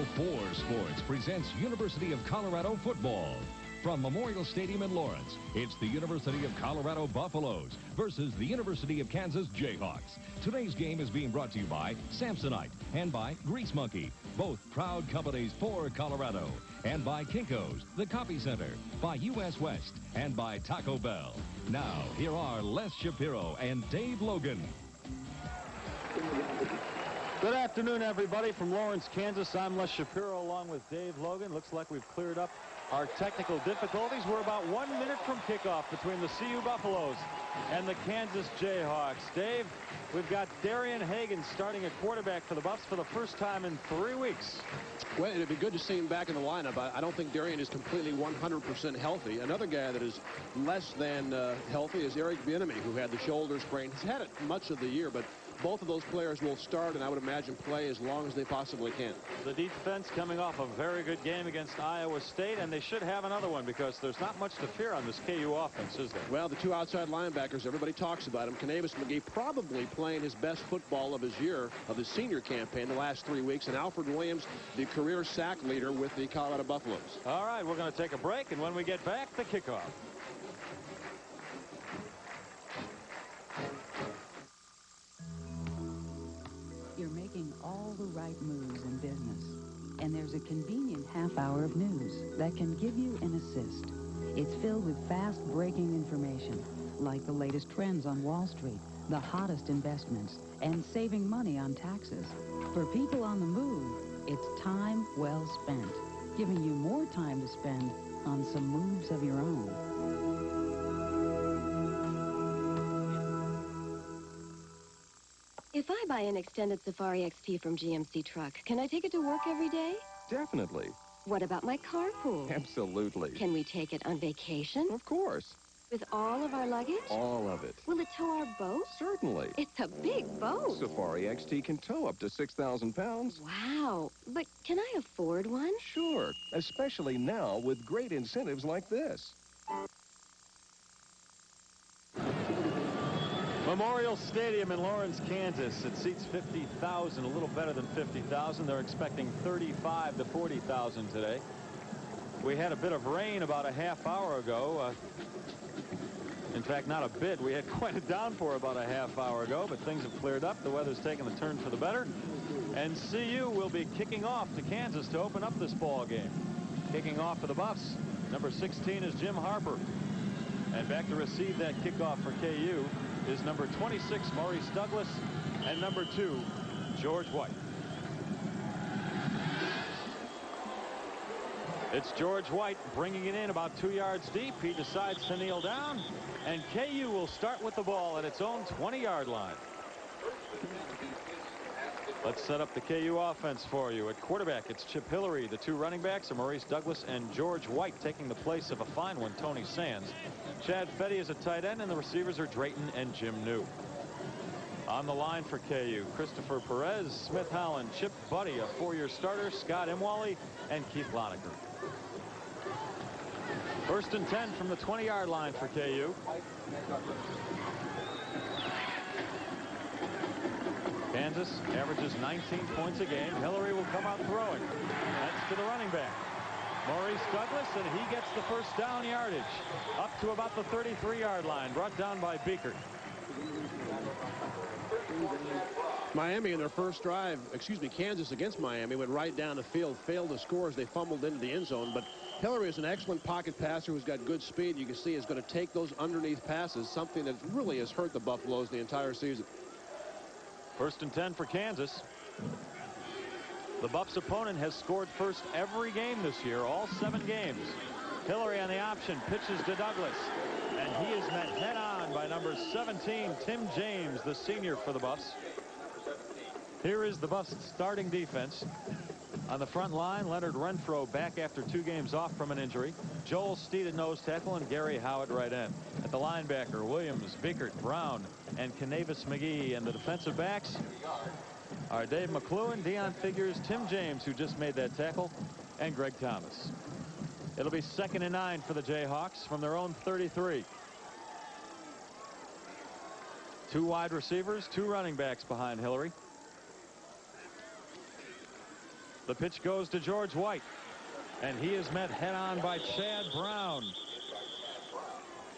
Channel 4 Sports presents University of Colorado football. From Memorial Stadium in Lawrence, it's the University of Colorado Buffaloes versus the University of Kansas Jayhawks. Today's game is being brought to you by Samsonite and by Grease Monkey, both proud companies for Colorado, and by Kinko's, the Copy Center, by US West, and by Taco Bell. Now, here are Les Shapiro and Dave Logan. Good afternoon, everybody. From Lawrence, Kansas, I'm Les Shapiro along with Dave Logan. Looks like we've cleared up our technical difficulties. We're about 1 minute from kickoff between the CU Buffaloes and the Kansas Jayhawks. Dave, we've got Darian Hagan starting at quarterback for the Buffs for the first time in 3 weeks. Well, it'd be good to see him back in the lineup. I don't think Darian is completely 100% healthy. Another guy that is less than healthy is Eric Bieniemy, who had the shoulder sprain. He's had it much of the year, but both of those players will start and I would imagine play as long as they possibly can. The defense coming off a very good game against Iowa State, and they should have another one because there's not much to fear on this KU offense, is there? Well, the two outside linebackers, everybody talks about him. Kanavis McGee probably playing his best football of his year, of his senior campaign, the last 3 weeks, and Alfred Williams, the career sack leader with the Colorado Buffaloes. All right, we're going to take a break, and when we get back, the kickoff. You're making all the right moves in business. And there's a convenient half hour of news that can give you an assist. It's filled with fast-breaking information, like the latest trends on Wall Street, the hottest investments, and saving money on taxes. For people on the move, it's time well spent, giving you more time to spend on some moves of your own. If I buy an extended Safari XT from GMC Truck, can I take it to work every day? Definitely. What about my carpool? Absolutely. Can we take it on vacation? Of course. With all of our luggage? All of it. Will it tow our boat? Certainly. It's a big boat. Safari XT can tow up to 6,000 pounds. Wow. But can I afford one? Sure. Especially now with great incentives like this. Memorial Stadium in Lawrence, Kansas. It seats 50,000, a little better than 50,000. They're expecting 35 to 40,000 today. We had a bit of rain about a half hour ago. In fact, not a bit. We had quite a downpour about a half hour ago, but things have cleared up. The weather's taken the turn for the better. And CU will be kicking off to Kansas to open up this ball game. Kicking off for the Buffs, number 16 is Jim Harper. And back to receive that kickoff for KU is number 26, Maurice Douglas, and number 2, George White. It's George White bringing it in about 2 yards deep. He decides to kneel down, and KU will start with the ball at its own 20-yard line. Let's set up the KU offense for you. At quarterback, it's Chip Hillary. The two running backs are Maurice Douglas and George White, taking the place of a fine one, Tony Sands. Chad Fetty is a tight end, and the receivers are Drayton and Jim New. On the line for KU, Christopher Perez, Smith Howland, Chip Buddy, a four-year starter, Scott Imwally, and Keith Lonecker. First and 10 from the 20-yard line for KU. Kansas averages 19 points a game. Hillary will come out throwing. That's to the running back, Maurice Douglas, and he gets the first down yardage up to about the 33-yard line, brought down by Beekert. Miami in their first drive, Kansas against Miami, went right down the field, failed to score as they fumbled into the end zone. But Hillary is an excellent pocket passer who's got good speed. You can see he's going to take those underneath passes, something that really has hurt the Buffaloes the entire season. First and 10 for Kansas. The Buffs' opponent has scored first every game this year, all 7 games. Hillary on the option, pitches to Douglas, and he is met head-on by number 17, Tim James, the senior for the Buffs. Here is the Buffs' starting defense. On the front line, Leonard Renfro back after 2 games off from an injury. Joel Steed at nose tackle and Gary Howe at right end. At the linebacker, Williams, Beekert, Brown, and Kanavis McGee. And the defensive backs are Dave McCluen, Deion Figures, Tim James, who just made that tackle, and Greg Thomas. It'll be 2nd and 9 for the Jayhawks from their own 33. 2 wide receivers, 2 running backs behind Hillary. The The pitch goes to George White, and he is met head-on by Chad Brown.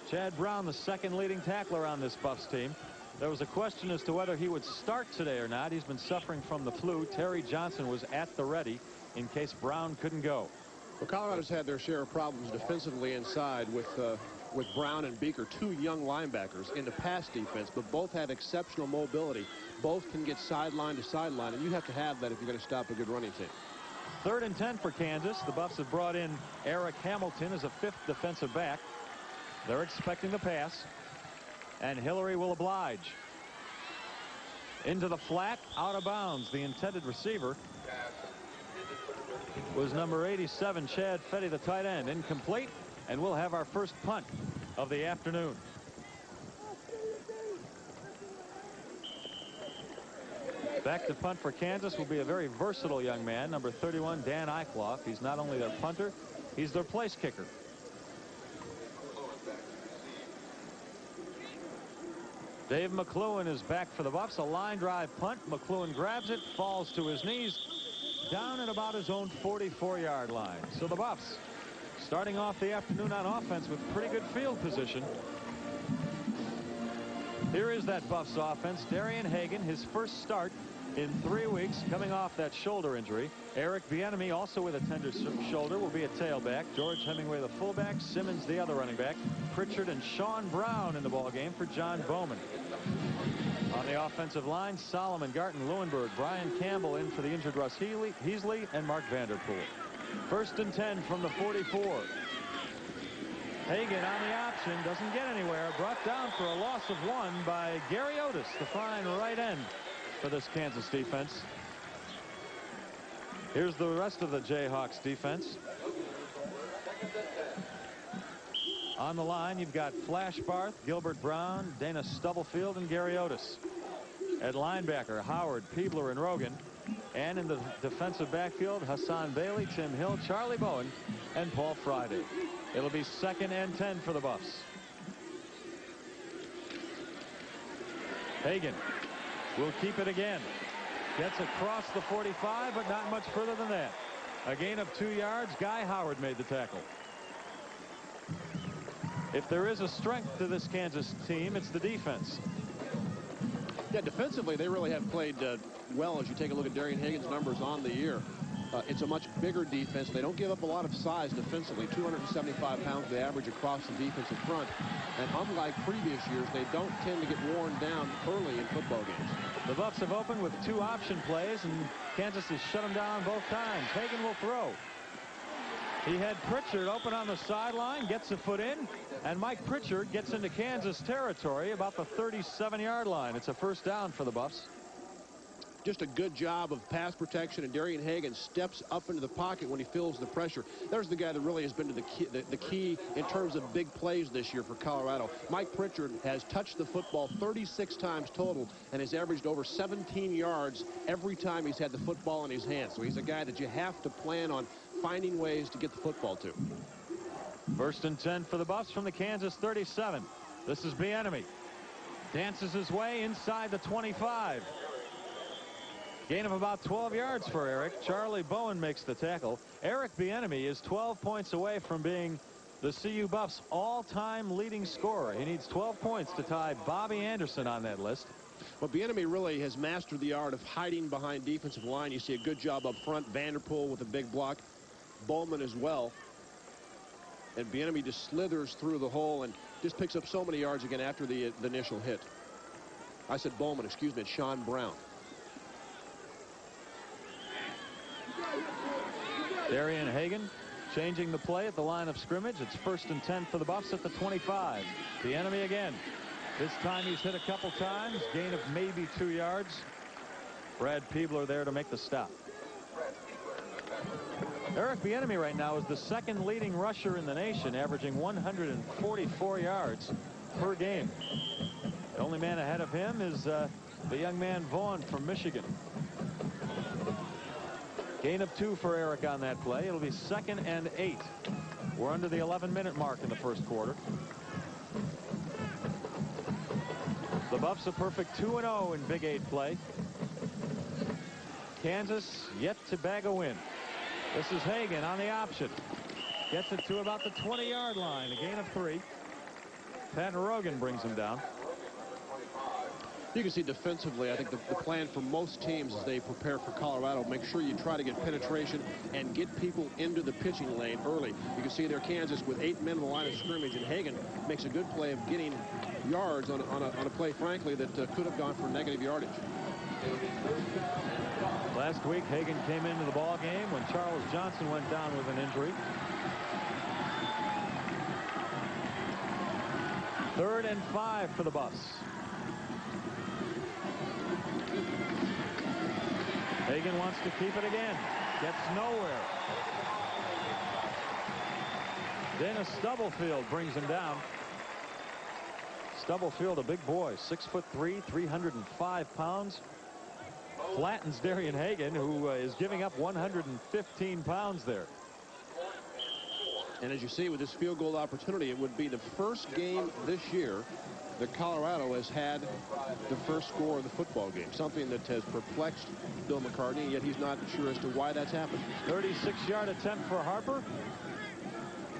Chad Brown, the second leading tackler on this Buffs team. There was a question as to whether he would start today or not. He's been suffering from the flu. Terry Johnson was at the ready in case Brown couldn't go. Well, Colorado's had their share of problems defensively inside with Brown and Beaker, two young linebackers in the pass defense, but both have exceptional mobility. Both can get sideline to sideline, and you have to have that if you're going to stop a good running team. 3rd and 10 for Kansas. The Buffs have brought in Eric Hamilton as a 5th defensive back. They're expecting the pass, and Hillary will oblige. Into the flat, out of bounds. The intended receiver was number 87, Chad Fetty, the tight end. Incomplete, and we'll have our first punt of the afternoon. Back to punt for Kansas will be a very versatile young man, number 31, Dan Eicloff. He's not only their punter, he's their place kicker. Dave McCluen is back for the Buffs. A line drive punt. McCluen grabs it, falls to his knees, down at about his own 44-yard line. So the Buffs starting off the afternoon on offense with pretty good field position. Here is that Buffs offense. Darian Hagan, his first start in 3 weeks, coming off that shoulder injury. Eric Bieniemy, also with a tender shoulder, will be a tailback. George Hemingway, the fullback. Simmons, the other running back. Pritchard and Sean Brown in the ballgame for John Bowman. On the offensive line, Solomon, Garton, Lewinberg, Brian Campbell in for the injured Russ Heasley, and Mark Vanderpool. 1st and 10 from the 44. Hagan on the option, doesn't get anywhere. Brought down for a loss of 1 by Gary Otis, the fine right end for this Kansas defense. Here's the rest of the Jayhawks defense. On the line, you've got Flash Barth, Gilbert Brown, Dana Stubblefield, and Gary Otis. At linebacker, Howard, Peebler, and Rogan. And in the defensive backfield, Hassan Bailey, Tim Hill, Charlie Bowen, and Paul Friday. It'll be 2nd and 10 for the Buffs. Hagan will keep it again. Gets across the 45, but not much further than that. A gain of 2 yards. Guy Howard made the tackle. If there is a strength to this Kansas team, it's the defense. Yeah, defensively, they really have played well as you take a look at Darian Hagan's numbers on the year. It's a much bigger defense. They don't give up a lot of size defensively. 275 pounds they average across the defensive front. And unlike previous years, they don't tend to get worn down early in football games. The Buffs have opened with 2 option plays, and Kansas has shut them down both times. Hagan will throw. He had Pritchard open on the sideline, gets a foot in, and Mike Pritchard gets into Kansas territory about the 37-yard line. It's a first down for the Buffs. Just a good job of pass protection, and Darian Hagan steps up into the pocket when he feels the pressure. There's the guy that really has been to the key in terms of big plays this year for Colorado. Mike Pritchard has touched the football 36 times total and has averaged over 17 yards every time he's had the football in his hands. So he's a guy that you have to plan on finding ways to get the football to. 1st and 10 for the Buffs from the Kansas 37. This is Bieniemy. Dances his way inside the 25. Gain of about 12 yards for Eric. Charlie Bowen makes the tackle. Eric Bieniemy is 12 points away from being the CU Buffs all-time leading scorer. He needs 12 points to tie Bobby Anderson on that list. Well, Bieniemy really has mastered the art of hiding behind defensive line. You see a good job up front. Vanderpool with a big block. Bowman as well. And Bieniemy just slithers through the hole and just picks up so many yards again after the initial hit. I said Bowman, excuse me, it's Sean Brown. Darian Hagan changing the play at the line of scrimmage. It's 1st and 10 for the Buffs at the 25. Bieniemy again. This time he's hit a couple times. Gain of maybe 2 yards. Brad Peebler there to make the stop. Eric Bieniemy right now is the 2nd leading rusher in the nation, averaging 144 yards per game. The only man ahead of him is the young man Vaughn from Michigan. Gain of 2 for Eric on that play. It'll be 2nd and 8. We're under the 11-minute mark in the first quarter. The Buffs a perfect 2-0 in Big 8 play. Kansas yet to bag a win. This is Hagan on the option. Gets it to about the 20-yard line. A gain of 3. Pat Rogan brings him down. You can see defensively, I think the plan for most teams as they prepare for Colorado, make sure you try to get penetration and get people into the pitching lane early. You can see there Kansas with 8 men on the line of scrimmage, and Hagan makes a good play of getting yards on a play, frankly, that could have gone for negative yardage. Last week, Hagan came into the ball game when Charles Johnson went down with an injury. 3rd and 5 for the Buffs. Hagan wants to keep it again. Gets nowhere. Dennis Stubblefield brings him down. Stubblefield, a big boy, 6'3", 305 pounds. Flattens Darian Hagan, who is giving up 115 pounds there. And as you see with this field goal opportunity, it would be the first game this year that Colorado has had the first score of the football game, something that has perplexed Bill McCartney, yet he's not sure as to why that's happened. 36-yard attempt for Harper.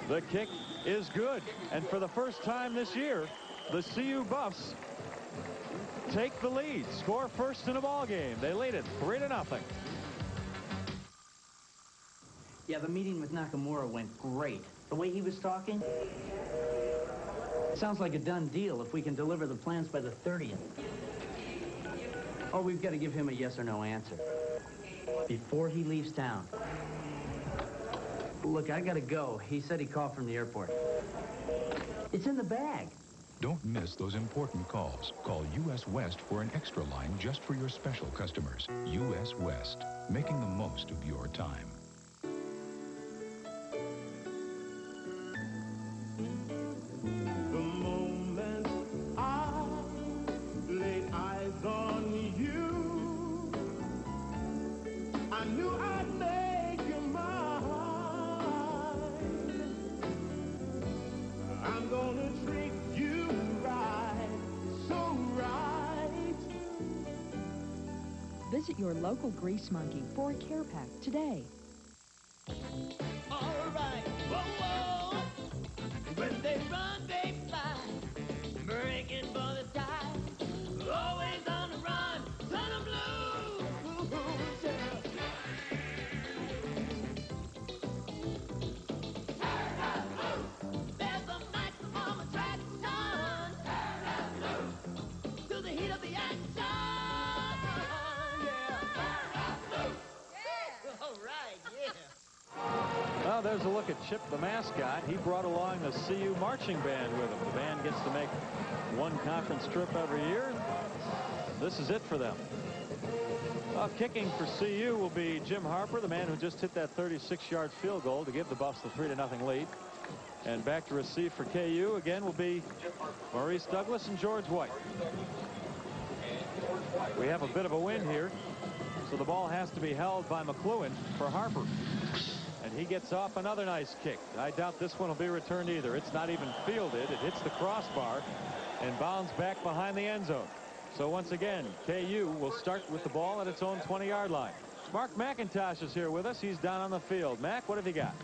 The kick is good, and for the first time this year, the CU Buffs take the lead, score first in a ball game. They lead it 3-0. Yeah, the meeting with Nakamura went great. The way he was talking, sounds like a done deal if we can deliver the plans by the 30th. Or we've got to give him a yes or no answer before he leaves town. Look, I got to go. He said he called from the airport. It's in the bag. Don't miss those important calls. Call U.S. West for an extra line just for your special customers. U.S. West, making the most of your time. The moment I laid eyes on you, I knew I'd make you mine. I'm gonna treat you right, so right. Visit your local Grease Monkey for a care pack today. All right, whoa, whoa. When they run, they fly, breaking for the tide, always on the run, turn 'em loose. There's a maximum attraction to the heat of the action. Yeah. All right, yeah. Well, there's a look at Chip, the mascot. He brought along the CU marching band with him. The band gets to make one conference trip every year. This is it for them. Kicking for CU will be Jim Harper, the man who just hit that 36-yard field goal to give the Buffs the 3-0 lead. And back to receive for KU again will be Maurice Douglas and George White. We have a bit of a wind here, so the ball has to be held by McLuhan for Harper. And he gets off another nice kick. I doubt this one will be returned either. It's not even fielded. It hits the crossbar and bounds back behind the end zone. So once again, KU will start with the ball at its own 20-yard line. Mark McIntosh is here with us. He's down on the field. Mac, what have you got?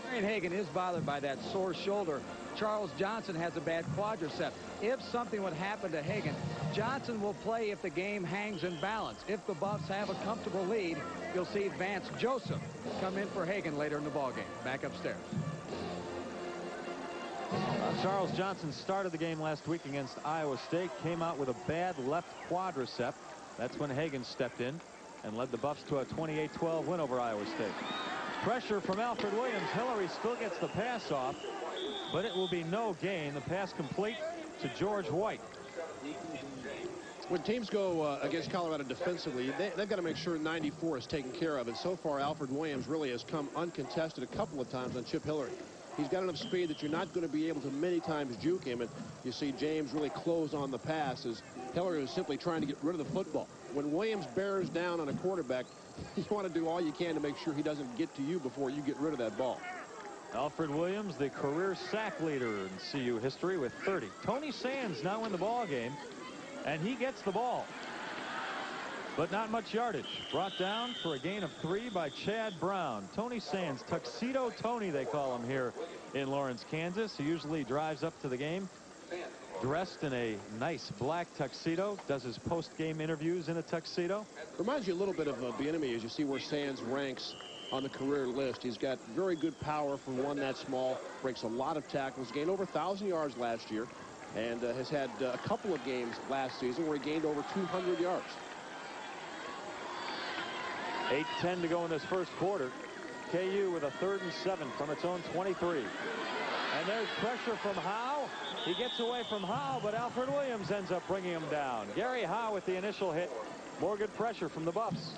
Darian Hagan is bothered by that sore shoulder. Charles Johnson has a bad quadricep. If something would happen to Hagan, Johnson will play if the game hangs in balance. If the Buffs have a comfortable lead, you'll see Vance Joseph come in for Hagan later in the ballgame. Back upstairs. Charles Johnson started the game last week against Iowa State, came out with a bad left quadricep. That's when Hagan stepped in and led the Buffs to a 28-12 win over Iowa State. Pressure from Alfred Williams. Hillary still gets the pass off, but it will be no gain. The pass complete to George White. When teams go against Colorado defensively, they've got to make sure 94 is taken care of. And so far, Alfred Williams really has come uncontested a couple of times on Chip Hillary. He's got enough speed that you're not going to be able to many times juke him. And you see James really close on the pass as Hillary is simply trying to get rid of the football. When Williams bears down on a quarterback, you want to do all you can to make sure he doesn't get to you before you get rid of that ball. Alfred Williams, the career sack leader in CU history with 30. Tony Sands now in the ball game, and he gets the ball. but not much yardage. Brought down for a gain of 3 by Chad Brown. Tony Sands, Tuxedo Tony they call him here in Lawrence, Kansas. He usually drives up to the game dressed in a nice black tuxedo, does his post-game interviews in a tuxedo. Reminds you a little bit of Bieniemy as you see where Sands ranks on the career list. He's got very good power for one that small, breaks a lot of tackles, gained over 1,000 yards last year, and has had a couple of games last season where he gained over 200 yards. 8:10 to go in this first quarter. KU with a 3rd and 7 from its own 23. And there's pressure from Howe. He gets away from Howe, but Alfred Williams ends up bringing him down. Gary Howe with the initial hit. More good pressure from the Buffs.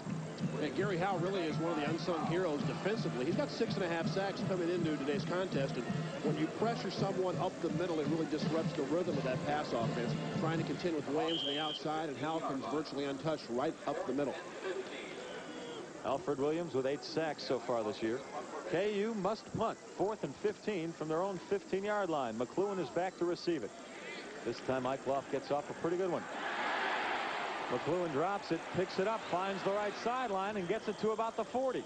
And Gary Howe really is one of the unsung heroes defensively. He's got 6.5 sacks coming into today's contest. And when you pressure someone up the middle, it really disrupts the rhythm of that pass offense. Trying to contend with Williams on the outside, and Howe comes virtually untouched right up the middle. Alfred Williams with 8 sacks so far this year. KU must punt. 4th and 15 from their own 15-yard line. McLuhan is back to receive it. This time Mike Loft gets off a pretty good one. McLuhan drops it, picks it up, finds the right sideline, and gets it to about the 40.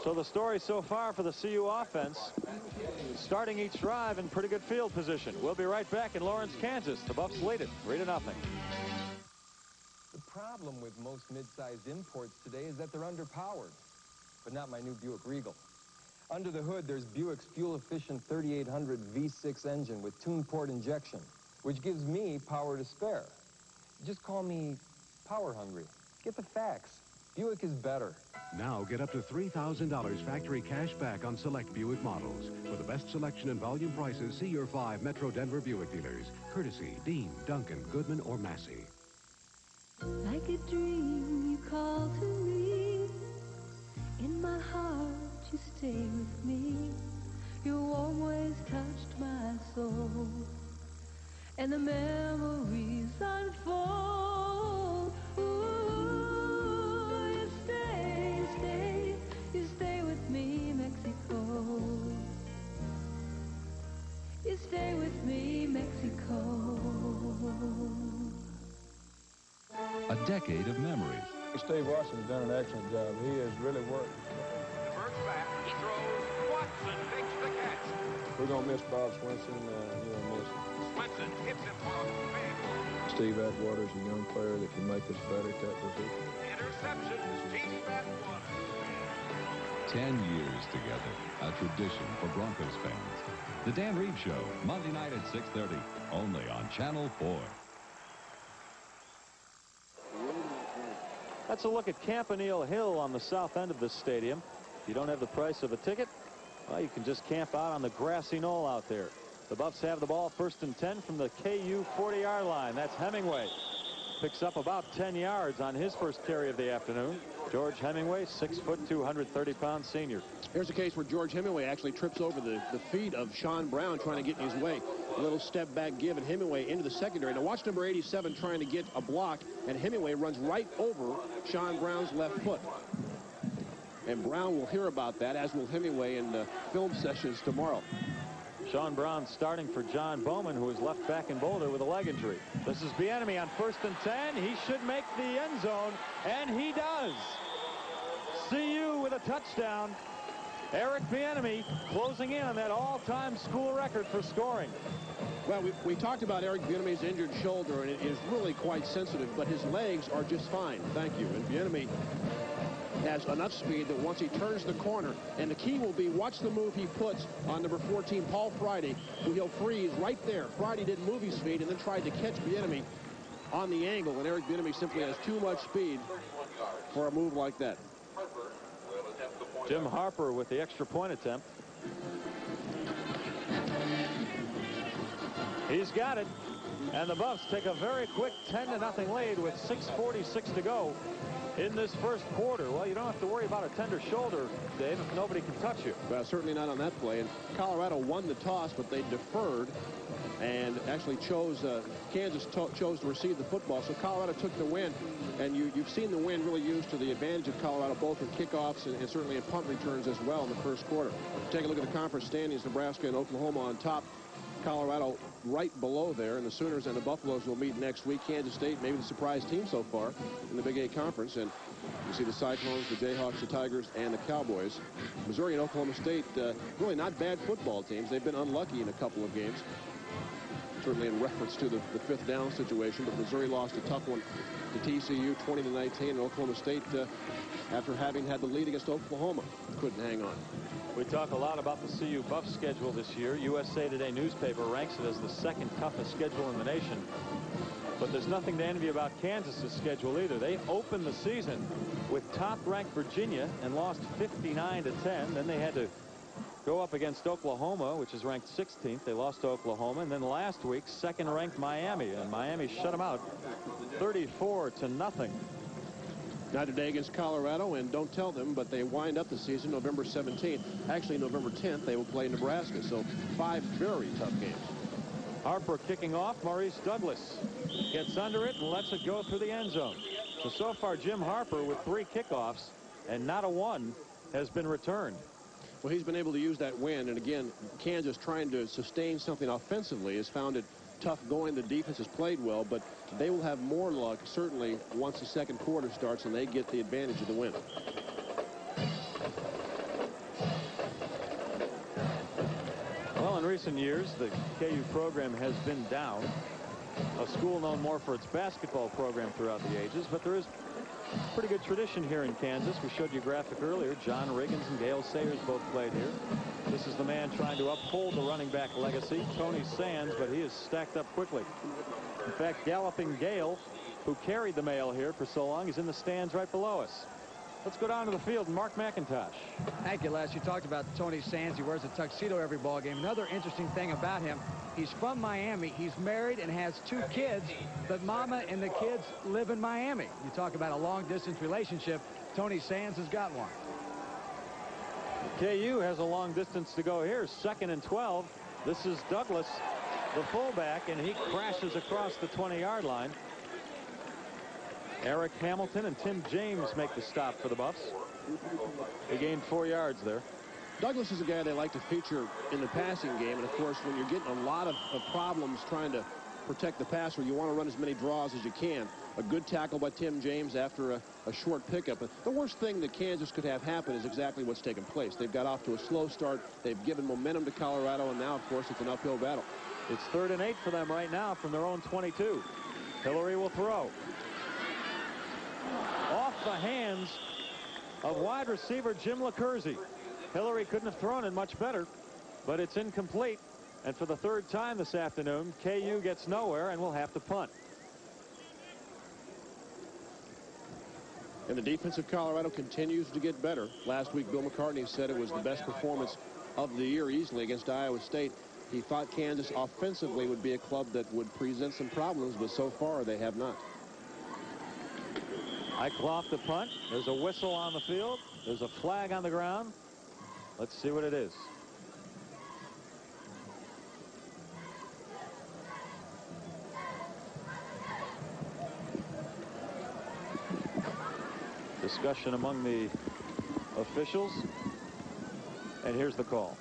So the story so far for the CU offense, starting each drive in pretty good field position. We'll be right back in Lawrence, Kansas. The Buffs lead it 3-0. The problem with most mid-sized imports today is that they're underpowered. But not my new Buick Regal. Under the hood, there's Buick's fuel-efficient 3800 V6 engine with tuned port injection, which gives me power to spare. Just call me power hungry. Get the facts. Buick is better. Now get up to $3,000 factory cash back on select Buick models. For the best selection and volume prices, see your 5 Metro Denver Buick dealers. Courtesy Dean, Duncan, Goodman, or Massey. Like a dream, you call to me. In my heart, you stay with me. Your warm ways touched my soul, and the memories unfold. Ooh, you stay with me, Mexico. You stay with me, Mexico. A decade of memories. Steve Watson's done an excellent job. He has really worked. Diverts back. He throws. Watson makes the catch. We're going to miss Bob Swinson. Miss him. Swinson hits him for a big. Steve Atwater's a young player that can make us better at that position. Interception. Steve Atwater. 10 years together. A tradition for Broncos fans. The Dan Reeves Show, Monday night at 6:30. Only on Channel 4. That's a look at Campanile Hill on the south end of the stadium. If you don't have the price of a ticket, well, you can just camp out on the grassy knoll out there. The Buffs have the ball 1st and 10 from the KU 40-yard line. That's Hemingway. Picks up about 10 yards on his first carry of the afternoon. George Hemingway, 6 foot, 230-pound senior. Here's a case where George Hemingway actually trips over the feet of Sean Brown trying to get in his way. A little step back give, and Hemingway into the secondary. Now watch number 87 trying to get a block, and Hemingway runs right over Sean Brown's left foot. And Brown will hear about that, as will Hemingway in the film sessions tomorrow. Sean Brown starting for John Bowman, who is left back in Boulder with a leg injury. This is Bieniemy on 1st and 10. He should make the end zone, and he does. CU with a touchdown. Eric Bieniemy closing in on that all-time school record for scoring. Well, we talked about Eric Bieniemy's injured shoulder, and it is really quite sensitive, but his legs are just fine. Thank you. And Bieniemy has enough speed that once he turns the corner, and the key will be watch the move he puts on number 14, Paul Friday, who he'll freeze right there. Friday didn't move his feet and then tried to catch Bieniemy on the angle, and Eric Bieniemy simply has too much speed for a move like that. Jim Harper with the extra point attempt. He's got it, and the Buffs take a very quick 10-0 lead with 6:46 to go in this first quarter. Well, you don't have to worry about a tender shoulder, Dave, if nobody can touch you. Well, certainly not on that play. And Colorado won the toss, but they deferred and actually Kansas chose to receive the football. So Colorado took the win, and you've seen the win really used to the advantage of Colorado, both in kickoffs and certainly in punt returns as well in the first quarter. Take a look at the conference standings. Nebraska and Oklahoma on top. Colorado right below there, and the Sooners and the Buffaloes will meet next week. Kansas State, maybe the surprise team so far in the Big 8 Conference. And you see the Cyclones, the Jayhawks, the Tigers, and the Cowboys. Missouri and Oklahoma State, really not bad football teams. They've been unlucky in a couple of games, certainly in reference to the fifth down situation. But Missouri lost a tough one to TCU, 20-19, and Oklahoma State, after having had the lead against Oklahoma, couldn't hang on. We talk a lot about the CU Buff schedule this year. USA Today newspaper ranks it as the second toughest schedule in the nation. But there's nothing to envy about Kansas's schedule either. They opened the season with top-ranked Virginia and lost 59-10. Then they had to go up against Oklahoma, which is ranked 16th. They lost to Oklahoma. And then last week, second-ranked Miami. And Miami shut them out 34-0. Now today against Colorado, and don't tell them, but they wind up the season November 17th. Actually, November 10th, they will play Nebraska. So 5 very tough games. Harper kicking off. Maurice Douglas gets under it and lets it go through the end zone. So far, Jim Harper with 3 kickoffs, and not a one has been returned. Well, he's been able to use that win. And again, Kansas trying to sustain something offensively has found it tough going. The defense has played well, but they will have more luck, certainly, once the second quarter starts and they get the advantage of the win. Well, in recent years, the KU program has been down. A school known more for its basketball program throughout the ages, but there is pretty good tradition here in Kansas. We showed you a graphic earlier. John Riggins and Gale Sayers both played here. This is the man trying to uphold the running back legacy, Tony Sands, but he is stacked up quickly. In fact, Galloping Gale, who carried the mail here for so long, is in the stands right below us. Let's go down to the field. Mark McIntosh. Thank you, Les. You talked about Tony Sands. He wears a tuxedo every ball game. Another interesting thing about him, he's from Miami. He's married and has 2 kids, but Mama and the kids live in Miami. You talk about a long-distance relationship. Tony Sands has got one. KU has a long distance to go here. 2nd and 12. This is Douglas, the fullback, and he crashes across the 20-yard line. Eric Hamilton and Tim James make the stop for the Buffs. They gained 4 yards there. Douglas is a guy they like to feature in the passing game, and of course, when you're getting a lot of problems trying to protect the passer, you want to run as many draws as you can. A good tackle by Tim James after a short pickup. The worst thing that Kansas could have happen is exactly what's taken place. They've got off to a slow start. They've given momentum to Colorado, and now, of course, it's an uphill battle. It's 3rd and 8 for them right now from their own 22. Hillary will throw. Off the hands of wide receiver Jim LaCursey. Hillary couldn't have thrown it much better, but it's incomplete. And for the 3rd time this afternoon, KU gets nowhere and will have to punt. And the defense of Colorado continues to get better. Last week, Bill McCartney said it was the best performance of the year easily against Iowa State. He thought Kansas offensively would be a club that would present some problems, but so far they have not. Eichloff to punt. There's a whistle on the field. There's a flag on the ground. Let's see what it is. Discussion among the officials. And here's the call.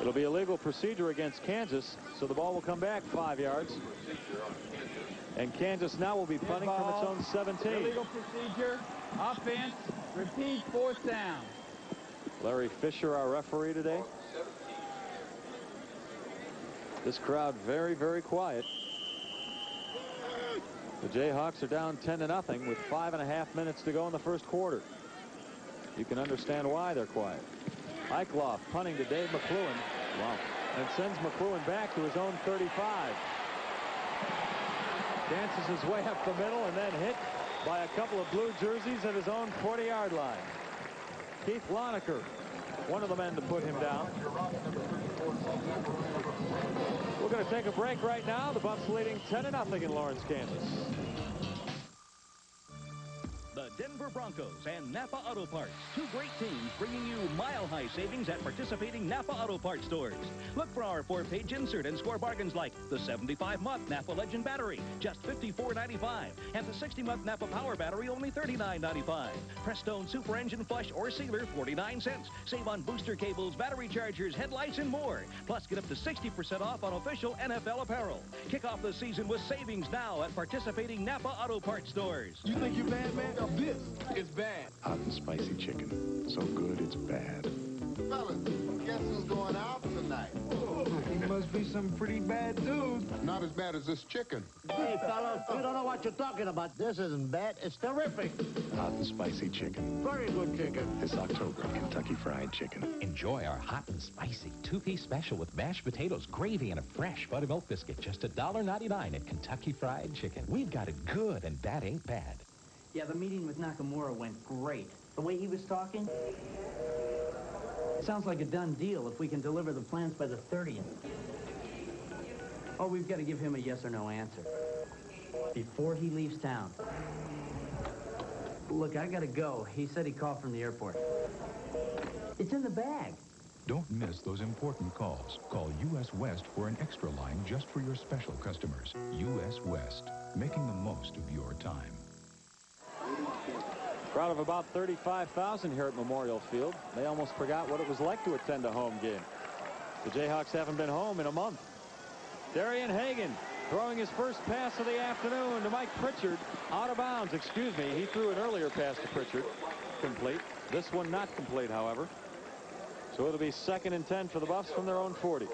It'll be a legal procedure against Kansas, so the ball will come back 5 yards. And Kansas now will be punting from its own 17. Illegal procedure, offense, repeat, 4th down. Larry Fisher, our referee today. This crowd very, very quiet. The Jayhawks are down 10-0 with 5.5 minutes to go in the first quarter. You can understand why they're quiet. Eichloff punting to Dave McCluen. Wow. And sends McCluen back to his own 35. Dances his way up the middle and then hit by a couple of blue jerseys at his own 40-yard line. Keith Lonecker, one of the men to put him down. We're going to take a break right now. The Buffs leading 10-0 in Lawrence, Kansas. The Denver Broncos Broncos and Napa Auto Parts. Two great teams bringing you mile-high savings at participating Napa Auto Parts stores. Look for our 4-page insert and score bargains like the 75-month Napa Legend battery, just $54.95, and the 60-month Napa Power battery, only $39.95. Prestone Super Engine Flush or Sealer, 49 cents. Save on booster cables, battery chargers, headlights, and more. Plus, get up to 60% off on official NFL apparel. Kick off the season with savings now at participating Napa Auto Parts stores. You think you're bad, man? Now this is bad. Hot and spicy chicken. So good, it's bad. Fellas, guess who's going out tonight? Oh, he must be some pretty bad dude. Not as bad as this chicken. Hey, fellas, you don't know what you're talking about. This isn't bad. It's terrific. Hot and spicy chicken. Very good chicken. This October, Kentucky Fried Chicken. Enjoy our hot and spicy two-piece special with mashed potatoes, gravy, and a fresh buttermilk biscuit. Just $1.99 at Kentucky Fried Chicken. We've got it good, and that ain't bad. Yeah, the meeting with Nakamura went great. The way he was talking, sounds like a done deal if we can deliver the plans by the 30th. Oh, we've got to give him a yes or no answer before he leaves town. Look, I got to go. He said he called from the airport. It's in the bag. Don't miss those important calls. Call U.S. West for an extra line just for your special customers. U.S. West, making the most of your time. Crowd of about 35,000 here at Memorial Field. They almost forgot what it was like to attend a home game. The Jayhawks haven't been home in a month. Darian Hagan throwing his first pass of the afternoon to Mike Pritchard. Out of bounds, excuse me. He threw an earlier pass to Pritchard. Complete. This one not complete, however. So it'll be 2nd and 10 for the Buffs from their own 40.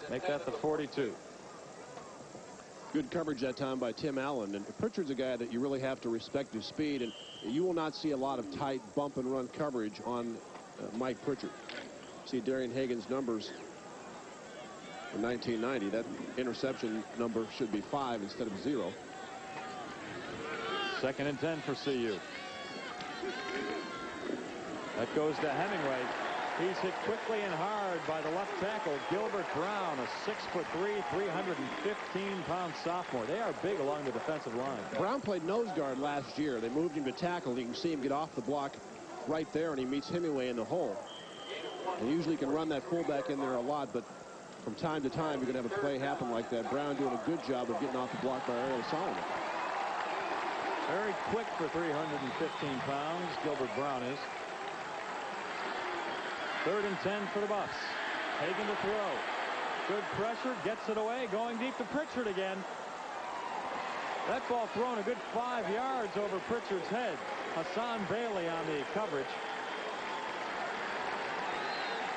Make that the 42. Good coverage that time by Tim Allen. And Pritchard's a guy that you really have to respect his speed, and you will not see a lot of tight bump and run coverage on Mike Pritchard. See Darian Hagan's numbers in 1990. That interception number should be 5 instead of 0. 2nd and 10 for CU. That goes to Hemingway. He's hit quickly and hard by the left tackle, Gilbert Brown, a 6'3", 315-pound sophomore. They are big along the defensive line. Brown played nose guard last year. They moved him to tackle. You can see him get off the block right there, and he meets Hemingway in the hole. And usually can run that fullback in there a lot, but from time to time you're going to have a play happen like that. Brown doing a good job of getting off the block by Ariel Solomon. Very quick for 315 pounds, Gilbert Brown is. 3rd and 10 for the Buffs. Hagan to throw. Good pressure, gets it away, going deep to Pritchard again. That ball thrown a good 5 yards over Pritchard's head. Hassan Bailey on the coverage.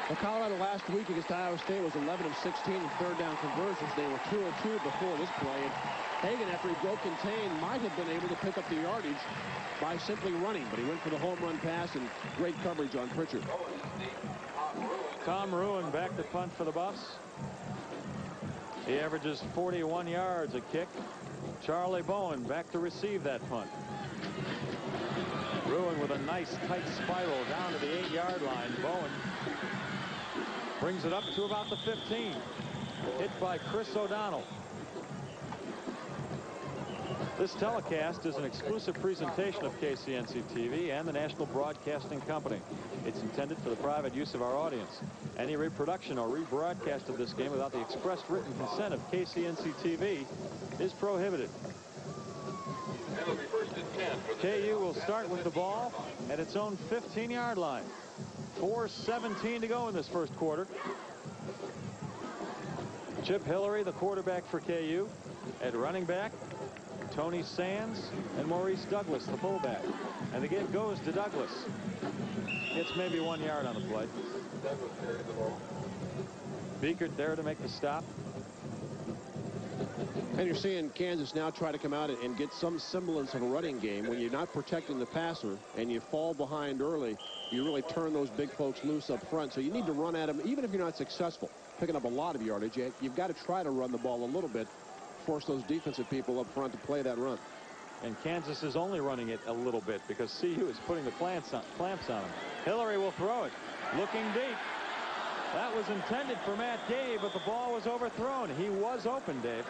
Well, Colorado last week against Iowa State was 11 of 16 in third down conversions. They were 2 of 2 before this play. And Hagan, after he broke contain, might have been able to pick up the yardage by simply running, but he went for the home run pass and great coverage on Pritchard. Tom Ruin back to punt for the Buffs. He averages 41 yards a kick. Charlie Bowen back to receive that punt. Ruin with a nice tight spiral down to the 8-yard line. Bowen brings it up to about the 15. Hit by Chris O'Donnell. This telecast is an exclusive presentation of KCNC-TV and the National Broadcasting Company. It's intended for the private use of our audience. Any reproduction or rebroadcast of this game without the express written consent of KCNC-TV is prohibited. KU will start with the ball at its own 15-yard line. 4:17 to go in this first quarter. Chip Hillary, the quarterback for KU. At running back, Tony Sands and Maurice Douglas, the fullback. And the give goes to Douglas. Gets maybe 1 yard on the play. Beekert there to make the stop. And you're seeing Kansas now try to come out and get some semblance of a running game. When you're not protecting the passer and you fall behind early, you really turn those big folks loose up front. So you need to run at them, even if you're not successful, picking up a lot of yardage. You've got to try to run the ball a little bit, force those defensive people up front to play that run. And Kansas is only running it a little bit because CU is putting the clamps on them. Hillary will throw it. Looking deep. That was intended for Matt Gay, but the ball was overthrown. He was open, Dave.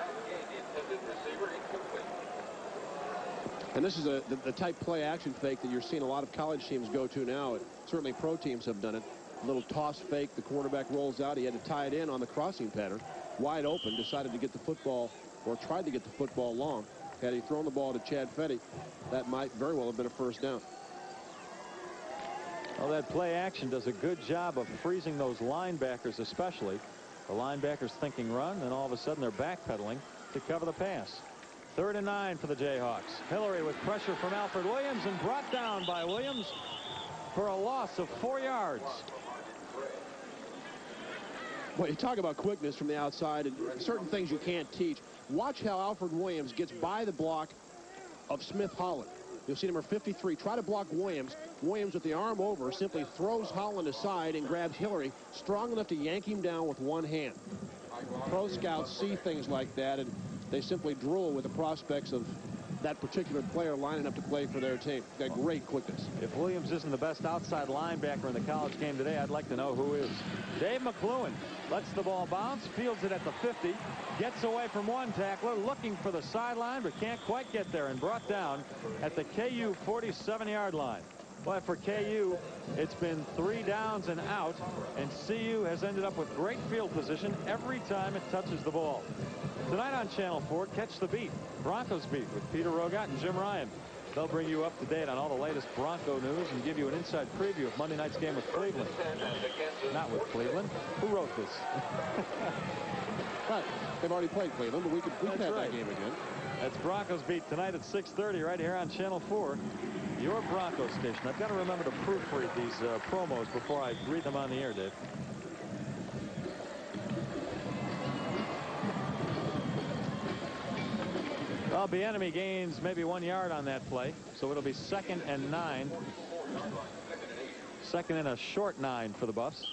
And this is the type play action fake that you're seeing a lot of college teams go to now. Certainly pro teams have done it. A little toss fake. The quarterback rolls out. He had to tie it in on the crossing pattern. Wide open. Decided to get the football, or tried to get the football long. Had he thrown the ball to Chad Fetty, that might very well have been a first down. Well, that play action does a good job of freezing those linebackers especially. The linebackers thinking run, and all of a sudden they're backpedaling to cover the pass. 3rd and 9 for the Jayhawks. Hillary with pressure from Alfred Williams and brought down by Williams for a loss of 4 yards. Well, you talk about quickness from the outside and certain things you can't teach. Watch how Alfred Williams gets by the block of Smith Holland. You'll see number 53 try to block Williams. Williams with the arm over simply throws Holland aside and grabs Hillary, strong enough to yank him down with one hand. Pro scouts see things like that, and they simply drool with the prospects of that particular player lining up to play for their team. Got great quickness. If Williams isn't the best outside linebacker in the college game today, I'd like to know who is. Dave McLuhan lets the ball bounce, fields it at the 50, gets away from one tackler, looking for the sideline, but can't quite get there, and brought down at the KU 47-yard line. Well, for KU, it's been 3 downs and out, and CU has ended up with great field position every time it touches the ball. Tonight on Channel 4, Catch the Beat, Broncos Beat with Peter Rogat and Jim Ryan. They'll bring you up to date on all the latest Bronco news and give you an inside preview of Monday night's game with Cleveland. Not with Cleveland. Who wrote this? Right. They've already played Cleveland, but we could have that game again. That's Broncos Beat tonight at 6:30 right here on Channel 4, your Broncos station. I've got to remember to proofread these promos before I read them on the air, Dave. Well, Bieniemy gains maybe 1 yard on that play, so it'll be 2nd and 9. 2nd and a short 9 for the Buffs.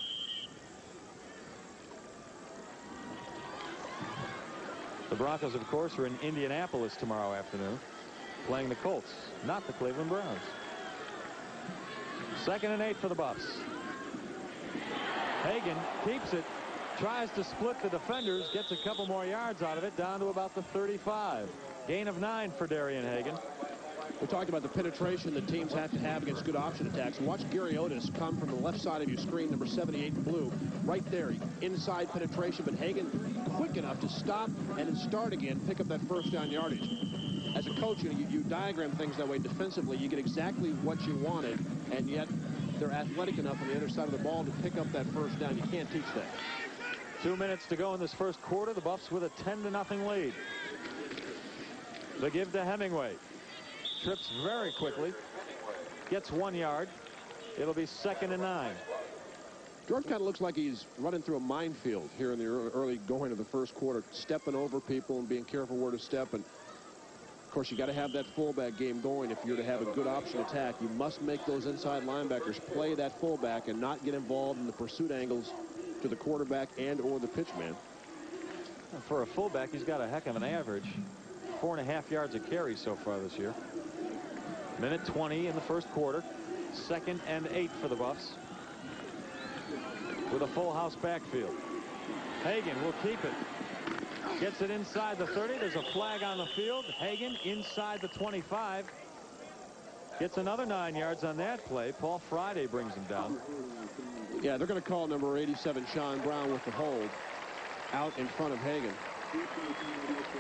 The Broncos, of course, are in Indianapolis tomorrow afternoon, playing the Colts, not the Cleveland Browns. 2nd and 8 for the Buffs. Hagan keeps it, tries to split the defenders, gets a couple more yards out of it, down to about the 35. Gain of 9 for Darian Hagan. We talked about the penetration that teams have to have against good option attacks. Watch Gary Otis come from the left side of your screen, number 78 in blue, right there. Inside penetration, but Hagan quick enough to stop and then start again, pick up that first down yardage. As a coach, you diagram things that way defensively. You get exactly what you wanted, and yet they're athletic enough on the other side of the ball to pick up that first down. You can't teach that. 2 minutes to go in this first quarter. The Buffs with a 10-0 lead. The give to Hemingway. Trips very quickly. Gets 1 yard. It'll be 2nd and 9. George kind of looks like he's running through a minefield here in the early going of the first quarter, stepping over people and being careful where to step. And of course, you got to have that fullback game going if you're to have a good option attack. You must make those inside linebackers play that fullback and not get involved in the pursuit angles to the quarterback and or the pitch man. For a fullback, he's got a heck of an average. 4.5 yards a carry so far this year. Minute 20 in the first quarter. 2nd and 8 for the Buffs. With a full house backfield. Hagan will keep it. Gets it inside the 30. There's a flag on the field. Hagan inside the 25. Gets another 9 yards on that play. Paul Friday brings him down. Yeah, they're going to call number 87, Sean Brown, with the hold out in front of Hagan.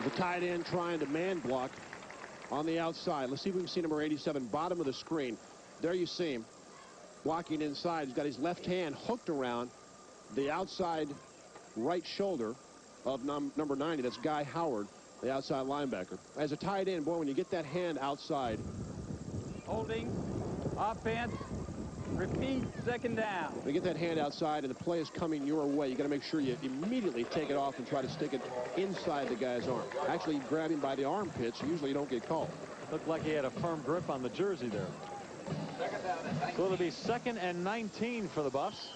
The tight end trying to man block on the outside. Let's see if we can see number 87, bottom of the screen. There you see him blocking inside. He's got his left hand hooked around the outside right shoulder of number 90. That's Guy Howard, the outside linebacker. As a tight end, boy, when you get that hand outside. Holding, offense, repeat, 2nd down. When you get that hand outside and the play is coming your way, you got to make sure you immediately take it off and try to stick it inside the guy's arm. Actually, grab him by the armpits. Usually you don't get called. Looked like he had a firm grip on the jersey there. So it'll be 2nd and 19 for the Buffs.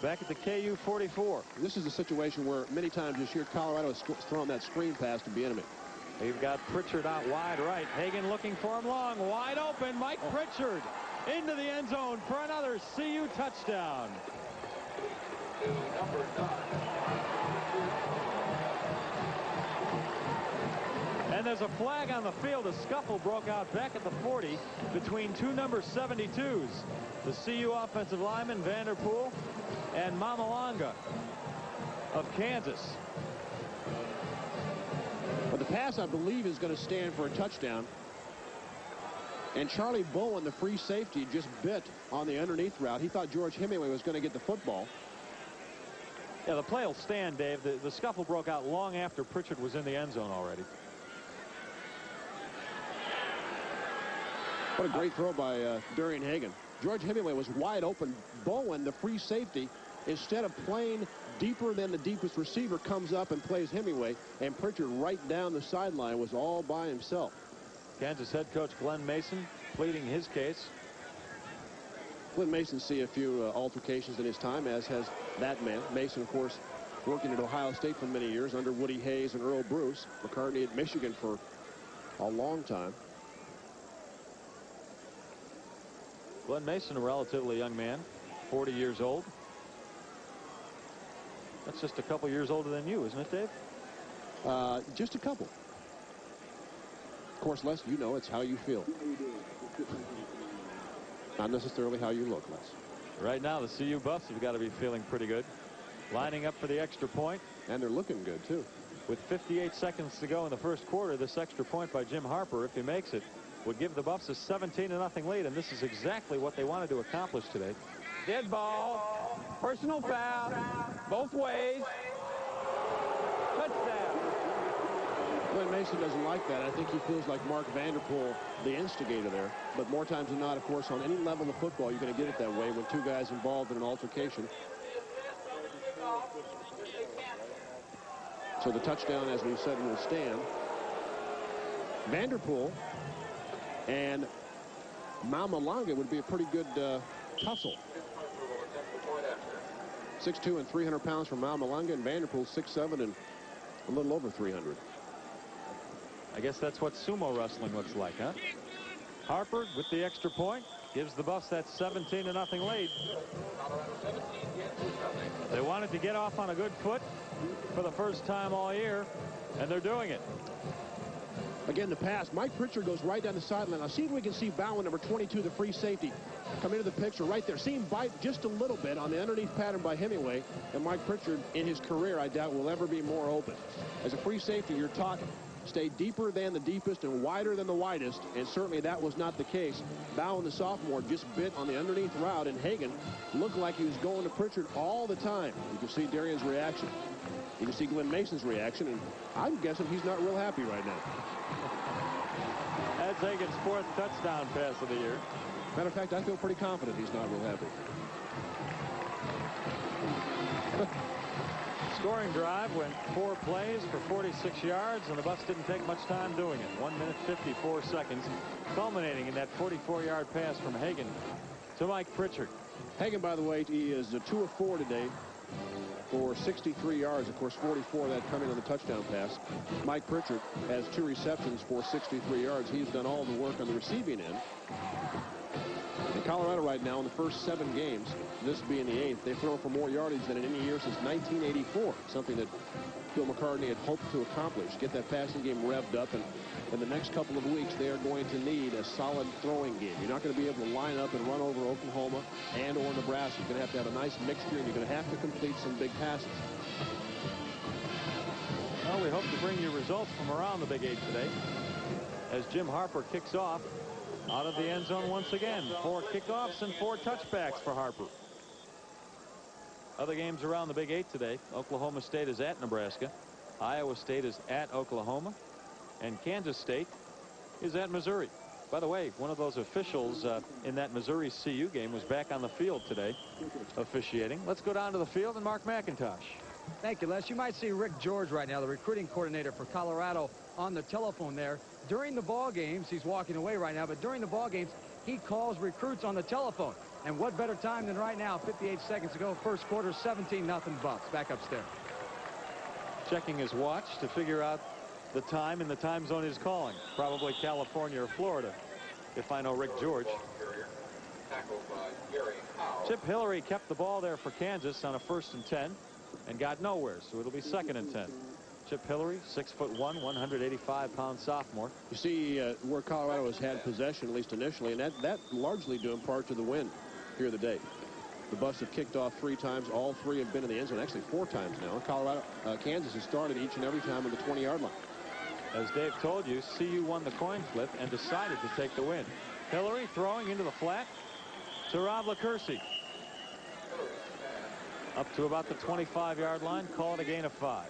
Back at the KU 44. This is a situation where many times this year Colorado has thrown that screen pass to Bieniemy. They've got Pritchard out wide right. Hagan looking for him long. Wide open. Mike Pritchard into the end zone for another CU touchdown. And there's a flag on the field. A scuffle broke out back at the 40 between two number 72s. The CU offensive lineman, Vanderpool, and Mamalanga of Kansas. But the pass, I believe, is going to stand for a touchdown. And Charlie Bowen, the free safety, just bit on the underneath route. He thought George Hemingway was going to get the football. Yeah, the play will stand, Dave. The scuffle broke out long after Pritchard was in the end zone already. What a great throw by Darian Hagan. George Hemingway was wide open. Bowen, the free safety, instead of playing deeper than the deepest receiver, comes up and plays Hemingway, and Pritchard right down the sideline was all by himself. Kansas head coach Glenn Mason pleading his case. Glenn Mason see a few altercations in his time, as has that man. Mason, of course, working at Ohio State for many years under Woody Hayes and Earl Bruce. McCartney at Michigan for a long time. Glenn Mason, a relatively young man, 40 years old. That's just a couple years older than you, isn't it, Dave? Just a couple. Of course, Les, you know it's how you feel. Not necessarily how you look, Les. Right now, the CU Buffs have got to be feeling pretty good. Lining up for the extra point. And they're looking good, too. With 58 seconds to go in the first quarter, this extra point by Jim Harper, if he makes it, would give the Buffs a 17-0 lead, and this is exactly what they wanted to accomplish today. Dead ball. Personal foul. Both ways. Touchdown. Glenn Mason doesn't like that. I think he feels like Mark Vanderpool, the instigator there. But more times than not, of course, on any level of football, you're going to get it that way when two guys involved in an altercation. So the touchdown, as we said, will stand. Vanderpool and Mamalanga would be a pretty good tussle. 6'2" and 300 pounds for Mamalanga, and Vanderpool 6'7" and a little over 300. I guess that's what sumo wrestling looks like, huh? Harper with the extra point gives the Buffs that 17-0 lead. They wanted to get off on a good foot for the first time all year, and they're doing it. Again, the pass. Mike Pritchard goes right down the sideline. Now, see if we can see Bowen, number 22, the free safety, come into the picture right there. See him bite just a little bit on the underneath pattern by Hemingway. And Mike Pritchard, in his career, I doubt will ever be more open. As a free safety, you're taught stay deeper than the deepest and wider than the widest, and certainly that was not the case. Bowen, the sophomore, just bit on the underneath route, and Hagan looked like he was going to Pritchard all the time. You can see Darian's reaction. You can see Glenn Mason's reaction, and I'm guessing he's not real happy right now. That's Hagan's 4th touchdown pass of the year. Matter of fact, I feel pretty confident he's not real happy. Scoring drive went 4 plays for 46 yards, and the Buffs didn't take much time doing it. 1 minute 54 seconds, culminating in that 44-yard pass from Hagan to Mike Pritchard. Hagan, by the way, he is 2 of 4 today for 63 yards. Of course, 44 of that coming on the touchdown pass. Mike Pritchard has 2 receptions for 63 yards. He's done all the work on the receiving end. In Colorado right now, in the first 7 games, this being the 8th, they've thrown for more yardage than in any year since 1984, something that Phil McCartney had hoped to accomplish, get that passing game revved up, and in the next couple of weeks, they are going to need a solid throwing game. You're not going to be able to line up and run over Oklahoma and or Nebraska. You're going to have a nice mixture, and you're going to have to complete some big passes. Well, we hope to bring you results from around the Big 8 today as Jim Harper kicks off out of the end zone once again. 4 kickoffs and 4 touchbacks for Harper. Other games around the Big 8 today. Oklahoma State is at Nebraska. Iowa State is at Oklahoma. And Kansas State is at Missouri. By the way, one of those officials in that Missouri CU game was back on the field today officiating. Let's go down to the field and Mark McIntosh. Thank you, Les. You might see Rick George right now, the recruiting coordinator for Colorado, on the telephone there. During the ball games, he's walking away right now, but during the ball games, he calls recruits on the telephone. And what better time than right now, 58 seconds ago, first quarter, 17-0 Buffs. Back upstairs. Checking his watch to figure out the time and the time zone he's calling. Probably California or Florida, if I know Rick George. Chip Hillary kept the ball there for Kansas on a 1st and 10 and got nowhere, so it'll be 2nd and 10. Chip Hillary, 6'1", 185-pound sophomore. You see where Colorado has had possession, at least initially, and that largely due in part to the wind here today. The Buffs have kicked off 3 times. All 3 have been in the end zone, actually 4 times now. Kansas has started each and every time on the 20-yard line. As Dave told you, CU won the coin flip and decided to take the win. Hillary throwing into the flat to Rob LaCourcie. Up to about the 25-yard line. Call it a gain of 5.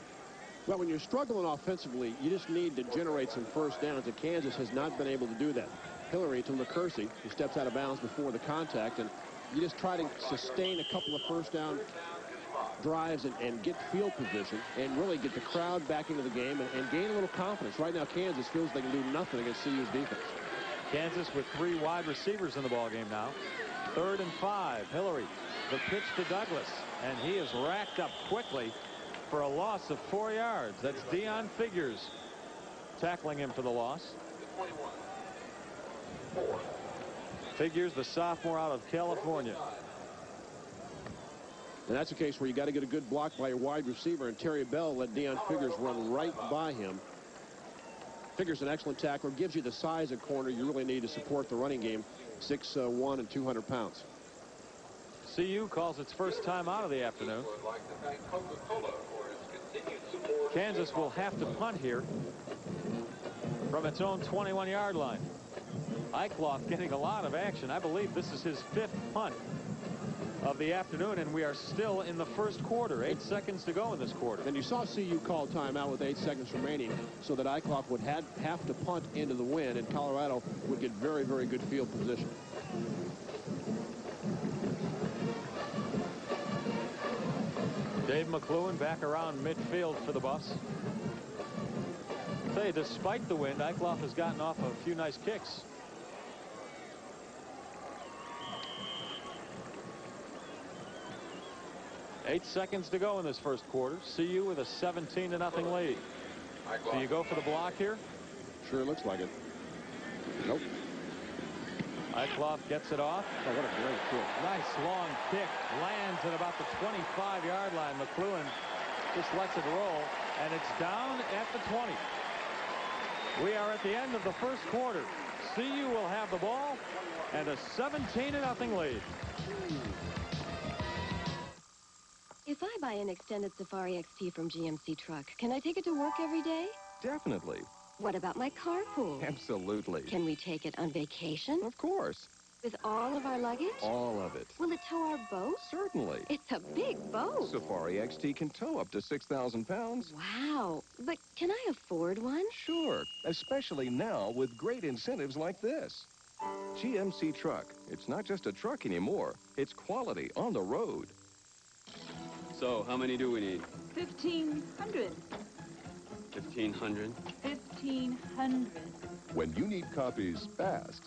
Well, when you're struggling offensively, you just need to generate some first downs, and Kansas has not been able to do that. Hillary to LaCourcie, who steps out of bounds before the contact, and you just try to sustain a couple of first down drives and get field position and really get the crowd back into the game and gain a little confidence. Right now, Kansas feels they can do nothing against CU's defense. Kansas with 3 wide receivers in the ballgame now. 3rd and 5. Hillary, the pitch to Douglas, and he is racked up quickly for a loss of 4 yards. That's Dion Figures tackling him for the loss. 4. Figures, the sophomore out of California. And that's a case where you got to get a good block by a wide receiver, and Terry Bell let Dion Figures run right by him. Figures an excellent tackler, gives you the size of corner you really need to support the running game. 6'1" and 200 pounds. CU calls its first time out of the afternoon. Kansas will have to punt here from its own 21-yard line. Eichloff getting a lot of action. I believe this is his 5th punt of the afternoon, and we are still in the first quarter. 8 seconds to go in this quarter. And you saw CU call timeout with 8 seconds remaining so that Eichloff would have to punt into the wind, and Colorado would get very, very good field position. Dave McLuhan back around midfield for the Buffs. I'll tell you, despite the wind, Eichloff has gotten off a few nice kicks. Eight seconds to go in this first quarter. CU with a 17-0 lead. Do you go for the block here? Sure looks like it. Nope. Eichloff gets it off. Oh, what a great kick. Nice long kick. Lands at about the 25-yard line. McLuhan just lets it roll, and it's down at the 20. We are at the end of the first quarter. CU will have the ball and a 17-0 lead. If I buy an extended Safari XT from GMC Truck, can I take it to work every day? Definitely. What about my carpool? Absolutely. Can we take it on vacation? Of course. With all of our luggage? All of it. Will it tow our boat? Certainly. It's a big boat. Safari XT can tow up to 6,000 pounds. Wow. But can I afford one? Sure. Especially now with great incentives like this. GMC Truck. It's not just a truck anymore. It's quality on the road. So, how many do we need? 1,500. 1,500? 1,500. When you need copies fast,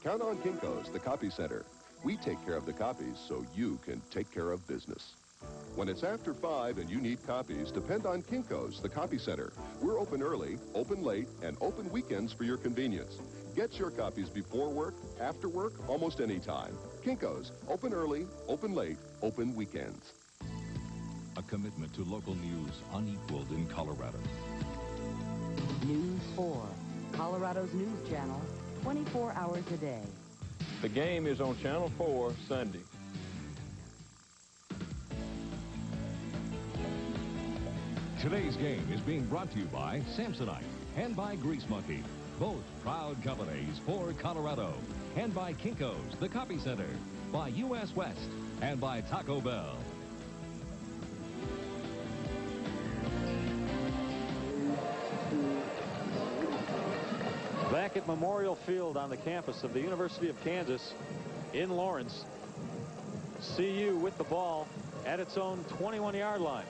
count on Kinko's, the copy center. We take care of the copies so you can take care of business. When it's after 5 and you need copies, depend on Kinko's, the copy center. We're open early, open late, and open weekends for your convenience. Get your copies before work, after work, almost any time. Kinko's, open early, open late, open weekends. A commitment to local news unequaled in Colorado. News 4, Colorado's news channel, 24 hours a day. The game is on Channel 4 Sunday. Today's game is being brought to you by Samsonite and by Grease Monkey, both proud companies for Colorado, and by Kinko's, the Copy Center, by U.S. West, and by Taco Bell. Back at Memorial Field on the campus of the University of Kansas in Lawrence. CU with the ball at its own 21-yard line.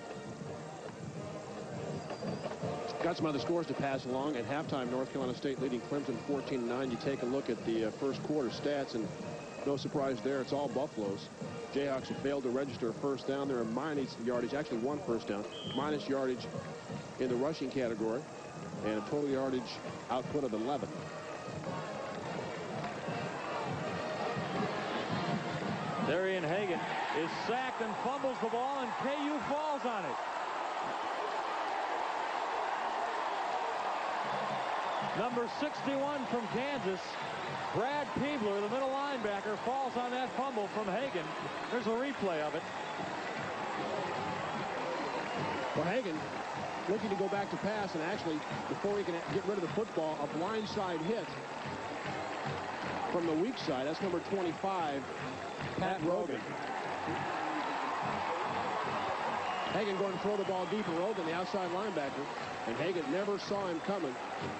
Got some other scores to pass along. At halftime, North Carolina State leading Clemson 14-9. You take a look at the first quarter stats, and no surprise there. It's all Buffaloes. Jayhawks have failed to register a first down. They're a minus yardage, actually one first down, minus yardage in the rushing category, and a total yardage output of 11. Darian Hagan is sacked and fumbles the ball, and KU falls on it. Number 61 from Kansas, Brad Peebler, the middle linebacker, falls on that fumble from Hagan. There's a replay of it. Well, Hagan looking to go back to pass, and actually, before he can get rid of the football, a blindside hit from the weak side. That's number 25, Pat Rogan. Hagan going to throw the ball deep, and Rogan, the outside linebacker, and Hagan never saw him coming.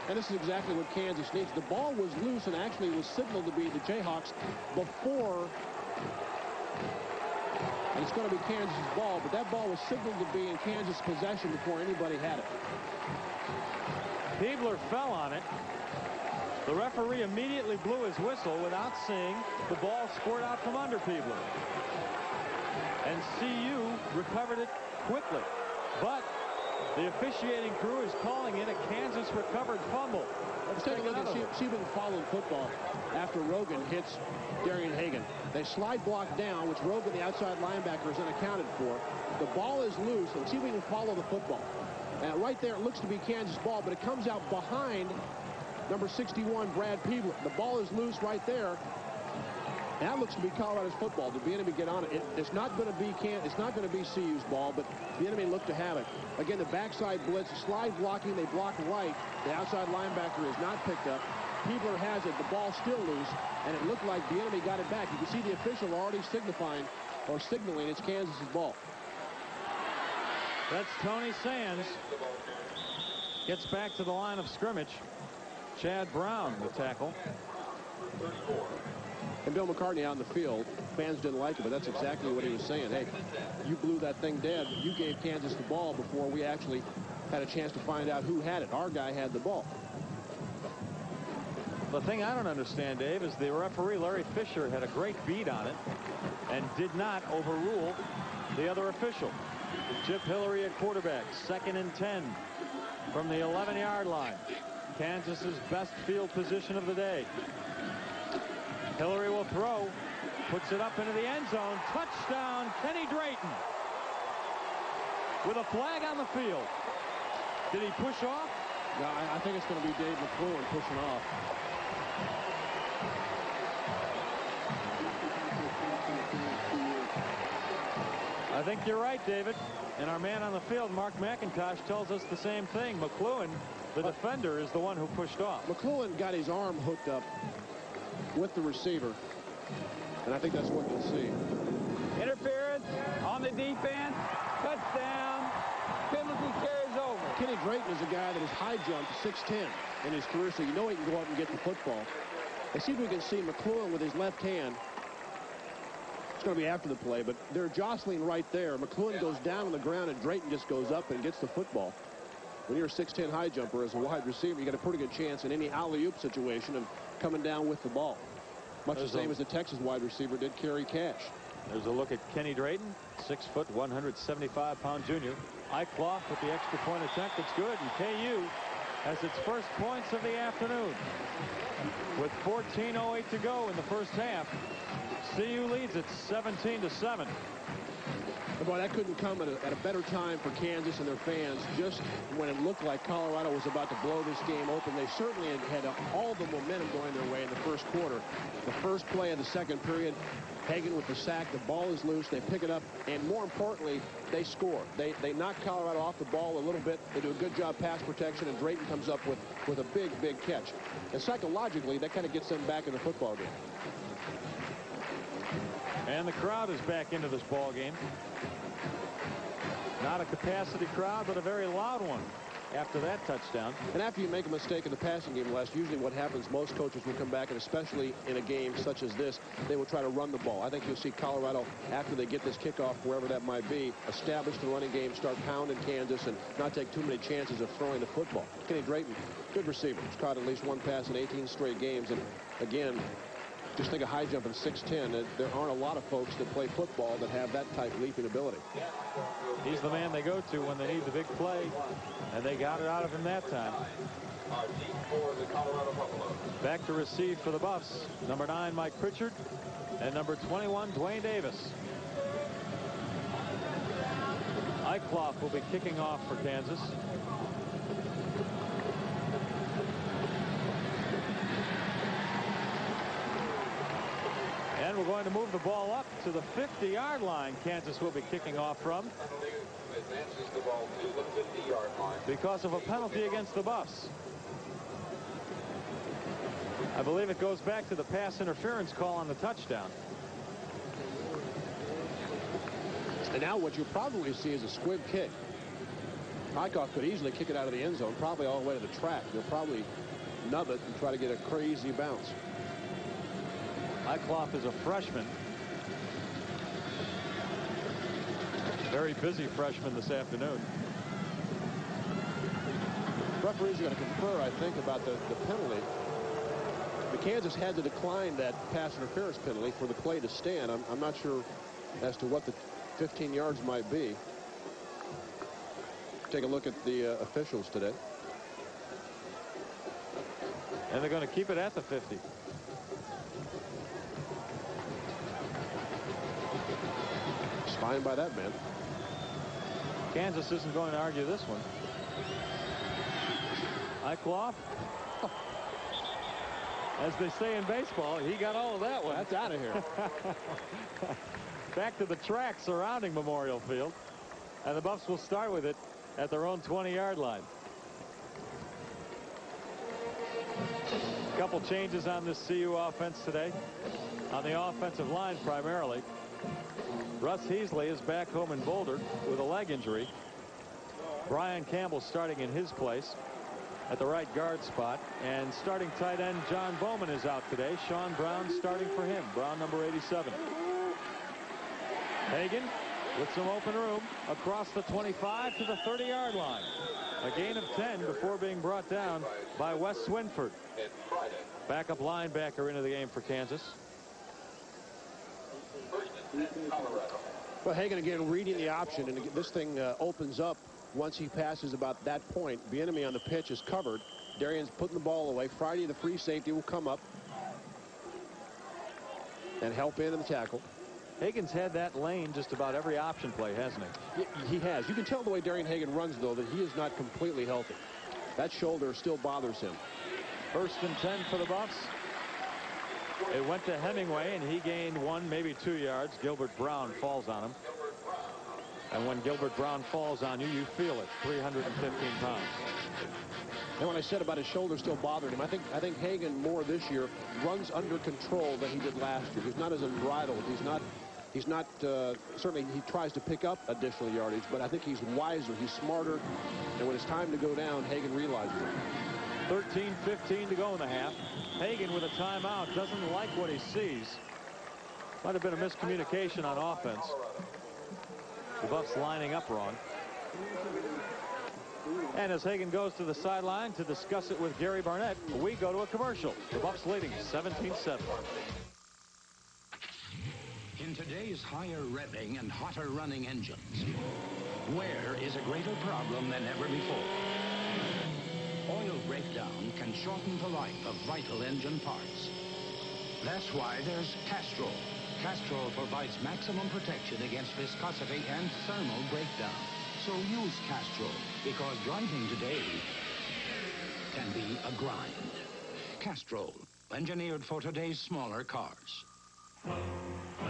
And this is exactly what Kansas needs. The ball was loose and actually was signaled to be the Jayhawks before. And it's going to be Kansas's ball, but that ball was signaled to be in Kansas possession before anybody had it. Peebler fell on it. The referee immediately blew his whistle without seeing the ball squirt out from under Peebler. And CU recovered it quickly. But the officiating crew is calling it a Kansas recovered fumble. Let's take a look and see if we can follow football after Rogan hits Darian Hagan. They slide block down, which Rogan, the outside linebacker, is unaccounted for. The ball is loose, and see if we can follow the football. Right there, it looks to be Kansas ball, but it comes out behind number 61, Brad Peebler. The ball is loose right there. That looks to be Colorado's football. Did Bieniemy get on it? It's not going to be CU's ball, but Bieniemy looked to have it. Again, the backside blitz, slide blocking. They block right. The outside linebacker is not picked up. Peebler has it. The ball's still loose, and it looked like Bieniemy got it back. You can see the official already signaling it's Kansas's ball. That's Tony Sands. Gets back to the line of scrimmage. Chad Brown, the tackle. And Bill McCartney out in the field. Fans didn't like it, but that's exactly what he was saying. Hey, you blew that thing dead. You gave Kansas the ball before we actually had a chance to find out who had it. Our guy had the ball. The thing I don't understand, Dave, is the referee, Larry Fisher, had a great beat on it and did not overrule the other official. Chip Hillary at quarterback, 2nd and 10 from the 11-yard line. Kansas's best field position of the day. Hillary will throw, puts it up into the end zone. Touchdown, Kenny Drayton. With a flag on the field. Did he push off? No, I think it's going to be Dave McClellan pushing off. I think you're right, David. And our man on the field, Mark McIntosh, tells us the same thing. McClellan, the defender, is the one who pushed off. McClellan got his arm hooked up with the receiver, and I think that's what you'll see. Interference on the defense. Touchdown. Penalty carries over. Kenny Drayton is a guy that has high jumped 6'10" in his career, so you know he can go up and get the football. Let's see if we can see McClellan with his left hand. It's going to be after the play, but they're jostling right there. McClellan goes down on the ground, and Drayton just goes up and gets the football. When you're a 6'10" high jumper as a wide receiver, you got a pretty good chance in any alley-oop situation of coming down with the ball. Much the same as the Texas wide receiver did, Kerry Cash. There's a look at Kenny Drayton, 6 foot, 175-pound junior. Eichloff with the extra point attempt. It's good, and KU has its first points of the afternoon. With 14:08 to go in the first half, CU leads it 17-7. Boy, that couldn't come at a better time for Kansas and their fans. Just when it looked like Colorado was about to blow this game open, they certainly had all the momentum going their way in the first quarter. The first play of the second period, Hagan with the sack. The ball is loose. They pick it up, and more importantly, they score. They knock Colorado off the ball a little bit. They do a good job pass protection, and Drayton comes up with a big catch. And psychologically, that kind of gets them back in the football game. And the crowd is back into this ball game. Not a capacity crowd, but a very loud one after that touchdown. And after you make a mistake in the passing game, Les, usually what happens, most coaches will come back, and especially in a game such as this, they will try to run the ball. I think you'll see Colorado, after they get this kickoff, wherever that might be, establish the running game, start pounding Kansas, and not take too many chances of throwing the football. Kenny Drayton, good receiver. He's caught at least one pass in 18 straight games, and again, just think of high jumping 6'10". There aren't a lot of folks that play football that have that type of leaping ability. He's the man they go to when they need the big play, and they got it out of him that time. Back to receive for the Buffs, number 9, Mike Pritchard, and number 21, Dwayne Davis. Eichloff will be kicking off for Kansas. going to move the ball up to the 50-yard line. Kansas will be kicking off from Advances the ball to the 50-yard line because of a penalty against the Buffs. I believe it goes back to the pass interference call on the touchdown. And now what you probably see is a squib kick. Hykoff could easily kick it out of the end zone, probably all the way to the track. They'll probably nub it and try to get a crazy bounce. Hykoff is a freshman. Very busy freshman this afternoon. Referees are going to confer, I think, about the penalty. The Kansas had to decline that pass interference penalty for the play to stand. I'm not sure as to what the 15 yards might be. Take a look at the officials today. And they're going to keep it at the 50. It's fine by that man. Kansas isn't going to argue this one. Hykoff. As they say in baseball, he got all of that one. That's out of here. Back to the track surrounding Memorial Field. And the Buffs will start with it at their own 20-yard line. A couple changes on this CU offense today. On the offensive line primarily. Russ Heasley is back home in Boulder with a leg injury. Brian Campbell starting in his place at the right guard spot. And starting tight end John Bowman is out today. Sean Brown starting for him. Brown number 87. Hagan with some open room across the 25 to the 30-yard line. A gain of 10 before being brought down by Wes Swinford. Backup linebacker into the game for Kansas. Well, Hagan again reading the option, and this thing opens up once he passes about that point. Bieniemy on the pitch is covered. Darian's putting the ball away. Friday, the free safety will come up and help in the tackle. Hagan's had that lane just about every option play, hasn't he? He has. You can tell the way Darian Hagan runs, though, that he is not completely healthy. That shoulder still bothers him. 1st and 10 for the Buffs. It went to Hemingway, and he gained 1, maybe 2 yards. Gilbert Brown falls on him. And when Gilbert Brown falls on you, you feel it. 315 pounds. And when I said about his shoulder still bothering him, I think Hagan more this year runs under control than he did last year. He's not as unbridled. He's not certainly he tries to pick up additional yardage, but I think he's wiser. He's smarter. And when it's time to go down, Hagan realizes it. 13-15 to go in the half. Hagan with a timeout doesn't like what he sees. Might have been a miscommunication on offense. The Buffs lining up wrong. And as Hagan goes to the sideline to discuss it with Gary Barnett, we go to a commercial. The Buffs leading 17-7. In today's higher revving and hotter running engines, wear is a greater problem than ever before. Oil breakdown can shorten the life of vital engine parts. That's why there's Castrol. Castrol provides maximum protection against viscosity and thermal breakdown. So use Castrol, because driving today can be a grind. Castrol, engineered for today's smaller cars.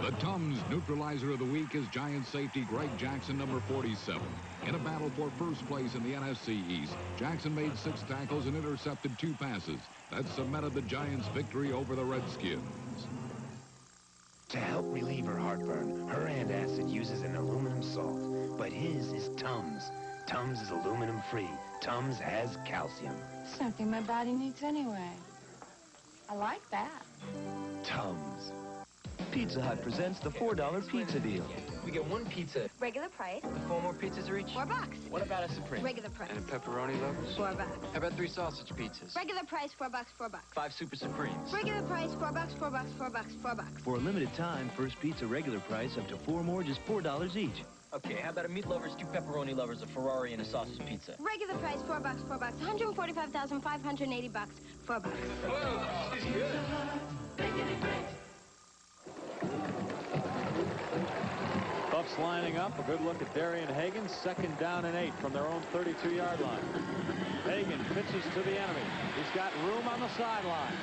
The Tums neutralizer of the week is Giants safety Greg Jackson, number 47. In a battle for first place in the NFC East, Jackson made 6 tackles and intercepted 2 passes. That cemented the Giants' victory over the Redskins. To help relieve her heartburn, her antacid uses an aluminum salt, but his is Tums. Tums is aluminum-free. Tums has calcium. Something my body needs anyway. I like that. Tums. Pizza Hut presents the $4 pizza deal. We get 1 pizza. Regular price. 4 more pizzas are each? $4. What about a Supreme? Regular price. And a pepperoni lovers? $4. How about 3 sausage pizzas? Regular price, $4. 5 Super Supremes. Regular price, $4. For a limited time, first pizza regular price up to 4 more, just $4 each. Okay, how about a meat lovers, 2 pepperoni lovers, a Ferrari, and a sausage pizza? Regular price, $4. 145,580 bucks. $4. Whoa, she's good. Buffs lining up. A good look at Darian Hagan. 2nd down and 8 from their own 32-yard line. Hagan pitches to the enemy. He's got room on the sideline.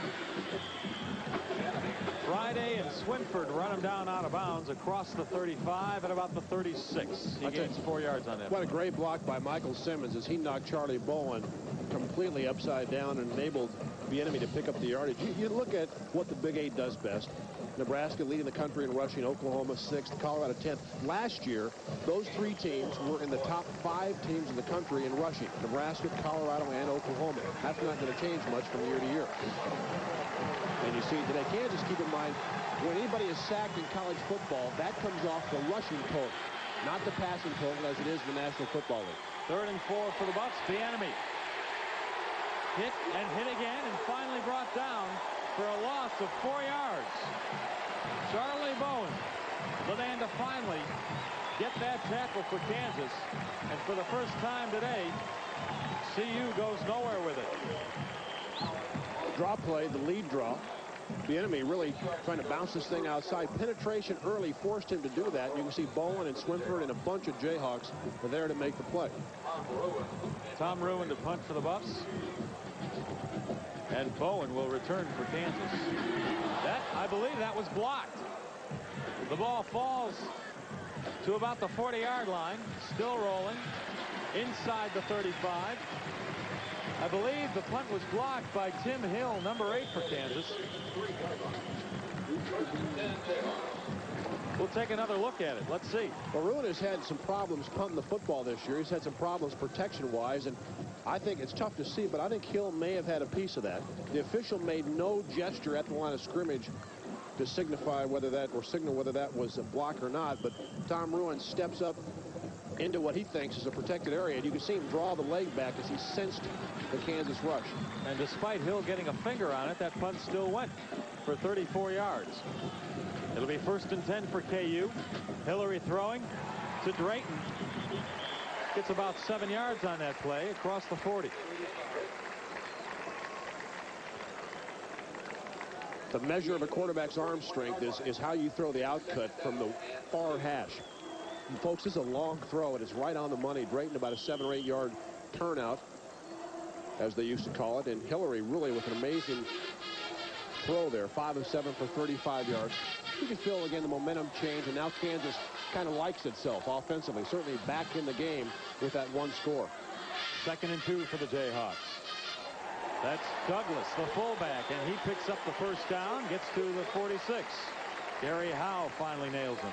Friday and Swinford run him down out of bounds across the 35 at about the 36. He gains 4 yards on that. What a great block by Michael Simmons as he knocked Charlie Bowen completely upside down and enabled Bieniemy to pick up the yardage. You look at what the Big 8 does best. Nebraska leading the country in rushing, Oklahoma 6th, Colorado 10th. Last year, those 3 teams were in the top 5 teams in the country in rushing. Nebraska, Colorado, and Oklahoma. That's not going to change much from year to year. And you see today, Kansas, keep in mind, when anybody is sacked in college football, that comes off the rushing total, not the passing total as it is in the National Football League. 3rd and 4 for the Buffs. Bieniemy hit and hit again and finally brought down for a loss of 4 yards. Charlie Bowen, the man to finally get that tackle for Kansas. And for the first time today, CU goes nowhere with it. Draw play, the lead draw. Bieniemy really trying to bounce this thing outside. Penetration early forced him to do that. You can see Bowen and Swinford and a bunch of Jayhawks are there to make the play. Tom Ruin to punt for the Buffs. And Bowen will return for Kansas. I believe that was blocked. The ball falls to about the 40-yard line. Still rolling inside the 35. I believe the punt was blocked by Tim Hill, number 8 for Kansas. We'll take another look at it. Let's see. Well, Ruin has had some problems punting the football this year. He's had some problems protection-wise, and I think it's tough to see, but I think Hill may have had a piece of that. The official made no gesture at the line of scrimmage to signify whether that was a block or not, but Tom Ruin steps up into what he thinks is a protected area, and you can see him draw the leg back as he sensed the Kansas rush. And despite Hill getting a finger on it, that punt still went for 34 yards. It'll be 1st and 10 for KU. Hillary throwing to Drayton. Gets about 7 yards on that play across the 40. The measure of a quarterback's arm strength is how you throw the outcut from the far hash. And folks, this is a long throw. It is right on the money. Drayton about a 7 or 8 yard turnout, as they used to call it. And Hillary really with an amazing throw there. 5 of 7 for 35 yards. You can feel again the momentum change, and now Kansas kind of likes itself offensively. Certainly back in the game with that one score. 2nd and 2 for the Jayhawks. That's Douglas, the fullback, and he picks up the first down, gets to the 46. Gary Howe finally nails him.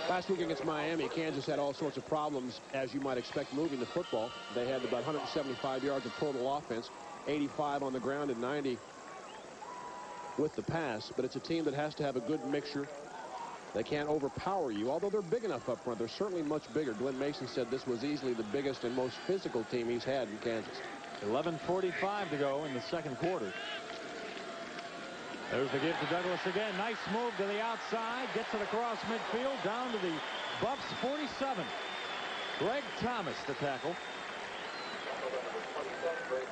Last week against Miami, Kansas had all sorts of problems, as you might expect, moving the football. They had about 175 yards of total offense, 85 on the ground and 90 with the pass. But it's a team that has to have a good mixture. They can't overpower you, although they're big enough up front. They're certainly much bigger. Glenn Mason said this was easily the biggest and most physical team he's had in Kansas. 11:45 to go in the 2nd quarter. There's the give to Douglas again. Nice move to the outside. Gets it across midfield down to the Buffs 47. Greg Thomas the tackle.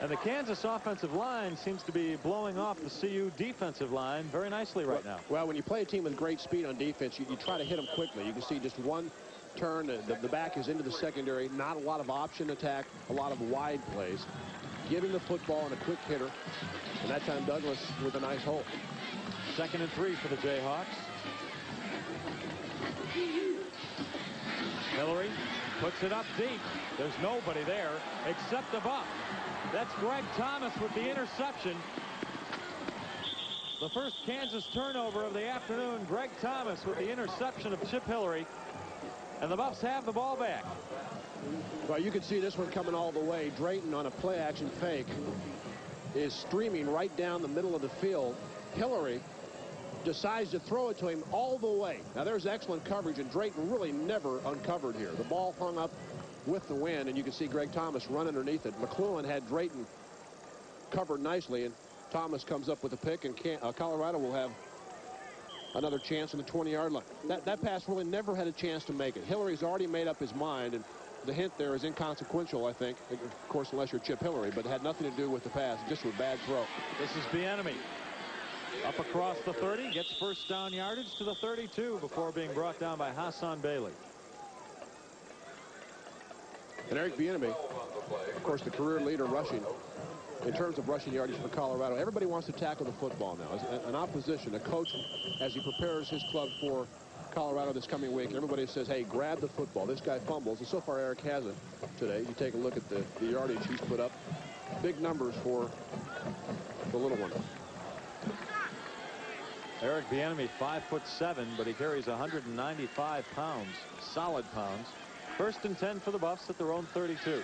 And the Kansas offensive line seems to be blowing off the CU defensive line very nicely right now. Well, when you play a team with great speed on defense, you try to hit them quickly. You can see just one turn. The back is into the secondary. Not a lot of option attack. A lot of wide plays. Give him the football and a quick hitter. And that time Douglas with a nice hole. 2nd and 3 for the Jayhawks. Hillary puts it up deep. There's nobody there except the Buff. That's Greg Thomas with the interception. The first Kansas turnover of the afternoon. Greg Thomas with the interception of Chip Hillary. And the Buffs have the ball back. Well, you can see this one coming all the way. Drayton on a play-action fake is streaming right down the middle of the field. Hillary decides to throw it to him all the way. Now, there's excellent coverage, and Drayton really never uncovered here. The ball hung up with the wind, and you can see Greg Thomas run underneath it. McLuhan had Drayton covered nicely, and Thomas comes up with a pick, and Colorado will have another chance on the 20-yard line. That pass really never had a chance to make it. Hillary's already made up his mind, and the hint there is inconsequential, I think. Of course, unless you're Chip Hillary, but it had nothing to do with the pass, just a bad throw. This is Bieniemy. Up across the 30, gets first down yardage to the 32 before being brought down by Hassan Bailey. And Eric Bieniemy, of course, the career leader rushing in terms of rushing yardage for Colorado. Everybody wants to tackle the football now. As an opposition, a coach, as he prepares his club for Colorado this coming week, everybody says, hey, grab the football. This guy fumbles, and so far Eric hasn't today. You take a look at the yardage he's put up. Big numbers for the little one. Eric Bieniemy, 5'7", but he carries 195 pounds, solid pounds. 1st and 10 for the Buffs at their own 32.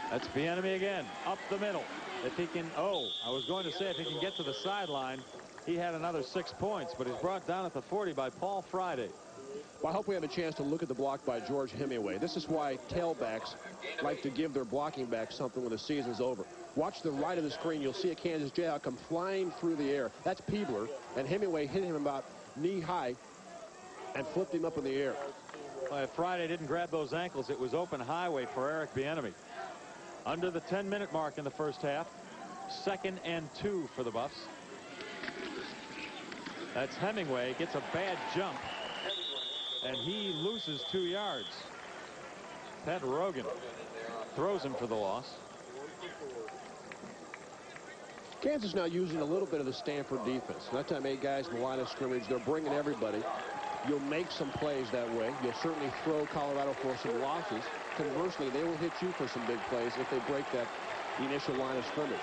That's Bieniemy again, up the middle. If he can, I was going to say if he can get to the sideline, he had another 6 points, but he's brought down at the 40 by Paul Friday. Well, I hope we have a chance to look at the block by George Hemingway. This is why tailbacks like to give their blocking back something when the season's over. Watch the right of the screen. You'll see a Kansas Jayhawk come flying through the air. That's Peebler, and Hemingway hit him about knee-high and flipped him up in the air. Well, if Friday didn't grab those ankles, it was open highway for Eric Bieniemy. Under the 10-minute mark in the first half. 2nd and 2 for the Buffs. That's Hemingway. Gets a bad jump. And he loses 2 yards. Pat Rogan throws him for the loss. Kansas now using a little bit of the Stanford defense. That time 8 guys in the line of scrimmage. They're bringing everybody. You'll make some plays that way. You'll certainly throw Colorado for some losses. Conversely, they will hit you for some big plays if they break that initial line of scrimmage.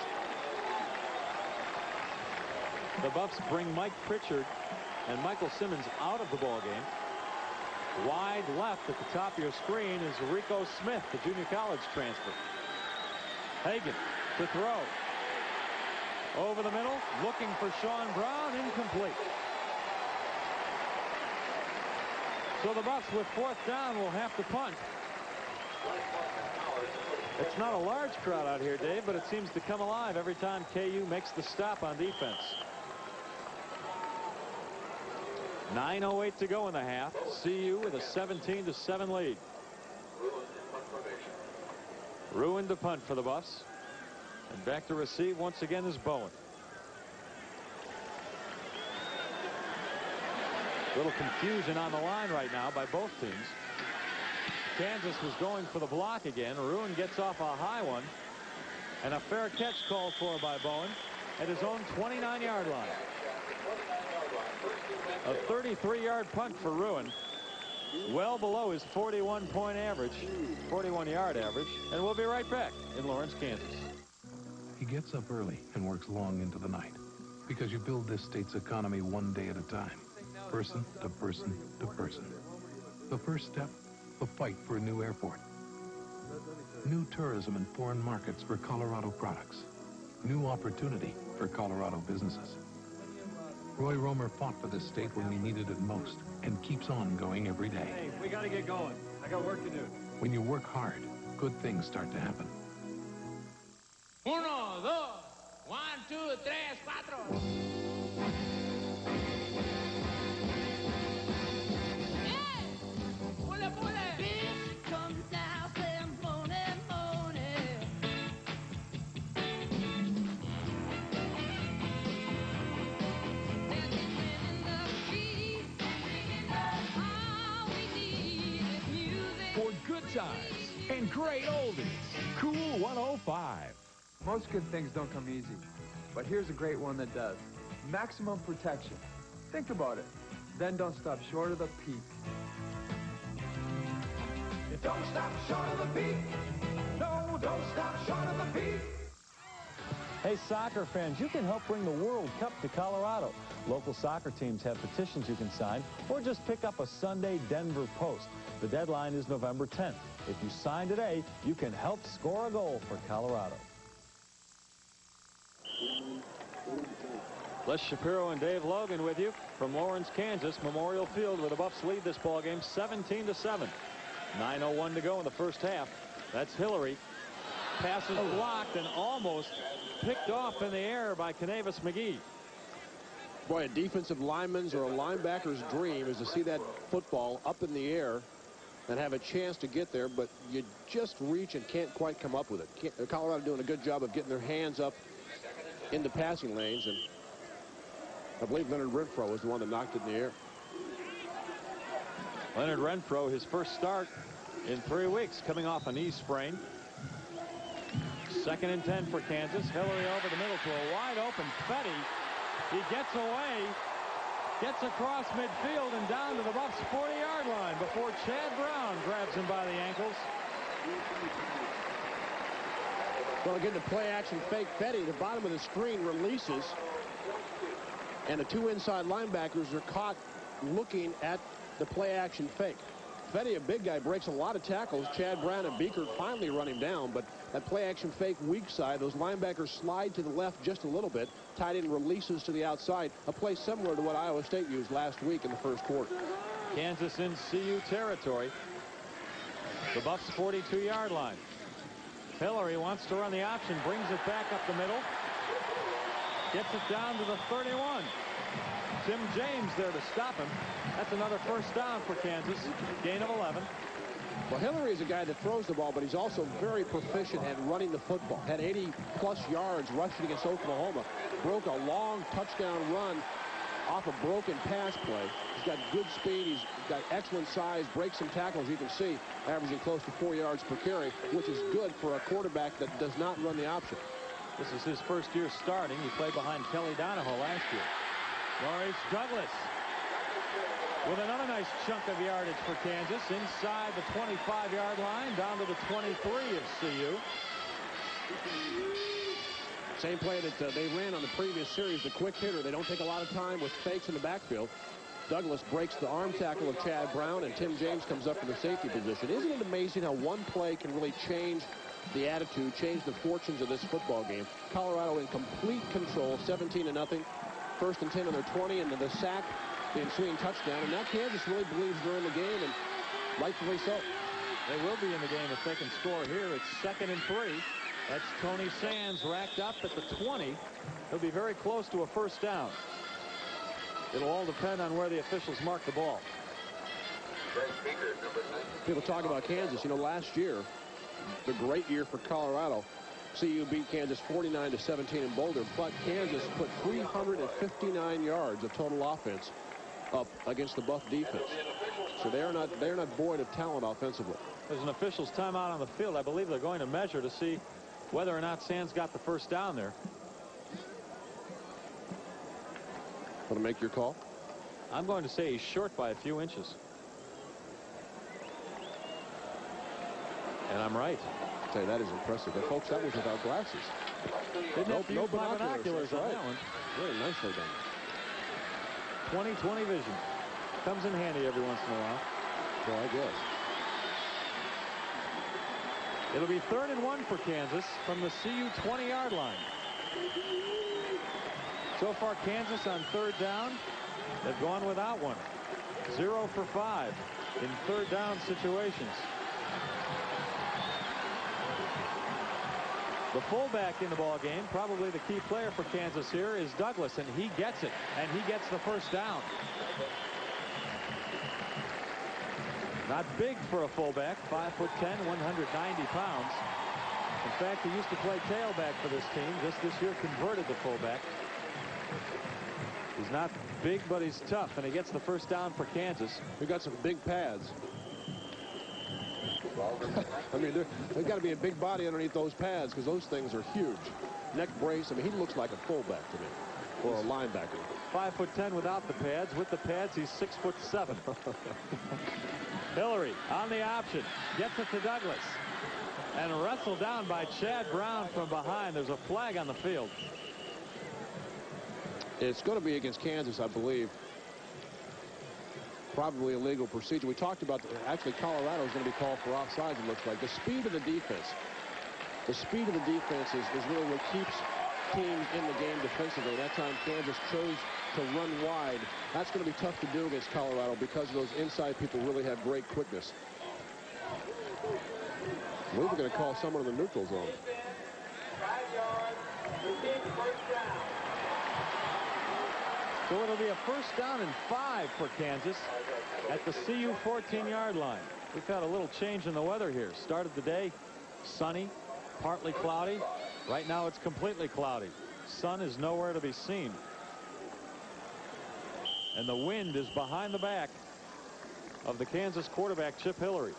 The Buffs bring Mike Pritchard and Michael Simmons out of the ball game. Wide left at the top of your screen is Rico Smith, the junior college transfer. Hagan to throw. Over the middle, looking for Sean Brown, incomplete. So the Buffs with 4th down will have to punt. It's not a large crowd out here, Dave, but it seems to come alive every time KU makes the stop on defense. 9:08 to go in the half. CU with a 17-7 lead. Ruined the punt for the Buffs. And back to receive once again is Bowen. Little confusion on the line right now by both teams. Kansas was going for the block again. Ruin gets off a high one. And a fair catch called for by Bowen at his own 29-yard line. A 33-yard punt for Ruin. Well below his 41-point average, 41-yard average. And we'll be right back in Lawrence, Kansas. He gets up early and works long into the night because you build this state's economy one day at a time, person to person to person. The first step, the fight for a new airport. New tourism and foreign markets for Colorado products. New opportunity for Colorado businesses. Roy Romer fought for this state when we needed it most and keeps on going every day. Hey, we got to get going. I got work to do. When you work hard, good things start to happen. 1, 2, 1, 2, 3, 4. For good times and great oldies, Cool 105. Most good things don't come easy, but here's a great one that does. Maximum protection. Think about it. Then don't stop short of the peak. Don't stop short of the peak. No, don't stop short of the peak. Hey, soccer fans, you can help bring the World Cup to Colorado. Local soccer teams have petitions you can sign, or just pick up a Sunday Denver Post. The deadline is November 10th. If you sign today, you can help score a goal for Colorado. Les Shapiro and Dave Logan with you from Lawrence, Kansas, Memorial Field, where the Buffs lead this ball game 17-7. 9:01 to go in the first half. That's Hillary. Pass is blocked and almost picked off in the air by Kanavis McGee. Boy, a defensive lineman's or a linebacker's dream is to see that football up in the air and have a chance to get there, but you just reach and can't quite come up with it. Colorado doing a good job of getting their hands up in the passing lanes, and I believe Leonard Renfro was the one that knocked it in the air. Leonard Renfro, his first start in 3 weeks, coming off a knee sprain. Second and 10 for Kansas. Hillary over the middle to a wide open Fetty. He gets away, gets across midfield and down to the Buffs' 40-yard line before Chad Brown grabs him by the ankles. Well, again, the play action fake Fetty. The bottom of the screen releases, and the two inside linebackers are caught looking at the play action fake. Fetty, a big guy, breaks a lot of tackles. Chad Brown and Beaker finally run him down, but that play action fake weak side, those linebackers slide to the left just a little bit. Tight end releases to the outside, a play similar to what Iowa State used last week in the first quarter. Kansas in CU territory. The Buffs' 42-yard line. Hillary wants to run the option, brings it back up the middle. Gets it down to the 31. Tim James there to stop him. That's another first down for Kansas. Gain of 11. Well, Hillary is a guy that throws the ball, but he's also very proficient at running the football. Had 80-plus yards rushing against Oklahoma. Broke a long touchdown run off a broken pass play. He's got good speed. He's got excellent size. Breaks some tackles, you can see, averaging close to 4 yards per carry, which is good for a quarterback that does not run the option. This is his first year starting. He played behind Kelly Donahoe last year. Maurice Douglas with another nice chunk of yardage for Kansas inside the 25-yard line down to the 23 of CU. Same play that they ran on the previous series, the quick hitter. They don't take a lot of time with fakes in the backfield. Douglas breaks the arm tackle of Chad Brown, and Tim James comes up in the safety position. Isn't it amazing how one play can really change the attitude, change the fortunes of this football game? Colorado in complete control, 17-0. First and 10 on their 20, and the sack, the ensuing touchdown. And now Kansas really believes they're in the game, and rightfully so. They will be in the game if they can score here. It's 2nd and 3. That's Tony Sands racked up at the 20. He'll be very close to a first down. It'll all depend on where the officials mark the ball. People talk about Kansas. You know, last year, the great year for Colorado. CU beat Kansas 49-17 in Boulder, but Kansas put 359 yards of total offense up against the Buff defense. So they're not void of talent offensively. There's an official's timeout on the field. I believe they're going to measure to see whether or not Sands got the first down there. Want to make your call? I'm going to say he's short by a few inches. And I'm right. I'll tell you, that is impressive. But folks, that was without glasses. No binoculars on that one. Very nicely done. 20/20 vision. Comes in handy every once in a while. Well, I guess. It'll be 3rd and 1 for Kansas from the CU 20-yard line. So far, Kansas on 3rd down. They've gone without one. 0 for 5 in 3rd down situations. The fullback in the ball game, probably the key player for Kansas here, is Douglas, and he gets it, and he gets the first down. Not big for a fullback, 5'10", 190 pounds. In fact, he used to play tailback for this team. Just this year converted to fullback. He's not big, but he's tough, and he gets the first down for Kansas. We got some big pads. I mean, they've got to be a big body underneath those pads because those things are huge. Neck brace. I mean, he looks like a fullback to me, or a linebacker. 5'10" without the pads. With the pads, he's 6'7". Hillary on the option, gets it to Douglas, and wrestled down by Chad Brown from behind. There's a flag on the field. It's going to be against Kansas, I believe. Probably a legal procedure. We talked about, actually, Colorado is going to be called for offsides, it looks like. The speed of the defense. The speed of the defense is really what keeps teams in the game defensively. That time, Kansas chose to run wide. That's going to be tough to do against Colorado because those inside people really have great quickness. I believe we're going to call someone in the neutral zone. So it'll be a first down and 5 for Kansas at the CU 14-yard line. We've had a little change in the weather here. Started the day sunny, partly cloudy. Right now it's completely cloudy. Sun is nowhere to be seen. And the wind is behind the back of the Kansas quarterback, Chip Hillary.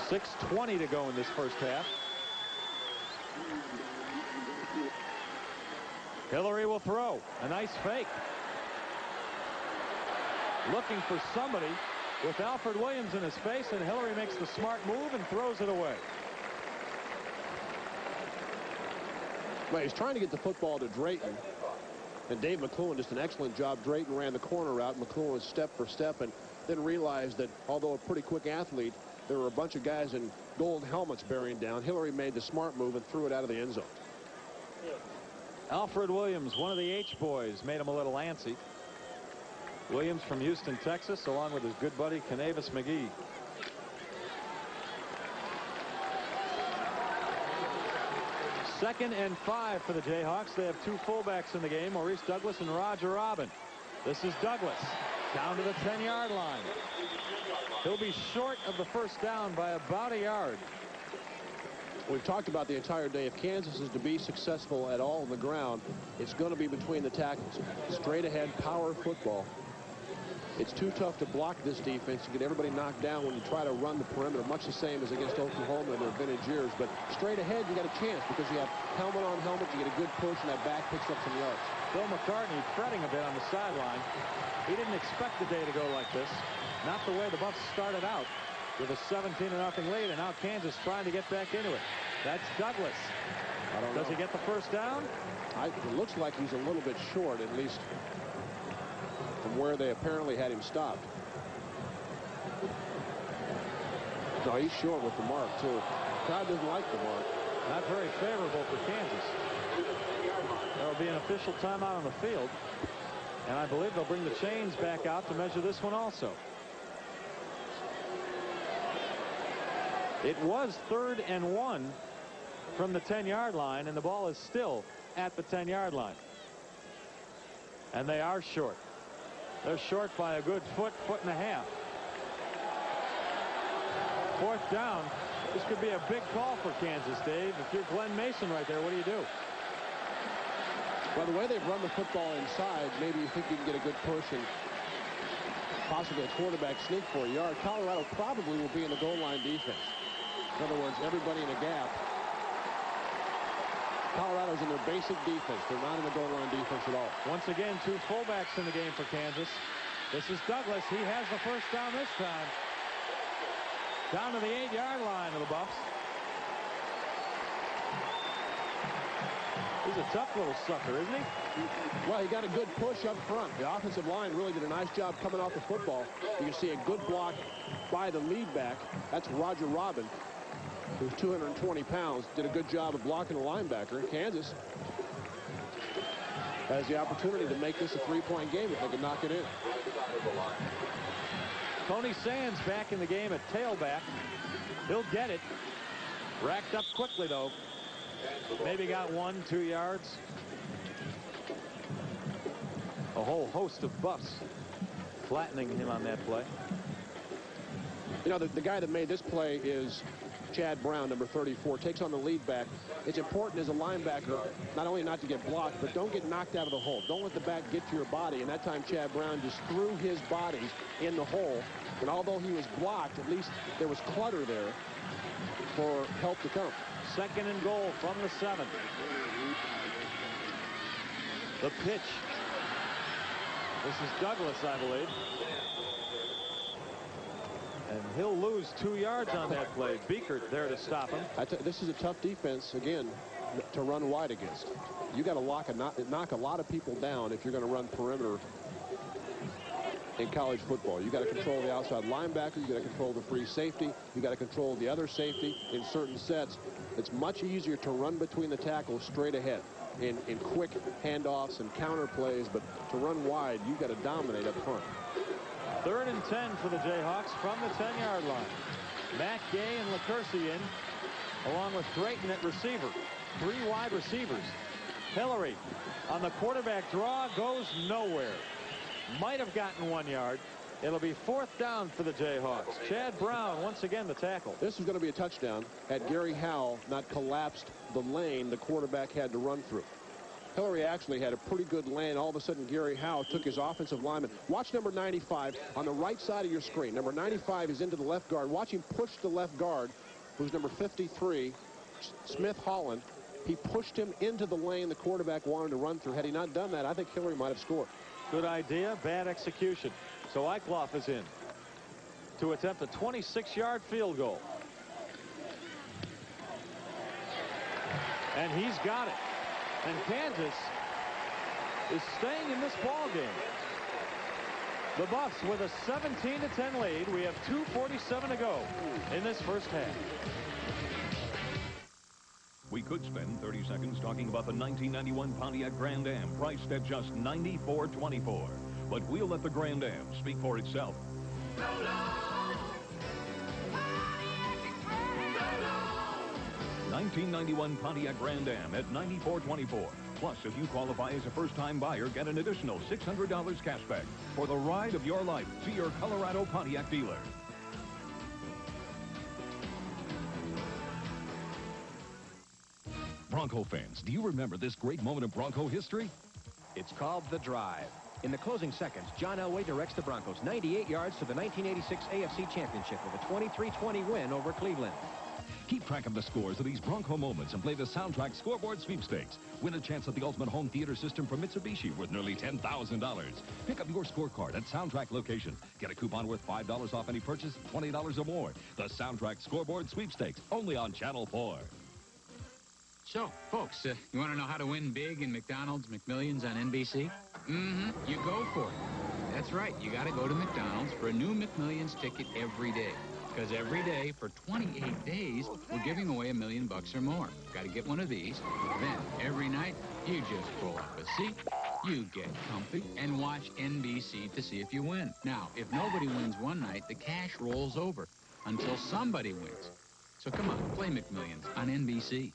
6:20 to go in this first half. Hillary will throw. A nice fake. Looking for somebody with Alfred Williams in his face, and Hillary makes the smart move and throws it away. Well, he's trying to get the football to Drayton. And Dave McLuhan, just an excellent job. Drayton ran the corner route. McLuhan was step for step, and then realized that although a pretty quick athlete, there were a bunch of guys in gold helmets bearing down. Hillary made the smart move and threw it out of the end zone. Alfred Williams, one of the H-boys, made him a little antsy. Williams from Houston, Texas, along with his good buddy, Canavis McGee. Second and 5 for the Jayhawks. They have two fullbacks in the game, Maurice Douglas and Roger Robin. This is Douglas down to the 10-yard line. He'll be short of the first down by about a yard. We've talked about the entire day. If Kansas is to be successful at all on the ground, it's going to be between the tackles. Straight ahead power football. It's too tough to block this defense to get everybody knocked down when you try to run the perimeter, much the same as against Oklahoma in their vintage years. But straight ahead, you got a chance because you have helmet on helmet. You get a good push, and that back picks up some yards. Bill McCartney fretting a bit on the sideline. He didn't expect the day to go like this. Not the way the Buffs started out with a 17-0 lead, and now Kansas trying to get back into it. That's Douglas. I don't know. Does he get the first down? It looks like he's a little bit short, at least from where they apparently had him stopped. No, he's short with the mark, too. Crowd doesn't like the mark. Not very favorable for Kansas. There will be an official timeout on the field, and I believe they'll bring the chains back out to measure this one also. It was 3rd and 1 from the 10-yard line, and the ball is still at the 10-yard line. And they are short. They're short by a good foot and a half. 4th down. This could be a big call for Kansas, Dave. If you're Glenn Mason right there, what do you do? Well, the way they've run the football inside, maybe you think you can get a good push and possibly a quarterback sneak for a yard. Colorado probably will be in the goal line defense. In other words, everybody in a gap. Colorado's in their basic defense. They're not in the goal line defense at all. Once again, two fullbacks in the game for Kansas. This is Douglas. He has the first down this time. Down to the 8-yard line of the Buffs. He's a tough little sucker, isn't he? Well, he got a good push up front. The offensive line really did a nice job coming off the football. You can see a good block by the lead back. That's Roger Robin, who's 220 pounds, did a good job of blocking the linebacker. Kansas has the opportunity to make this a 3-point game if they can knock it in. Tony Sands back in the game at tailback. He'll get it. Racked up quickly, though. Maybe got 1-2 yards. A whole host of Buffs flattening him on that play. You know, the guy that made this play is Chad Brown, number 34, takes on the lead back. It's important as a linebacker not only not to get blocked, but don't get knocked out of the hole. Don't let the back get to your body. And that time Chad Brown just threw his body in the hole. And although he was blocked, at least there was clutter there for help to come. 2nd and goal from the 7. The pitch. This is Douglas, I believe. And he'll lose 2 yards on that play. Beekert there to stop him. This is a tough defense, again, to run wide against. You got to knock a lot of people down if you're going to run perimeter in college football. You got to control the outside linebacker. You got to control the free safety. You got to control the other safety in certain sets. It's much easier to run between the tackles straight ahead in quick handoffs and counter plays, but to run wide, you got to dominate up front. 3rd and 10 for the Jayhawks from the 10-yard line. Matt Gay and LaCourcie in, along with Drayton at receiver. 3 wide receivers. Hillary on the quarterback draw goes nowhere. Might have gotten 1 yard. It'll be 4th down for the Jayhawks. Chad Brown once again the tackle. This is going to be a touchdown had Gary Howell not collapsed the lane the quarterback had to run through. Hillary actually had a pretty good land. All of a sudden, Gary Howe took his offensive lineman. Watch number 95 on the right side of your screen. Number 95 is into the left guard. Watch him push the left guard, who's number 53, Smith Holland. He pushed him into the lane the quarterback wanted to run through. Had he not done that, I think Hillary might have scored. Good idea, bad execution. So Eichloff is in to attempt a 26-yard field goal. And he's got it. And Kansas is staying in this ball game. The Buffs with a 17-10 lead. We have 2:47 to go in this first half. We could spend 30 seconds talking about the 1991 Pontiac Grand Am, priced at just $94.24. But we'll let the Grand Am speak for itself. 1991 Pontiac Grand Am at $94.24. Plus, if you qualify as a first-time buyer, get an additional $600 cash back for the ride of your life. See your Colorado Pontiac dealer. Bronco fans, do you remember this great moment of Bronco history? It's called the drive. In the closing seconds, John Elway directs the Broncos 98 yards to the 1986 AFC Championship with a 23-20 win over Cleveland. Keep track of the scores of these Bronco moments and play the Soundtrack Scoreboard Sweepstakes. Win a chance at the ultimate home theater system from Mitsubishi worth nearly $10,000. Pick up your scorecard at Soundtrack location. Get a coupon worth $5 off any purchase, $20 or more. The Soundtrack Scoreboard Sweepstakes, only on Channel 4. So, folks, you want to know how to win big in McDonald's McMillions on NBC? You go for it. That's right. You got to go to McDonald's for a new McMillions ticket every day. Because every day for 28 days, we're giving away $1 million or more. Got to get one of these. Then, every night, you just pull up a seat, you get comfy, and watch NBC to see if you win. Now, if nobody wins one night, the cash rolls over until somebody wins. So come on, play McMillions on NBC.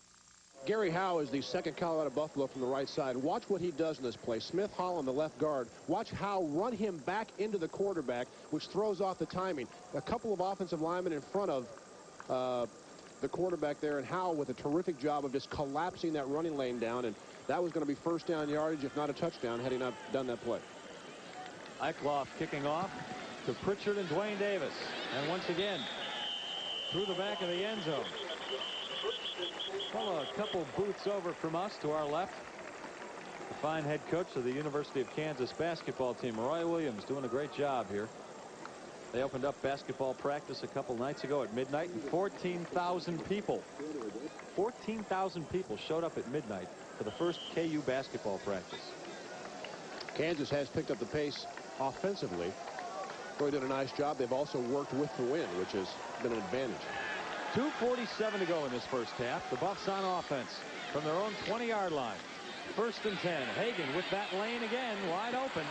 Gary Howe is the second Colorado Buffalo from the right side. Watch what he does in this play. Smith Holland, the left guard. Watch Howe run him back into the quarterback, which throws off the timing. A couple of offensive linemen in front of the quarterback there, and Howe with a terrific job of just collapsing that running lane down, and that was going to be first down yardage, if not a touchdown, had he not done that play. Eichloff kicking off to Pritchard and Dwayne Davis. And once again, through the back of the end zone. Well, a couple booths over from us to our left. The fine head coach of the University of Kansas basketball team, Roy Williams, doing a great job here. They opened up basketball practice a couple nights ago at midnight, and 14,000 people. 14,000 people showed up at midnight for the first KU basketball practice. Kansas has picked up the pace offensively. Roy did a nice job. They've also worked with the wind, which has been an advantage. 2:47 to go in this first half. The Buffs on offense from their own 20-yard line. 1st and 10. Hagan with that lane again, wide open.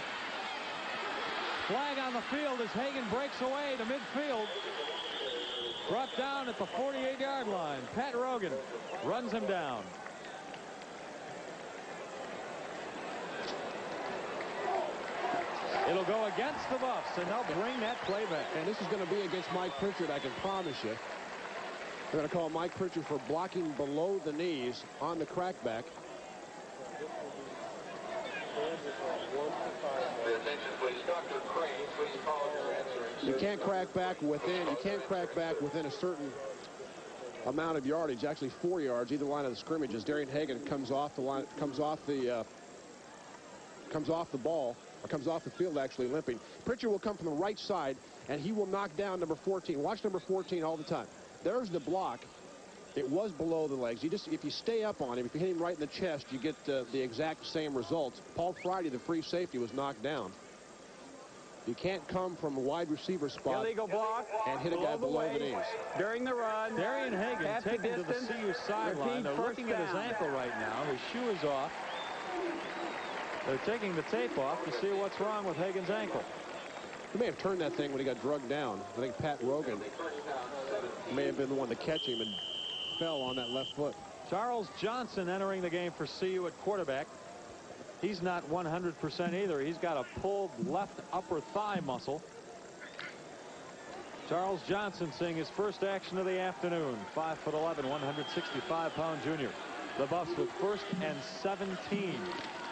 Flag on the field as Hagan breaks away to midfield. Brought down at the 48-yard line. Pat Rogan runs him down. It'll go against the Buffs, and they'll bring that play back. And this is going to be against Mike Pritchard, I can promise you. They're going to call Mike Pritchard for blocking below the knees on the crackback. You can't crack back within. You can't crack back within a certain amount of yardage. Actually, 4 yards, either line of the scrimmage. As Darian Hagan comes off the line, comes off the ball, or comes off the field, actually limping. Pritchard will come from the right side, and he will knock down number 14. Watch number 14 all the time. There's the block. It was below the legs. If you stay up on him, if you hit him right in the chest, you get the exact same results. Paul Friday, the free safety, was knocked down. You can't come from a wide receiver spot illegal block and hit a guy below the knees. During the run. Darian Hagan taken to the CU sideline. They're looking at his ankle right now. His shoe is off. They're taking the tape off to see what's wrong with Hagan's ankle. He may have turned that thing when he got drugged down. I think Pat Rogan may have been the one to catch him and fell on that left foot. Charles Johnson entering the game for CU at quarterback. He's not 100% either. He's got a pulled left upper thigh muscle. Charles Johnson seeing his first action of the afternoon. 5'11", 165-pound junior. The Buffs with 1st and 17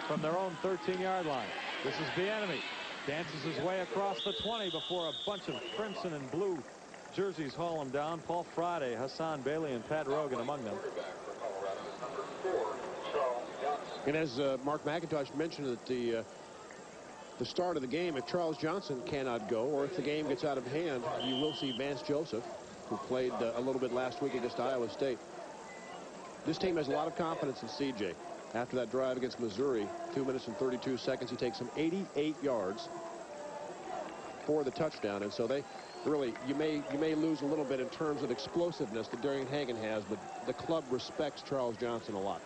from their own 13-yard line. This is Bieniemy. Dances his way across the 20 before a bunch of crimson and blue jerseys haul him down. Paul Friday, Hassan Bailey, and Pat Rogan among them. And as Mark McIntosh mentioned at the start of the game, if Charles Johnson cannot go, or if the game gets out of hand, you will see Vance Joseph, who played a little bit last week against Iowa State. This team has a lot of confidence in CJ. After that drive against Missouri, 2 minutes and 32 seconds, he takes him 88 yards for the touchdown. And so they really, you may lose a little bit in terms of explosiveness that Darian Hagan has, but the club respects Charles Johnson a lot.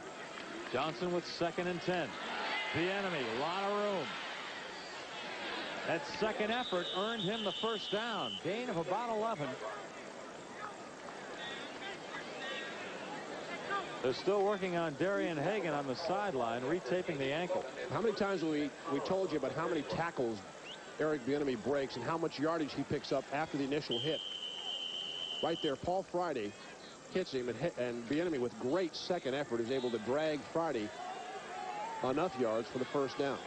Johnson with 2nd and 10. Bieniemy, a lot of room. That second effort earned him the first down. Gain of about 11. They're still working on Darian Hagan on the sideline, retaping the ankle. How many times have we told you about how many tackles Eric Bieniemy breaks and how much yardage he picks up after the initial hit? Right there, Paul Friday hits him, and Bieniemy, with great second effort, is able to drag Friday enough yards for the first down.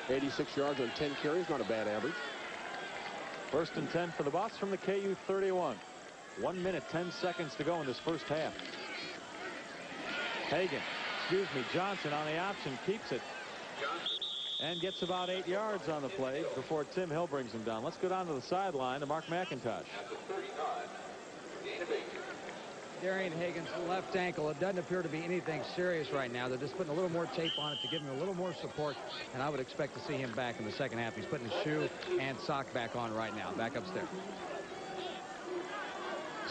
86 yards on 10 carries, not a bad average. 1st and 10 for the Buffs from the KU 31. 1 minute, 10 seconds to go in this first half. Johnson on the option, keeps it, and gets about 8 yards on the play before Tim Hill brings him down. Let's go down to the sideline to Mark McIntosh. Darian Hagan's left ankle, it doesn't appear to be anything serious right now. They're just putting a little more tape on it to give him a little more support, and I would expect to see him back in the second half. He's putting his shoe and sock back on right now, back upstairs.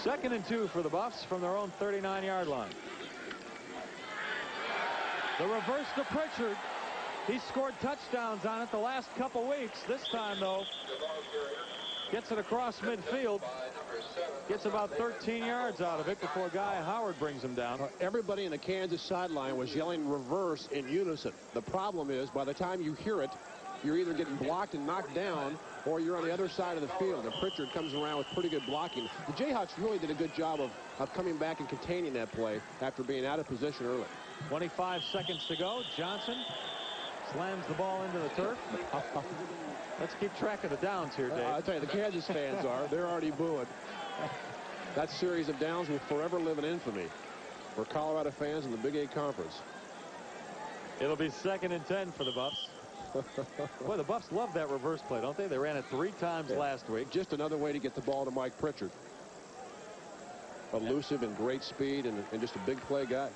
2nd and 2 for the Buffs from their own 39-yard line. The reverse to Pritchard. He scored touchdowns on it the last couple weeks. This time, though, gets it across midfield. Gets about 13 yards out of it before Guy Howard brings him down. Everybody in the Kansas sideline was yelling reverse in unison. The problem is, by the time you hear it, you're either getting blocked and knocked down, or you're on the other side of the field. And Pritchard comes around with pretty good blocking. The Jayhawks really did a good job of coming back and containing that play after being out of position early. 25 seconds to go. Johnson slams the ball into the turf. Let's keep track of the downs here, Dave. I'll tell you, the Kansas fans are. They're already booing. That series of downs will forever live in infamy for Colorado fans in the Big 8 Conference. It'll be 2nd and 10 for the Buffs. Boy, the Buffs love that reverse play, don't they? They ran it 3 times last week. Just another way to get the ball to Mike Pritchard. Elusive and great speed and just a big play guy.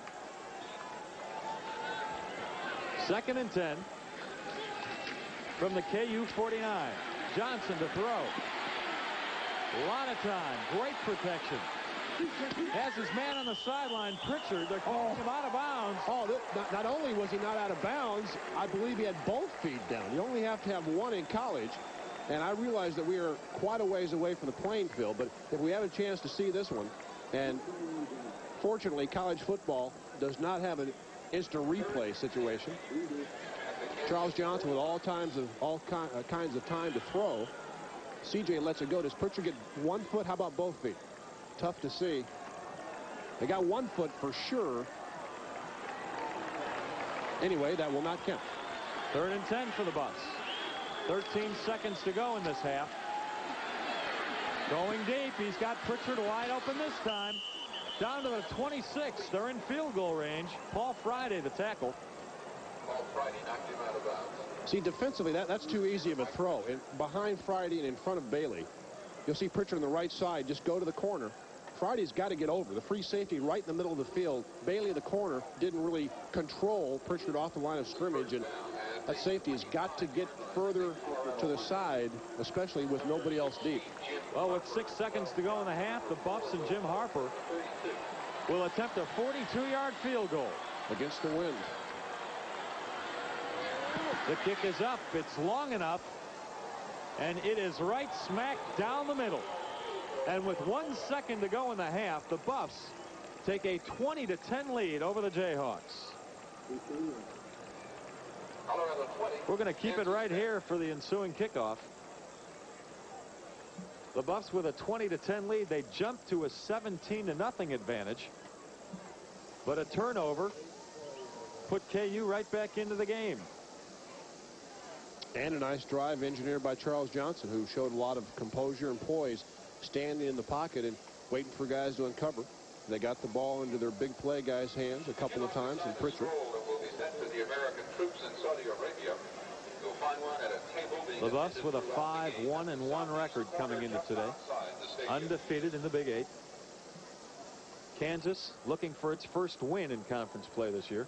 2nd and 10 from the KU 49. Johnson to throw. A lot of time. Great protection. Has his man on the sideline, Pritchard. They're calling him out of bounds. Not only was he not out of bounds, I believe he had both feet down. You only have to have one in college. And I realize that we are quite a ways away from the playing field, but if we have a chance to see this one, and fortunately college football does not have an instant replay situation. Charles Johnson with all kinds of time to throw. CJ lets it go. Does Pritchard get 1 foot? How about both feet? Tough to see. They got 1 foot for sure. Anyway, that will not count. 3rd and 10 for the Buffs. 13 seconds to go in this half. Going deep. He's got Pritchard wide open this time. Down to the 26. They're in field goal range. Paul Friday, the tackle. Paul Friday knocked him out of bounds. See, defensively, that's too easy of a throw. Behind Friday and in front of Bailey, you'll see Pritchard on the right side just go to the corner. Friday's got to get over. The free safety right in the middle of the field. Bailey, the corner, didn't really control Pritchard off the line of scrimmage, and that safety has got to get further to the side, especially with nobody else deep. Well, with 6 seconds to go in the half, the Buffs and Jim Harper will attempt a 42-yard field goal. Against the wind. The kick is up. It's long enough. And it is right smack down the middle. And with 1 second to go in the half, the Buffs take a 20-10 lead over the Jayhawks. We're going to keep it right here for the ensuing kickoff. The Buffs with a 20-10 lead. They jump to a 17-0 advantage. But a turnover put KU right back into the game. And a nice drive engineered by Charles Johnson, who showed a lot of composure and poise, standing in the pocket and waiting for guys to uncover. They got the ball into their big play guys' hands a couple of times, and Pritchard. The Buffs with a 5-1-1 record coming into today. Undefeated in the Big 8. Kansas looking for its first win in conference play this year.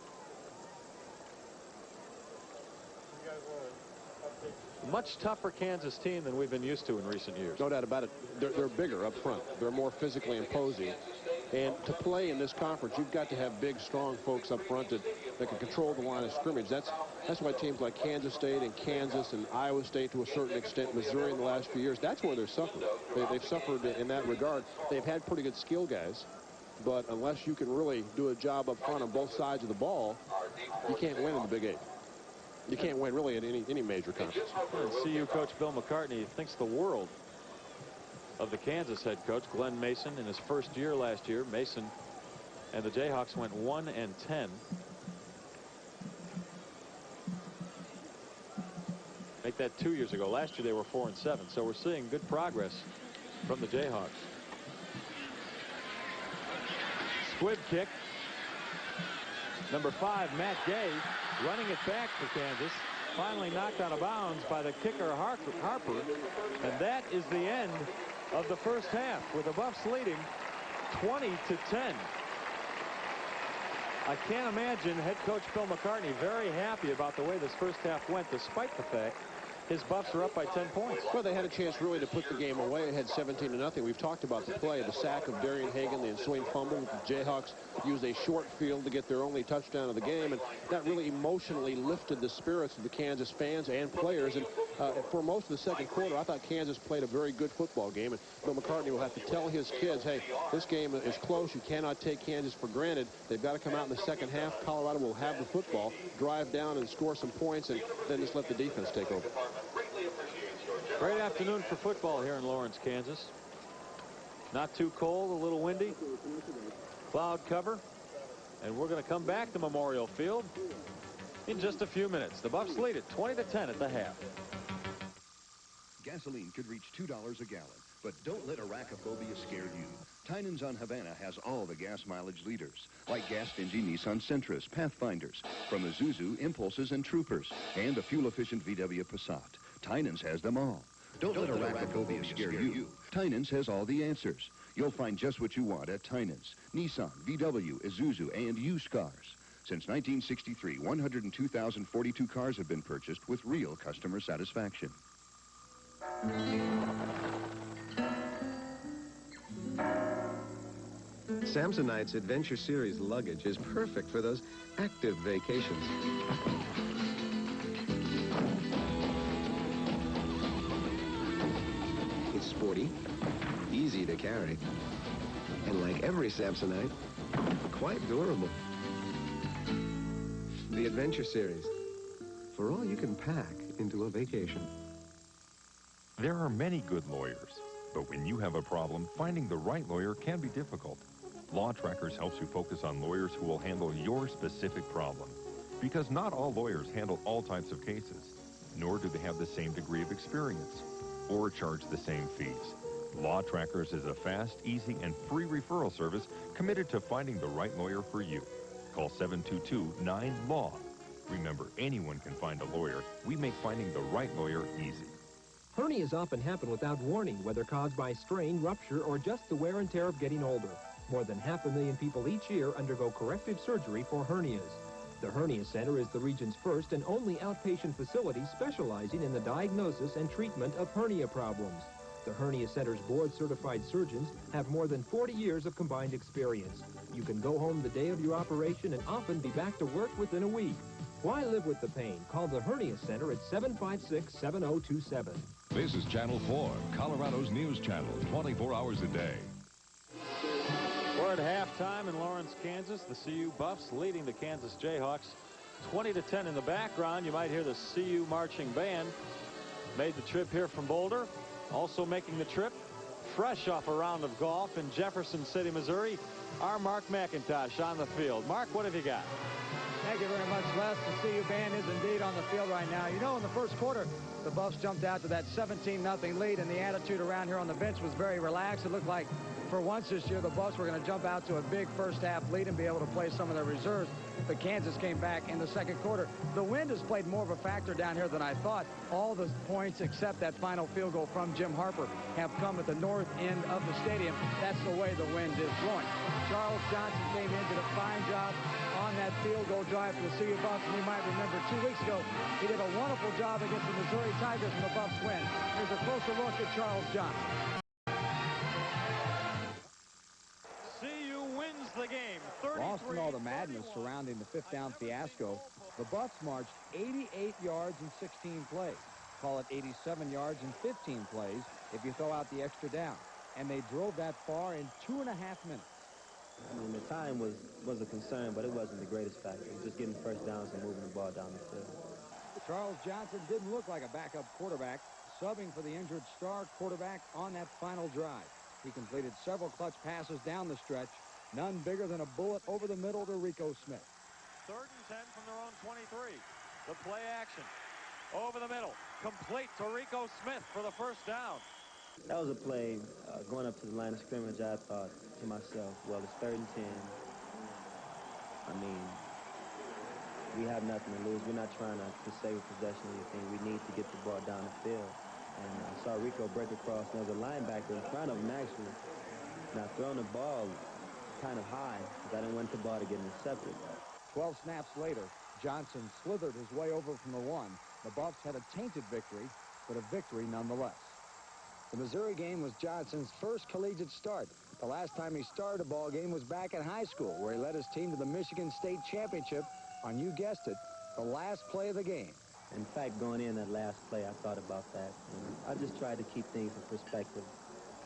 Much tougher Kansas team than we've been used to in recent years. No doubt about it. They're bigger up front. They're more physically imposing. And to play in this conference, you've got to have big, strong folks up front that can control the line of scrimmage. That's why teams like Kansas State and Kansas and Iowa State, to a certain extent, Missouri in the last few years, that's where they're suffering. They've suffered in that regard. They've had pretty good skill guys, but unless you can really do a job up front on both sides of the ball, you can't win in the Big 8. You can't win really in any major conference. And CU coach Bill McCartney thinks the world of the Kansas head coach Glenn Mason in his first year last year. Mason and the Jayhawks went 1-10. Make that 2 years ago. Last year they were 4-7. So we're seeing good progress from the Jayhawks. Squib kick. Number 5, Matt Gay, running it back for Kansas. Finally knocked out of bounds by the kicker Harper. And that is the end of the first half, with the Buffs leading 20-10. I can't imagine head coach Bill McCartney very happy about the way this first half went, despite the fact his Buffs are up by 10 points. Well, they had a chance really to put the game away. It had 17-0. We've talked about the play, the sack of Darian Hagan, the ensuing fumble. The Jayhawks used a short field to get their only touchdown of the game, and that really emotionally lifted the spirits of the Kansas fans and players. And for most of the second quarter, I thought Kansas played a very good football game, and Bill McCartney will have to tell his kids, hey, this game is close. You cannot take Kansas for granted. They've got to come out in the second half. Colorado will have the football, drive down and score some points, and then just let the defense take over. Great afternoon for football here in Lawrence, Kansas. Not too cold, a little windy. Cloud cover. And we're going to come back to Memorial Field in just a few minutes. The Buffs lead it 20-10 at the half. Gasoline could reach $2 a gallon, but don't let arachnophobia scare you. Tynan's on Havana has all the gas mileage leaders, like gas-stingy Nissan Sentras, Pathfinders, from Isuzu, Impulses, and Troopers, and a fuel-efficient VW Passat. Tynan's has them all. Don't let arachnophobia scare you. Tynan's has all the answers. You'll find just what you want at Tynan's. Nissan, VW, Isuzu, and used cars. Since 1963, 102,042 cars have been purchased with real customer satisfaction. Samsonite's Adventure Series luggage is perfect for those active vacations. It's sporty, easy to carry, and like every Samsonite, quite durable. The Adventure Series, for all you can pack into a vacation. There are many good lawyers, but when you have a problem, finding the right lawyer can be difficult. Law Trackers helps you focus on lawyers who will handle your specific problem. Because not all lawyers handle all types of cases, nor do they have the same degree of experience or charge the same fees. Law Trackers is a fast, easy, and free referral service committed to finding the right lawyer for you. Call 722-9-LAW. Remember, anyone can find a lawyer. We make finding the right lawyer easy. Hernias often happen without warning, whether caused by strain, rupture, or just the wear and tear of getting older. More than 500,000 people each year undergo corrective surgery for hernias. The Hernia Center is the region's first and only outpatient facility specializing in the diagnosis and treatment of hernia problems. The Hernia Center's board-certified surgeons have more than 40 years of combined experience. You can go home the day of your operation and often be back to work within a week. Why live with the pain? Call the Hernia Center at 756-7027. This is Channel 4, Colorado's news channel, 24 hours a day. We're at halftime in Lawrence, Kansas. The CU Buffs leading the Kansas Jayhawks 20-10. In the background, you might hear the CU marching band. Made the trip here from Boulder. Also making the trip fresh off a round of golf in Jefferson City, Missouri. Our Mark McIntosh on the field. Mark, what have you got? Thank you very much, Les. The CU band is indeed on the field right now. You know, in the first quarter, the Buffs jumped out to that 17-0 lead, and the attitude around here on the bench was very relaxed. It looked like, for once this year, the Buffs were going to jump out to a big first-half lead and be able to play some of their reserves. But Kansas came back in the second quarter. The wind has played more of a factor down here than I thought. All the points except that final field goal from Jim Harper have come at the north end of the stadium. That's the way the wind is blowing. Charles Johnson came in, did a fine job on that field goal drive for the CU Buffs. And you might remember 2 weeks ago, he did a wonderful job against the Missouri Tigers, and the Buffs win. Here's a closer look at Charles Johnson. CU wins the game. Lost in all the madness surrounding the fifth down fiasco, the Buffs marched 88 yards in 16 plays. Call it 87 yards in 15 plays if you throw out the extra down. And they drove that far in 2.5 minutes. I mean, the time was a concern, but it wasn't the greatest factor. It was just getting first downs and moving the ball down the field. Charles Johnson didn't look like a backup quarterback, subbing for the injured star quarterback on that final drive. He completed several clutch passes down the stretch, none bigger than a bullet over the middle to Rico Smith. 3rd and 10 from their own 23. The play action over the middle, complete to Rico Smith for the first down. That was a play going up to the line of scrimmage. I thought to myself, well, it's 3rd and 10. I mean, we have nothing to lose. We're not trying to save possession or anything. We need to get the ball down the field. And I saw Rico break across. There was a linebacker in front of him, actually. And I thrown the ball kind of high because I didn't want the ball to get intercepted. 12 snaps later, Johnson slithered his way over from the one. The Buffs had a tainted victory, but a victory nonetheless. The Missouri game was Johnson's first collegiate start. The last time he started a ball game was back in high school, where he led his team to the Michigan State Championship on, you guessed it, the last play of the game. In fact, going in that last play, I thought about that. And I just tried to keep things in perspective.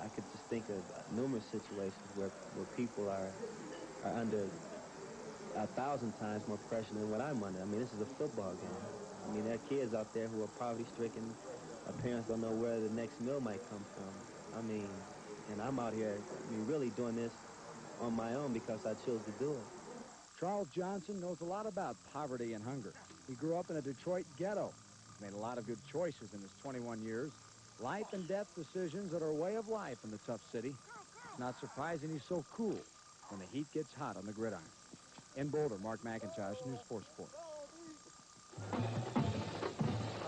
I could just think of numerous situations where people are under 1,000 times more pressure than what I'm under. I mean, this is a football game. I mean, there are kids out there who are poverty-stricken. Our parents don't know where the next meal might come from. I mean, and I'm out here, I mean, really doing this on my own because I chose to do it. Charles Johnson knows a lot about poverty and hunger. He grew up in a Detroit ghetto. Made a lot of good choices in his 21 years. Life and death decisions that are a way of life in the tough city. It's not surprising he's so cool when the heat gets hot on the gridiron. In Boulder, Mark McIntosh, News 4 Sports.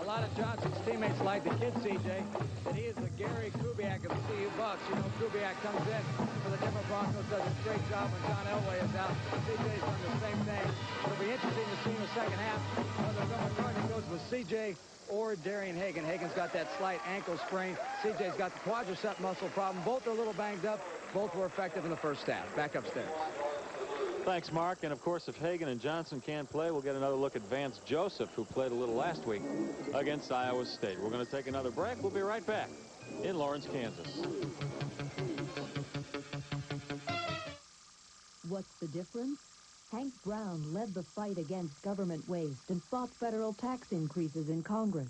A lot of Johnson's teammates like the kid, CJ, that he is the Gary Kubiak of the CU Bucks. You know, Kubiak comes in for the Denver Broncos, does a great job when John Elway is out. CJ's done the same thing. It'll be interesting to see in the second half whether Noah Gardner goes with CJ or Darian Hagan. Hagan's got that slight ankle sprain. CJ's got the quadricep muscle problem. Both are a little banged up. Both were effective in the first half. Back upstairs. Thanks, Mark. And, of course, if Hagan and Johnson can't play, we'll get another look at Vance Joseph, who played a little last week against Iowa State. We're going to take another break. We'll be right back in Lawrence, Kansas. What's the difference? Hank Brown led the fight against government waste and fought federal tax increases in Congress.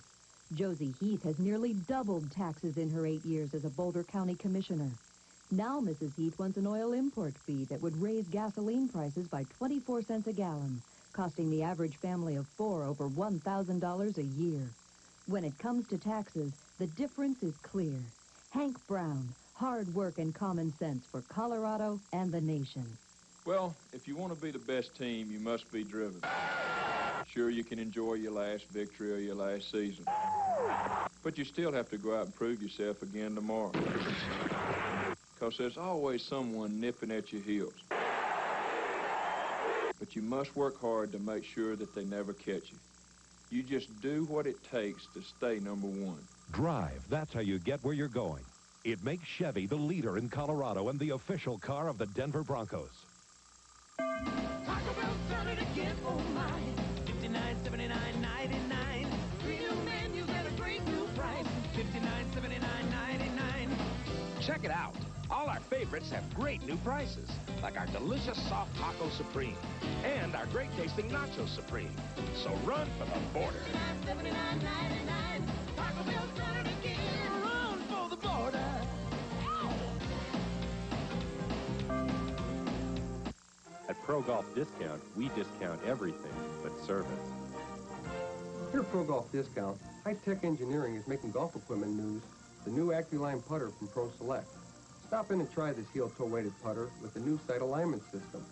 Josie Heath has nearly doubled taxes in her 8 years as a Boulder County Commissioner. Now Mrs. Heath wants an oil import fee that would raise gasoline prices by 24 cents a gallon, costing the average family of 4 over $1,000 a year. When it comes to taxes, the difference is clear. Hank Brown, hard work and common sense for Colorado and the nation. Well, if you want to be the best team, you must be driven. Sure, you can enjoy your last victory or your last season, but you still have to go out and prove yourself again tomorrow. Because there's always someone nipping at your heels. But you must work hard to make sure that they never catch you. You just do what it takes to stay number one. Drive, that's how you get where you're going. It makes Chevy the leader in Colorado and the official car of the Denver Broncos. Taco Bell started again, oh my. $59.79.99. 3 new menus at a great new price. $59.79.99. Check it out. All our favorites have great new prices, like our delicious soft Taco Supreme and our great tasting Nacho Supreme. So run for the border. $79.99. Taco Bell started again. Run for the border. At Pro Golf Discount, we discount everything. but service. Here at Pro Golf Discount, high-tech engineering is making golf equipment news. The new AccuLine putter from Pro Select. Stop in and try this heel-toe weighted putter with the new sight alignment system.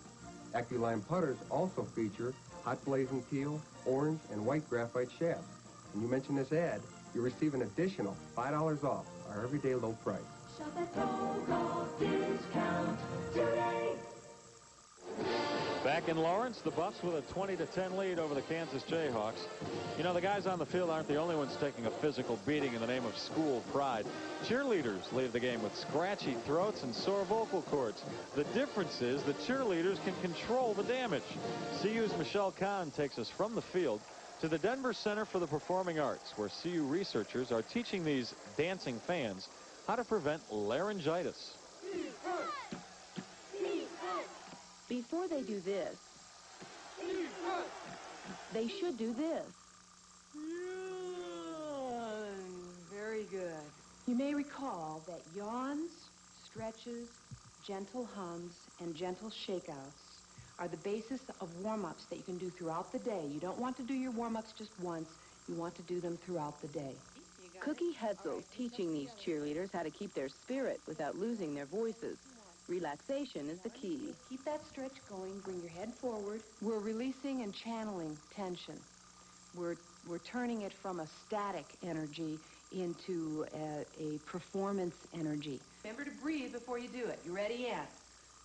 AccuLine putters also feature hot blazing teal, orange, and white graphite shafts. When you mention this ad, you receive an additional $5 off our everyday low price. Shop at Pro Golf Discount today. Back in Lawrence, the Buffs with a 20-10 lead over the Kansas Jayhawks. You know, the guys on the field aren't the only ones taking a physical beating in the name of school pride. Cheerleaders leave the game with scratchy throats and sore vocal cords. The difference is the cheerleaders can control the damage. CU's Michelle Kahn takes us from the field to the Denver Center for the Performing Arts, where CU researchers are teaching these dancing fans how to prevent laryngitis. Before they do this, they should do this. Very good. You may recall that yawns, stretches, gentle hums, and gentle shakeouts are the basis of warm-ups that you can do throughout the day. You don't want to do your warm-ups just once. You want to do them throughout the day. Cookie Hetzel's teaching these cheerleaders how to keep their spirit without losing their voices. Relaxation is the key. Keep that stretch going. Bring your head forward. We're releasing and channeling tension. We're turning it from a static energy into a performance energy. Remember to breathe before you do it. You ready? Yeah.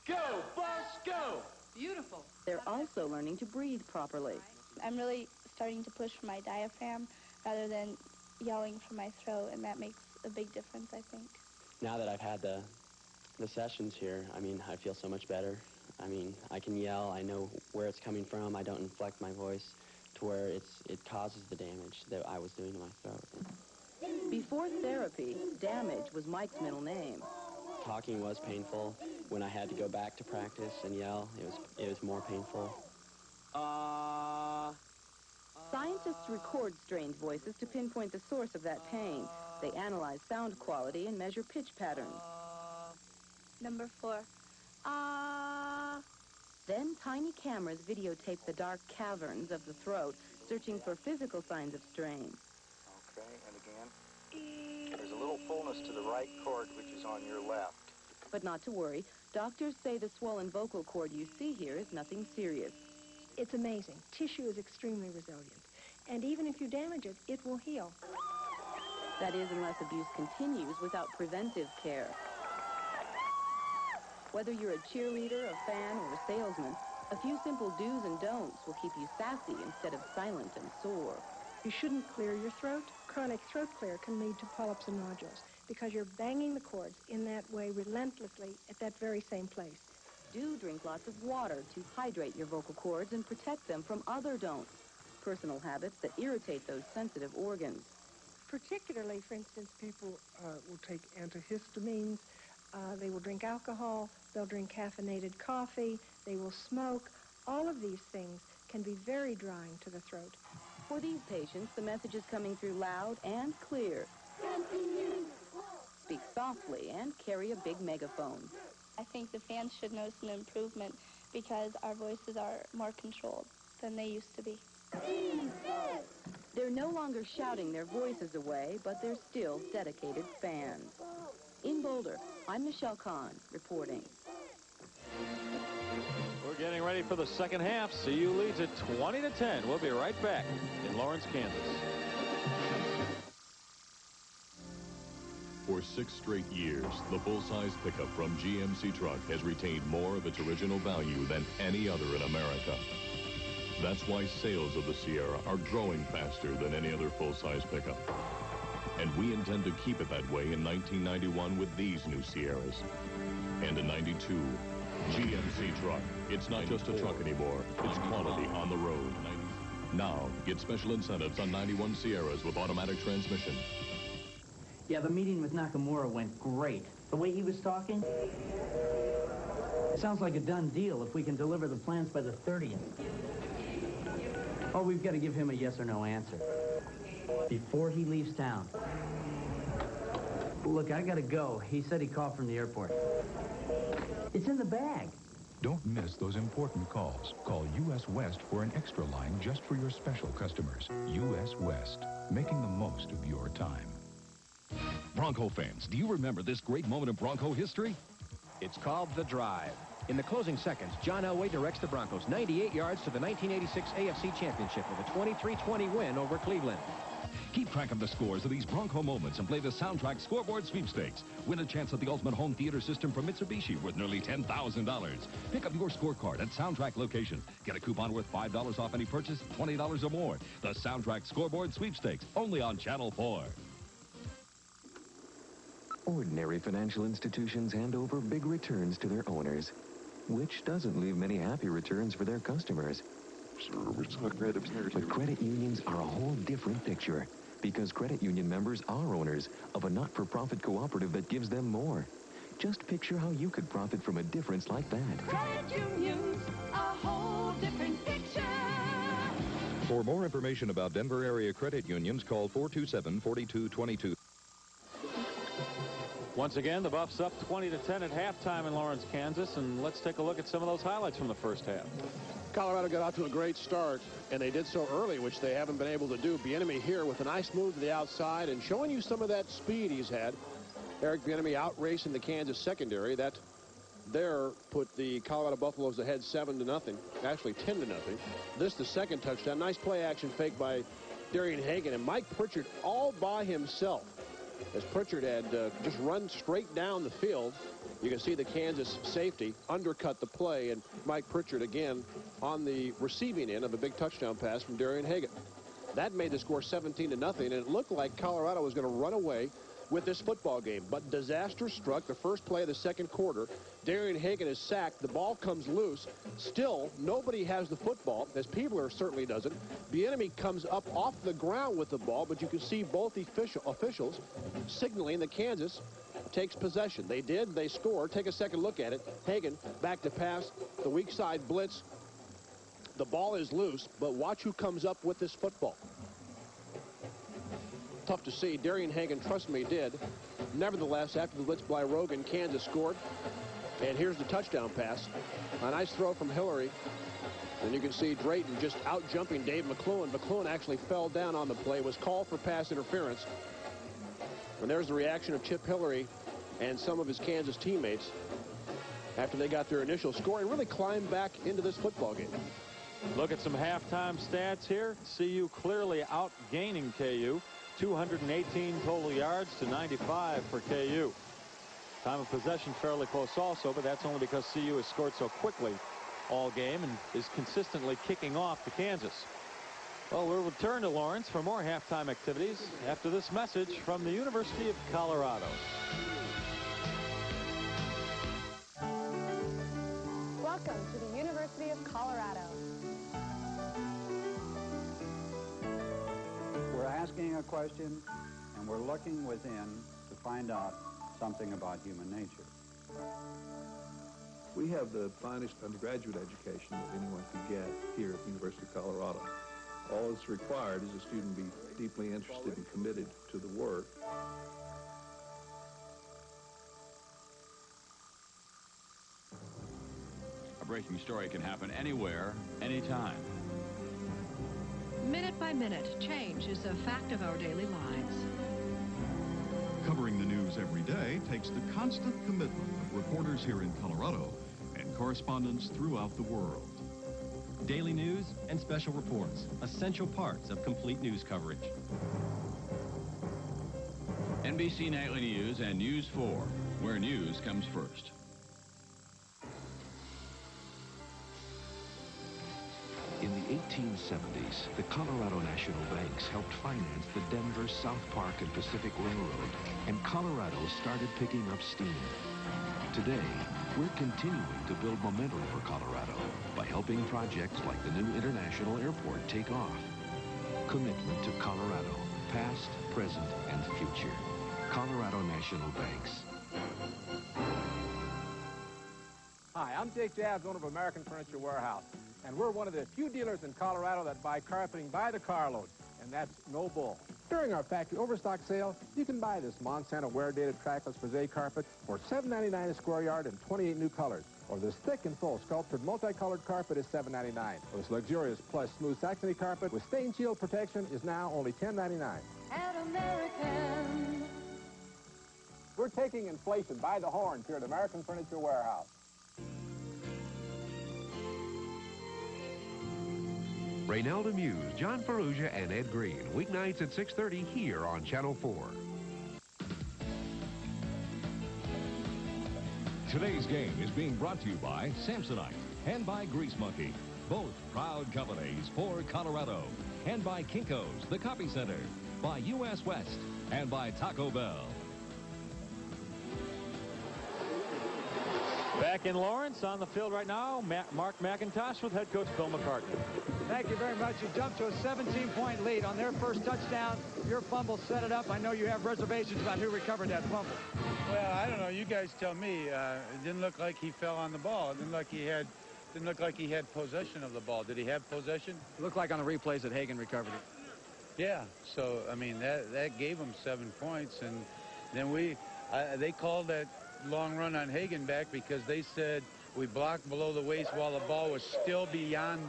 Go, boss, go! Beautiful. They're also learning to breathe properly. I'm really starting to push for my diaphragm rather than yelling from my throat, and that makes a big difference, I think. Now that I've had the sessions here, I mean, I feel so much better. I mean, I can yell, I know where it's coming from, I don't inflect my voice to where it causes the damage that I was doing to my throat. Before therapy, damage was Mike's middle name. Talking was painful. When I had to go back to practice and yell, it was more painful. Scientists record strained voices to pinpoint the source of that pain. They analyze sound quality and measure pitch patterns. Number 4. Then tiny cameras videotape the dark caverns of the throat, searching for physical signs of strain. Okay, and again. There's a little fullness to the right cord, which is on your left. But not to worry. Doctors say the swollen vocal cord you see here is nothing serious. It's amazing. Tissue is extremely resilient. And even if you damage it, it will heal. That is, unless abuse continues without preventive care. Whether you're a cheerleader, a fan, or a salesman, a few simple do's and don'ts will keep you sassy instead of silent and sore. You shouldn't clear your throat. Chronic throat clear can lead to polyps and nodules because you're banging the cords in that way relentlessly at that very same place. Do drink lots of water to hydrate your vocal cords and protect them from other don'ts, personal habits that irritate those sensitive organs. Particularly, for instance, people will take antihistamines, they will drink alcohol, they'll drink caffeinated coffee, they will smoke. All of these things can be very drying to the throat. For these patients, the message is coming through loud and clear. Speak softly and carry a big megaphone. I think the fans should notice an improvement because our voices are more controlled than they used to be. They're no longer shouting their voices away, but they're still dedicated fans. In Boulder, I'm Michelle Kahn, reporting. We're getting ready for the second half. CU leads at 20-10. We'll be right back in Lawrence, Kansas. For 6 straight years, the full-size pickup from GMC Truck has retained more of its original value than any other in America. That's why sales of the Sierra are growing faster than any other full-size pickup. And we intend to keep it that way in 1991 with these new Sierras. And in 92, GMC Truck. It's not just a truck anymore. It's quality on the road. Now, get special incentives on 91 Sierras with automatic transmission. Yeah, the meeting with Nakamura went great. The way he was talking, it sounds like a done deal if we can deliver the plans by the 30th. Oh, we've got to give him a yes or no answer before he leaves town. Look, I got to go. He said he called from the airport. It's in the bag. Don't miss those important calls. Call U.S. West for an extra line just for your special customers. U.S. West, making the most of your time. Bronco fans, do you remember this great moment in Bronco history? It's called The Drive. In the closing seconds, John Elway directs the Broncos 98 yards to the 1986 AFC Championship with a 23-20 win over Cleveland. Keep track of the scores of these Bronco moments and play the Soundtrack Scoreboard Sweepstakes. Win a chance at the ultimate home theater system from Mitsubishi worth nearly $10,000. Pick up your scorecard at Soundtrack locations. Get a coupon worth $5 off any purchase, $20 or more. The Soundtrack Scoreboard Sweepstakes, only on Channel 4. Ordinary financial institutions hand over big returns to their owners, which doesn't leave many happy returns for their customers. But credit unions are a whole different picture, because credit union members are owners of a not-for-profit cooperative that gives them more. Just picture how you could profit from a difference like that. Credit unions, a whole different picture. For more information about Denver area credit unions, call 427-4222. Once again, the Buffs up 20-10 at halftime in Lawrence, Kansas, and let's take a look at some of those highlights from the first half. Colorado got out to a great start, and they did so early, which they haven't been able to do. Bieniemy here with a nice move to the outside and showing you some of that speed he's had. Eric Bieniemy out racing the Kansas secondary. That there put the Colorado Buffaloes ahead 7-0, actually 10-0. This the second touchdown. Nice play action fake by Darian Hagan, and Mike Pritchard all by himself. As Pritchard had just run straight down the field, you can see the Kansas safety undercut the play, and Mike Pritchard again on the receiving end of a big touchdown pass from Darian Hagan. That made the score 17-0, and it looked like Colorado was going to run away with this football game. But disaster struck the first play of the second quarter. Darian Hagan is sacked. The ball comes loose. Still, nobody has the football, as Peebler certainly doesn't. Bieniemy comes up off the ground with the ball, but you can see both officials signaling that Kansas takes possession. They did. They score. Take a second look at it. Hagan back to pass. The weak side blitz. The ball is loose, but watch who comes up with this football. Tough to see. Darian Hagan, trust me, did. Nevertheless, after the blitz by Rogan, Kansas scored. And here's the touchdown pass. A nice throw from Hillary. And you can see Drayton just out-jumping Dave McClellan. McClellan actually fell down on the play, was called for pass interference. And there's the reaction of Chip Hillary and some of his Kansas teammates after they got their initial score and really climbed back into this football game. Look at some halftime stats here. CU clearly outgaining KU. 218 total yards to 95 for KU. Time of possession fairly close also, but that's only because CU has scored so quickly all game and is consistently kicking off to Kansas. Well, we'll return to Lawrence for more halftime activities after this message from the University of Colorado. Welcome to the University of Colorado. We're asking a question, and we're looking within to find out something about human nature. We have the finest undergraduate education that anyone can get here at the University of Colorado. All that's required is a student be deeply interested and committed to the work. A breaking story can happen anywhere, anytime. Minute by minute, change is a fact of our daily lives. Covering the news every day takes the constant commitment of reporters here in Colorado and correspondents throughout the world. Daily news and special reports, essential parts of complete news coverage. NBC Nightly News and News 4, where news comes first. In the 1870s, the Colorado National Banks helped finance the Denver, South Park, and Pacific Railroad, and Colorado started picking up steam. Today, we're continuing to build momentum for Colorado by helping projects like the new International Airport take off. Commitment to Colorado, past, present, and future. Colorado National Banks. Hi, I'm Jake Jabs, owner of American Furniture Warehouse, and we're one of the few dealers in Colorado that buy carpeting by the carload, and that's no bull. During our factory overstock sale, you can buy this Monsanto wear-dated trackless Brisé carpet for $7.99 a square yard and 28 new colors. or this thick and full sculptured multicolored carpet is $7.99. Or this luxurious plush smooth Saxony carpet with stain shield protection is now only $10.99. At American. We're taking inflation by the horns here at American Furniture Warehouse. Reynalda Muse, John Ferrugia, and Ed Green. Weeknights at 6:30 here on Channel 4. Today's game is being brought to you by Samsonite and by Grease Monkey, both proud companies for Colorado, and by Kinko's, the Copy Center, by U.S. West, and by Taco Bell. Back in Lawrence on the field right now, Mark McIntosh with head coach Bill McCartney. Thank you very much. You jumped to a 17-point lead on their first touchdown. Your fumble set it up. I know you have reservations about who recovered that fumble. Well, I don't know. You guys tell me. It didn't look like he fell on the ball. It didn't look like he had possession of the ball. Did he have possession? It looked like on the replays that Hagan recovered it. Yeah. So I mean that gave him 7 points, and then they called that long run on Hagan back because they said we blocked below the waist while the ball was still behind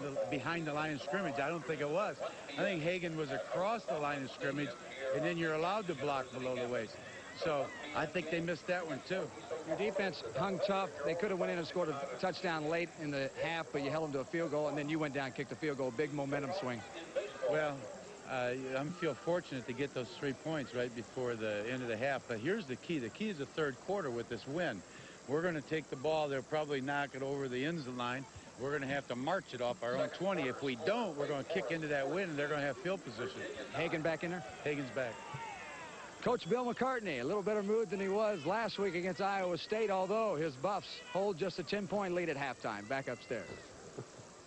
the line of scrimmage. I don't think it was. I think Hagan was across the line of scrimmage, and then you're allowed to block below the waist. So I think they missed that one too. Your defense hung tough. They could have went in and scored a touchdown late in the half, but you held them to a field goal, and then you went down and kicked a field goal. Big momentum swing. Well, I feel fortunate to get those 3 points right before the end of the half. But here's the key. The key is the third quarter with this win. We're going to take the ball. They'll probably knock it over the end line. We're going to have to march it off our own 20. If we don't, we're going to kick into that win, and they're going to have field position. Hagan back in there? Hagan's back. Coach Bill McCartney, a little better mood than he was last week against Iowa State, although his Buffs hold just a 10-point lead at halftime. Back upstairs.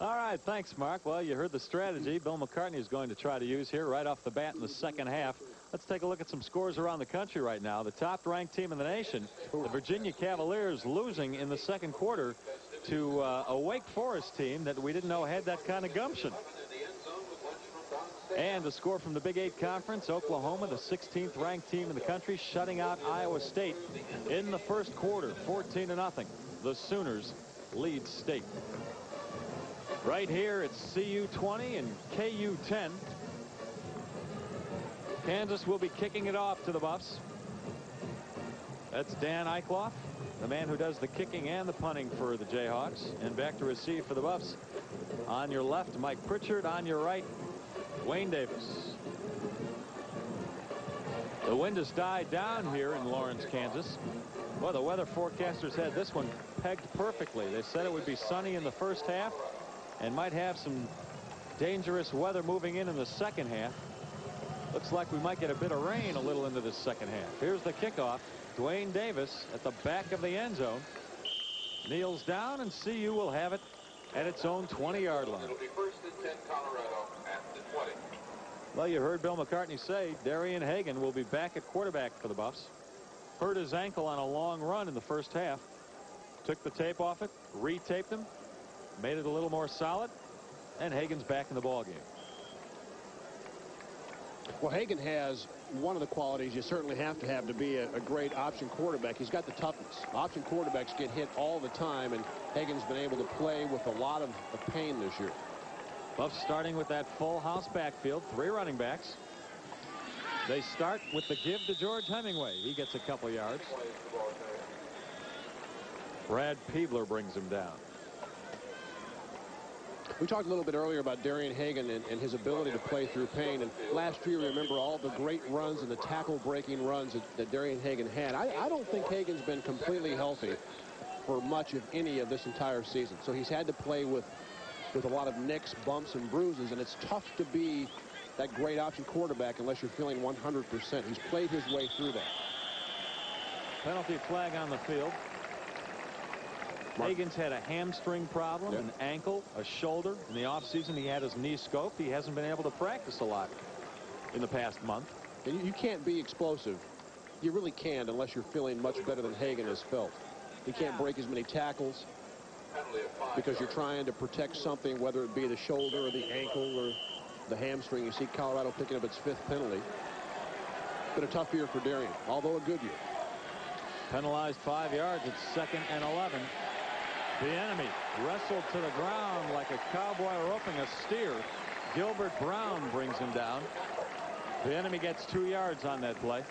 All right, thanks, Mark. Well, you heard the strategy Bill McCartney is going to try to use here right off the bat in the second half. Let's take a look at some scores around the country right now. The top-ranked team in the nation, the Virginia Cavaliers, losing in the second quarter to a Wake Forest team that we didn't know had that kind of gumption. And the score from the Big 8 Conference, Oklahoma, the 16th ranked team in the country, shutting out Iowa State in the first quarter, 14-0. The Sooners lead state. Right here, it's CU 20 and KU 10. Kansas will be kicking it off to the Buffs. That's Dan Eichloff, the man who does the kicking and the punting for the Jayhawks. And back to receive for the Buffs. On your left, Mike Pritchard. On your right, Wayne Davis. The wind has died down here in Lawrence, Kansas. Well, the weather forecasters had this one pegged perfectly. They said it would be sunny in the first half and might have some dangerous weather moving in the second half. Looks like we might get a bit of rain a little into the second half. Here's the kickoff. Dwayne Davis at the back of the end zone. Kneels down, and CU will have it at its own 20-yard line. It'll be first and 10 Colorado at the 20. Well, you heard Bill McCartney say Darian Hagan will be back at quarterback for the Buffs. Hurt his ankle on a long run in the first half. Took the tape off it, retaped him, made it a little more solid, and Hagan's back in the ballgame. Well, Hagan has one of the qualities you certainly have to be a great option quarterback. He's got the toughness. Option quarterbacks get hit all the time, and Hagan's been able to play with a lot of pain this year. Buffs starting with that full house backfield, 3 running backs. They start with the give to George Hemingway. He gets a couple yards. Brad Peebler brings him down. We talked a little bit earlier about Darian Hagan and his ability to play through pain. And last year, remember all the great runs and the tackle-breaking runs that Darian Hagan had. I don't think Hagan's been completely healthy for much of any of this entire season. So he's had to play with a lot of nicks, bumps, and bruises. And it's tough to be that great option quarterback unless you're feeling 100%. He's played his way through that. Penalty flag on the field. Hagan's had a hamstring problem, an ankle, a shoulder. In the offseason, he had his knee scoped. He hasn't been able to practice a lot in the past month. And you can't be explosive. You really can't unless you're feeling much better than Hagan has felt. He can't break as many tackles because you're trying to protect something, whether it be the shoulder or the ankle or the hamstring. You see Colorado picking up its 5th penalty. Been a tough year for Darian, although a good year. Penalized 5 yards. It's 2nd and 11. Bieniemy wrestled to the ground like a cowboy roping a steer. Gilbert Brown brings him down. Bieniemy gets 2 yards on that play.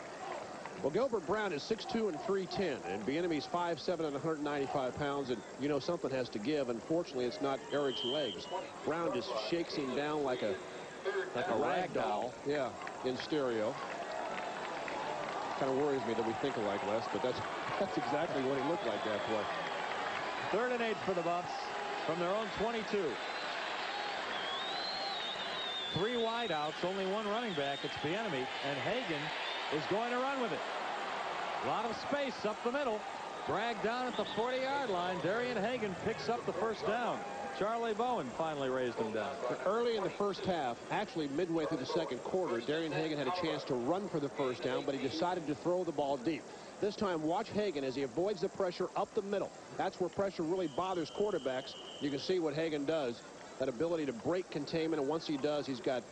Well, Gilbert Brown is 6'2" and 310, and Bieniemy's 5'7" and 195 pounds, and you know something has to give. Unfortunately, it's not Eric's legs. Brown just shakes him down like a rag doll. Yeah, in stereo. Kind of worries me that we think alike, Les, but that's exactly what he looked like that play. 3rd and 8 for the Buffs from their own 22. 3 wideouts, only 1 running back. It's Bieniemy, and Hagan is going to run with it. A lot of space up the middle. Dragged down at the 40-yard line. Darian Hagan picks up the first down. Charlie Bowen finally raised him down. Early in the first half, actually midway through the second quarter, Darian Hagan had a chance to run for the first down, but he decided to throw the ball deep. This time, watch Hagan as he avoids the pressure up the middle. That's where pressure really bothers quarterbacks. You can see what Hagan does, that ability to break containment, and once he does, he's got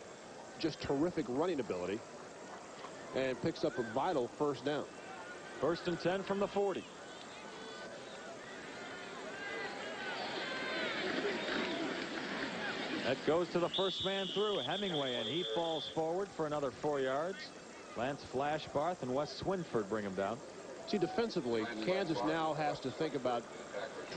just terrific running ability and picks up a vital first down. 1st and 10 from the 40. That goes to the first man through, Hemingway, and he falls forward for another 4 yards. Lance Flashbarth and Wes Swinford bring him down. See, defensively, Kansas now has to think about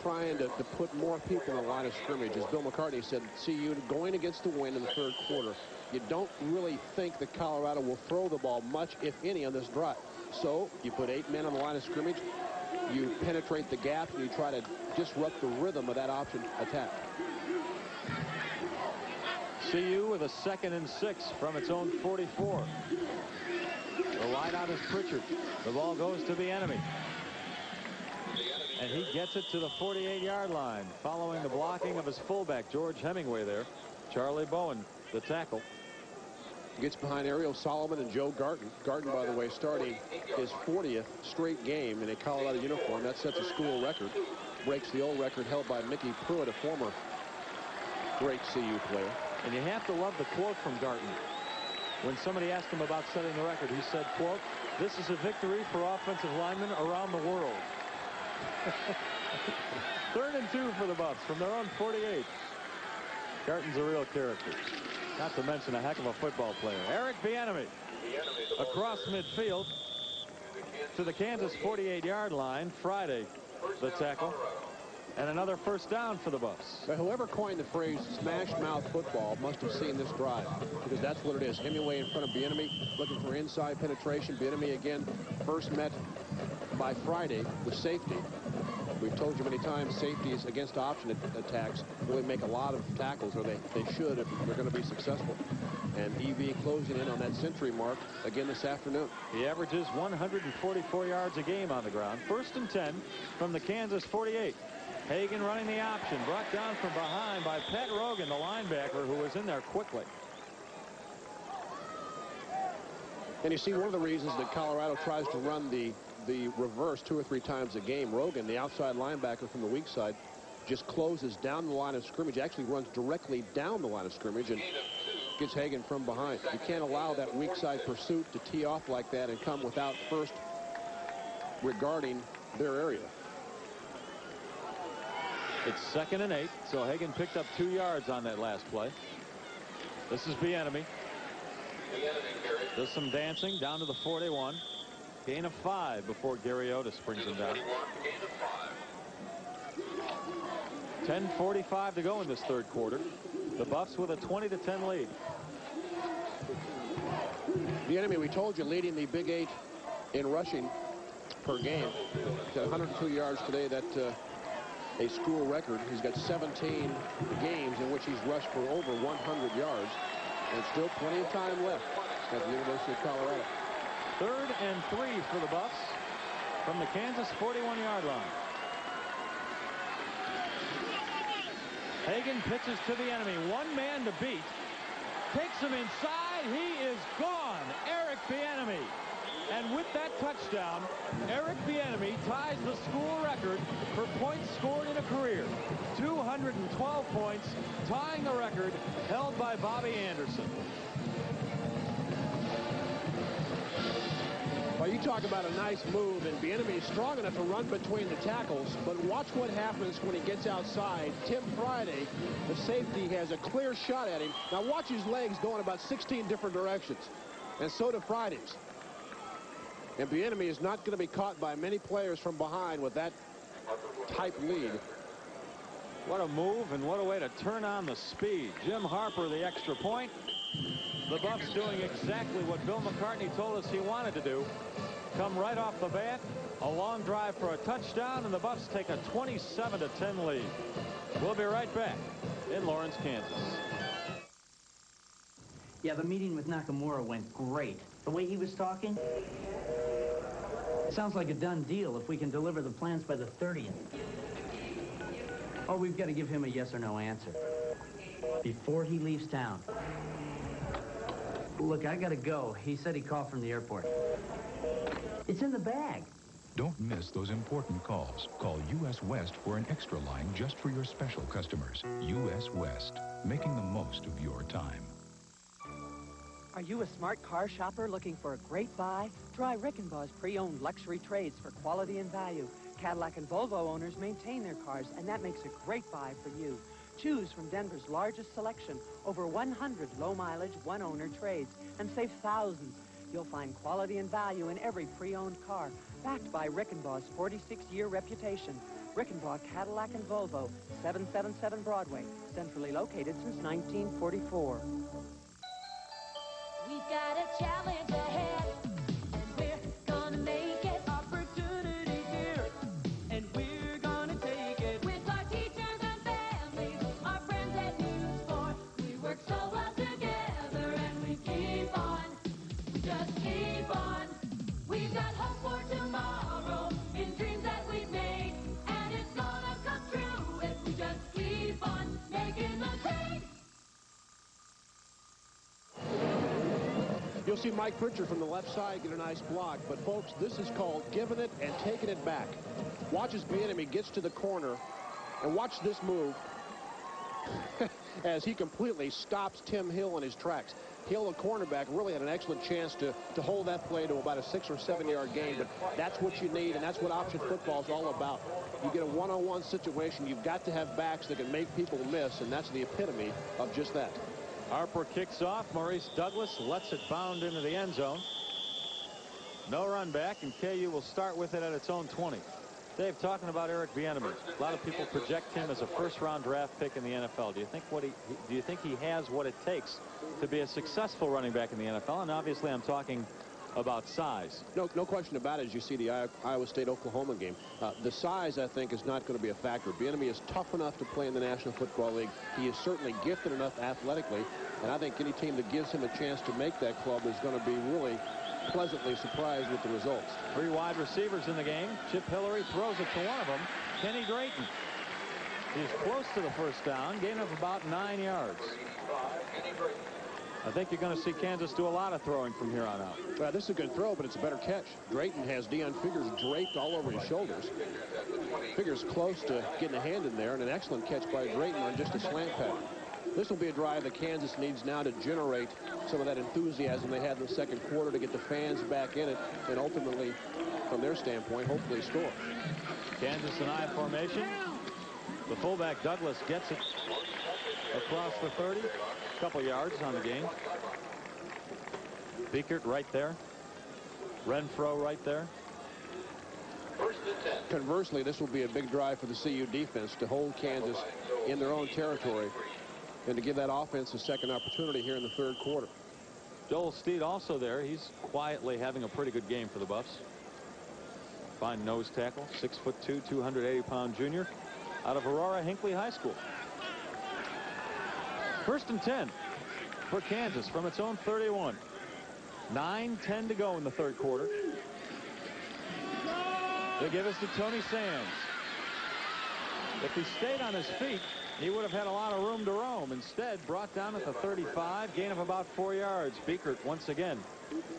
trying to put more people in the line of scrimmage. As Bill McCartney said, CU going against the wind in the 3rd quarter. You don't really think that Colorado will throw the ball much, if any, on this drive. So you put 8 men on the line of scrimmage, you penetrate the gap, and you try to disrupt the rhythm of that option attack. CU with a 2nd and 6 from its own 44. The wideout is Pritchard. The ball goes to Bieniemy. And he gets it to the 48-yard line, following the blocking of his fullback, George Hemingway there. Charlie Bowen, the tackle. Gets behind Ariel Solomon and Joe Garton. Garton, by the way, starting his 40th straight game in a Colorado uniform. That sets a school record. Breaks the old record held by Mickey Pruitt, a former great CU player. And you have to love the quote from Garton. When somebody asked him about setting the record, he said, quote, "This is a victory for offensive linemen around the world." 3rd and 2 for the Buffs from their own 48. Garton's a real character. Not to mention a heck of a football player. Eric Bieniemy across midfield to the Kansas 48-yard line. Friday, the tackle. And another first down for the Buffs. But whoever coined the phrase smash mouth football must have seen this drive, because that's what it is. Hemingway in front of Bieniemy, looking for inside penetration. Bieniemy again first met by Friday with safety. We've told you many times, safeties against option attacks really make a lot of tackles, or they should if they're going to be successful. And EV closing in on that century mark again this afternoon. He averages 144 yards a game on the ground. 1st and 10 from the Kansas 48. Hagan running the option, brought down from behind by Pat Rogan, the linebacker, who was in there quickly. And you see, one of the reasons that Colorado tries to run the reverse 2 or 3 times a game, Rogan, the outside linebacker from the weak side, just closes down the line of scrimmage, actually runs directly down the line of scrimmage and gets Hagan from behind. You can't allow that weak side pursuit to tee off like that and come without first regarding their area. It's 2nd and 8, so Hagan picked up 2 yards on that last play. This is Bieniemy. Does some dancing down to the 41. Gain of 5 before Gary Otis brings him down. 10:45 to go in this 3rd quarter. The Buffs with a 20-10 lead. Bieniemy, we told you, leading the Big 8 in rushing per game. He's got 102 yards today. That a school record. He's got 17 games in which he's rushed for over 100 yards. And still plenty of time left at the University of Colorado. 3rd and 3 for the Buffs from the Kansas 41-yard line. Hagan pitches to the enemy. 1 man to beat. Takes him inside. He is gone. Eric Bieniemy. And with that touchdown, Eric Bieniemy ties the school record for points scored in a career. 212 points, tying the record held by Bobby Anderson. Well, you talk about a nice move, and Bieniemy is strong enough to run between the tackles, but watch what happens when he gets outside. Tim Friday, the safety, has a clear shot at him. Now watch his legs going about 16 different directions, and so do Friday's. And Bieniemy is not going to be caught by many players from behind with that type lead. What a move, and what a way to turn on the speed. Jim Harper, the extra point. The Buffs doing exactly what Bill McCartney told us he wanted to do. Come right off the bat, a long drive for a touchdown, and the Buffs take a 27-10 lead. We'll be right back in Lawrence, Kansas. Yeah, the meeting with Nakamura went great. The way he was talking, sounds like a done deal if we can deliver the plans by the 30th. Oh, we've got to give him a yes or no answer before he leaves town. Look, I gotta go. He said he called from the airport. It's in the bag. Don't miss those important calls. Call U.S. West for an extra line just for your special customers. U.S. West, making the most of your time. Are you a smart car shopper looking for a great buy? Try Rickenbaugh's pre-owned luxury trades for quality and value. Cadillac and Volvo owners maintain their cars, and that makes a great buy for you. Choose from Denver's largest selection, over 100 low-mileage, one-owner trades, and save thousands. You'll find quality and value in every pre-owned car, backed by Rickenbaugh's 46-year reputation. Rickenbaugh Cadillac and Volvo, 777 Broadway, centrally located since 1944. We've got a challenge ahead, and we're gonna make it. Opportunity here, and we're gonna take it. With our teachers and families, our friends at News 4, we work so well together, and we keep on. We just keep on. We've got hope for tomorrow in dreams that we've made, and it's gonna come true if we just keep on making the change. You'll see Mike Pritchard from the left side get a nice block, but folks, this is called giving it and taking it back. Watch as Bieniemy gets to the corner, and watch this move as he completely stops Tim Hill in his tracks. Hill, the cornerback, really had an excellent chance to hold that play to about a 6 or 7 yard gain, but that's what you need, and that's what option football is all about. You get a one-on-one situation, you've got to have backs that can make people miss, and that's the epitome of just that. Harper kicks off. Maurice Douglas lets it bound into the end zone. No run back, and KU will start with it at its own 20. Dave, talking about Eric Bieniemy, a lot of people project him as a first-round draft pick in the NFL. Do you think he has what it takes to be a successful running back in the NFL? And obviously, I'm talking about size. No question about it. As you see the Iowa State-Oklahoma game, the size, I think, is not going to be a factor. Bieniemy is tough enough to play in the National Football League. He is certainly gifted enough athletically, and I think any team that gives him a chance to make that club is going to be really pleasantly surprised with the results. 3 wide receivers in the game. Chip Hillary throws it to one of them, Kenny Drayton. He's close to the first down, gain of about 9 yards. I think you're going to see Kansas do a lot of throwing from here on out. Well, this is a good throw, but it's a better catch. Drayton has Deion Figures draped all over his shoulders. Figures close to getting a hand in there, and an excellent catch by Drayton on just a slant pattern. This will be a drive that Kansas needs now to generate some of that enthusiasm they had in the second quarter, to get the fans back in it, and ultimately, from their standpoint, hopefully score. Kansas in I formation. The fullback Douglas gets it across the 30. A couple yards on the game. Biekert right there. Renfro right there. Conversely, this will be a big drive for the CU defense to hold Kansas in their own territory and to give that offense a second opportunity here in the third quarter. Joel Steed also there. He's quietly having a pretty good game for the Buffs. Fine nose tackle, 6'2", 280-pound junior out of Aurora Hinckley High School. First and 10 for Kansas from its own 31. 9:10 to go in the third quarter. They give us to Tony Sands. If he stayed on his feet, he would have had a lot of room to roam. Instead, brought down at the 35, gain of about 4 yards. Biekert once again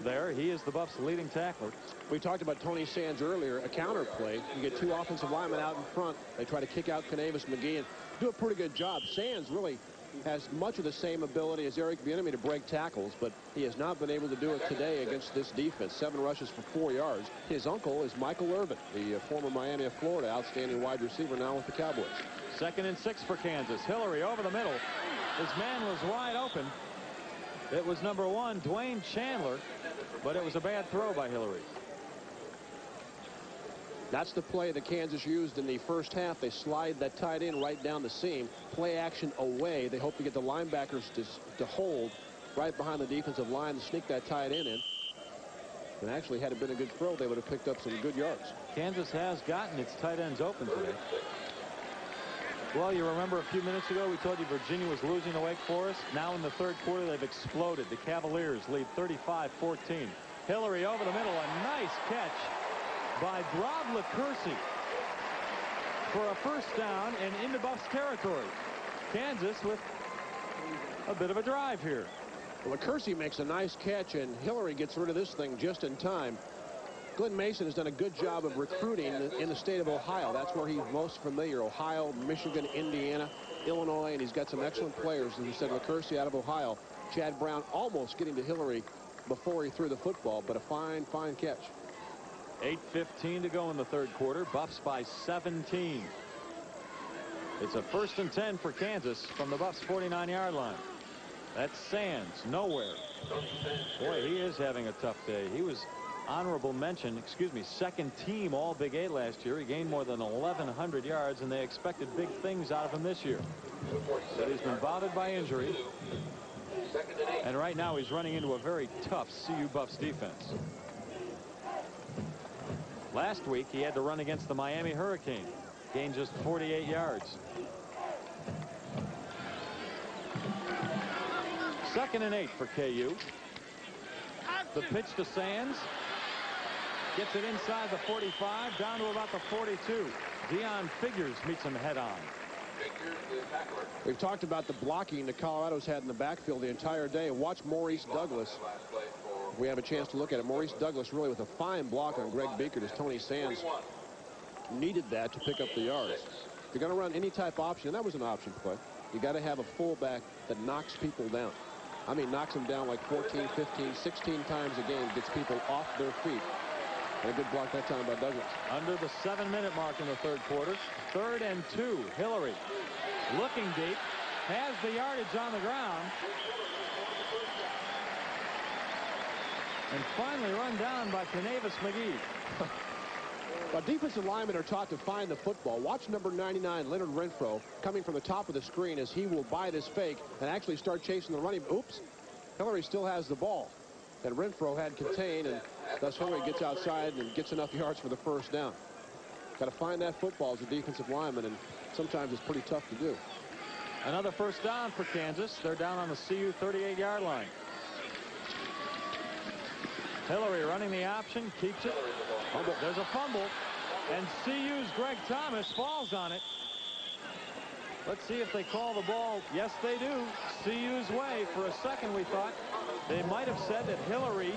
there. He is the Buffs' leading tackler. We talked about Tony Sands earlier, a counter play. You get 2 offensive linemen out in front. They try to kick out Canavis McGee and do a pretty good job. Sands really has much of the same ability as Eric Bieniemy to break tackles, but he has not been able to do it today against this defense. 7 rushes for 4 yards. His uncle is Michael Irvin, the former Miami of Florida outstanding wide receiver, now with the Cowboys. 2nd and 6 for Kansas. Hillary over the middle. His man was wide open. It was number 1, Dwayne Chandler, but it was a bad throw by Hillary. That's the play that Kansas used in the first half. They slide that tight end right down the seam. Play action away. They hope to get the linebackers to hold right behind the defensive line and sneak that tight end in. And actually, had it been a good throw, they would have picked up some good yards. Kansas has gotten its tight ends open today. Well, you remember a few minutes ago we told you Virginia was losing to Wake Forest. Now in the 3rd quarter, they've exploded. The Cavaliers lead 35-14. Hillary over the middle. A nice catch by Rob LaCourcy for a first down and into Buffs territory. Kansas with a bit of a drive here. LaCourcy makes a nice catch, and Hillary gets rid of this thing just in time. Glenn Mason has done a good job of recruiting in the state of Ohio. That's where he's most familiar. Ohio, Michigan, Indiana, Illinois, and he's got some excellent players. As you said, LaCourcy out of Ohio. Chad Brown almost getting to Hillary before he threw the football, but a fine catch. 8:15 to go in the 3rd quarter. Buffs by 17. It's a 1st and 10 for Kansas from the Buffs 49-yard line. That's Sands nowhere. Boy, he is having a tough day. He was honorable mention, 2nd team all Big 8 last year. He gained more than 1,100 yards, and they expected big things out of him this year. But he's been bothered by injury. And right now he's running into a very tough CU Buffs defense. Last week he had to run against the Miami Hurricane. Gained just 48 yards. 2nd and 8 for KU. The pitch to Sands. Gets it inside the 45, down to about the 42. Dion Figures meets him head on. We've talked about the blocking that Colorado's had in the backfield the entire day. Watch Maurice Douglas. We have a chance to look at it. Maurice Douglas really with a fine block on Greg Beekert as Tony Sands needed that to pick up the yards. If you're going to run any type of option, and that was an option play, you got to have a fullback that knocks people down. I mean, knocks them down like 14, 15, 16 times a game, gets people off their feet. And a good block that time by Douglas. Under the 7-minute mark in the 3rd quarter. 3rd and 2. Hillary looking deep. Has the yardage on the ground. And finally run down by Kenavis McGee. Well, defensive linemen are taught to find the football. Watch number 99, Leonard Renfro, coming from the top of the screen as he will buy this fake and actually start chasing the running. Oops. Hillary still has the ball that Renfro had contained, and thus Hillary gets outside and gets enough yards for the first down. Got to find that football as a defensive lineman, and sometimes it's pretty tough to do. Another first down for Kansas. They're down on the CU 38-yard line. Hillary running the option, keeps it. There's a fumble, and CU's Greg Thomas falls on it. Let's see if they call the ball. Yes, they do. CU's way. For a second, we thought they might have said that Hillary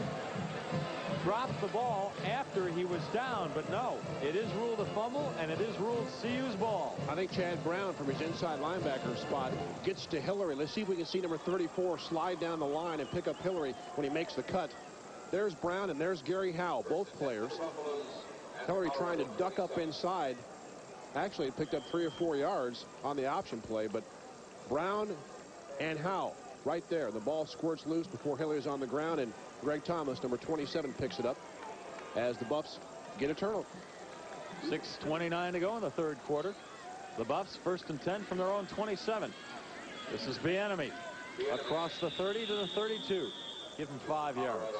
dropped the ball after he was down, but no. It is ruled a fumble, and it is ruled CU's ball. I think Chad Brown from his inside linebacker spot gets to Hillary. Let's see if we can see number 34 slide down the line and pick up Hillary when he makes the cut. There's Brown, and there's Gary Howe, both players. Hillary trying to duck up inside. Actually, it picked up 3 or 4 yards on the option play, but Brown and Howe right there. The ball squirts loose before Hillary's on the ground, and Greg Thomas, number 27, picks it up as the Buffs get a turnover. 6:29 to go in the 3rd quarter. The Buffs 1st and 10 from their own 27. This is Bieniemy across the 30 to the 32. Give him 5 yards.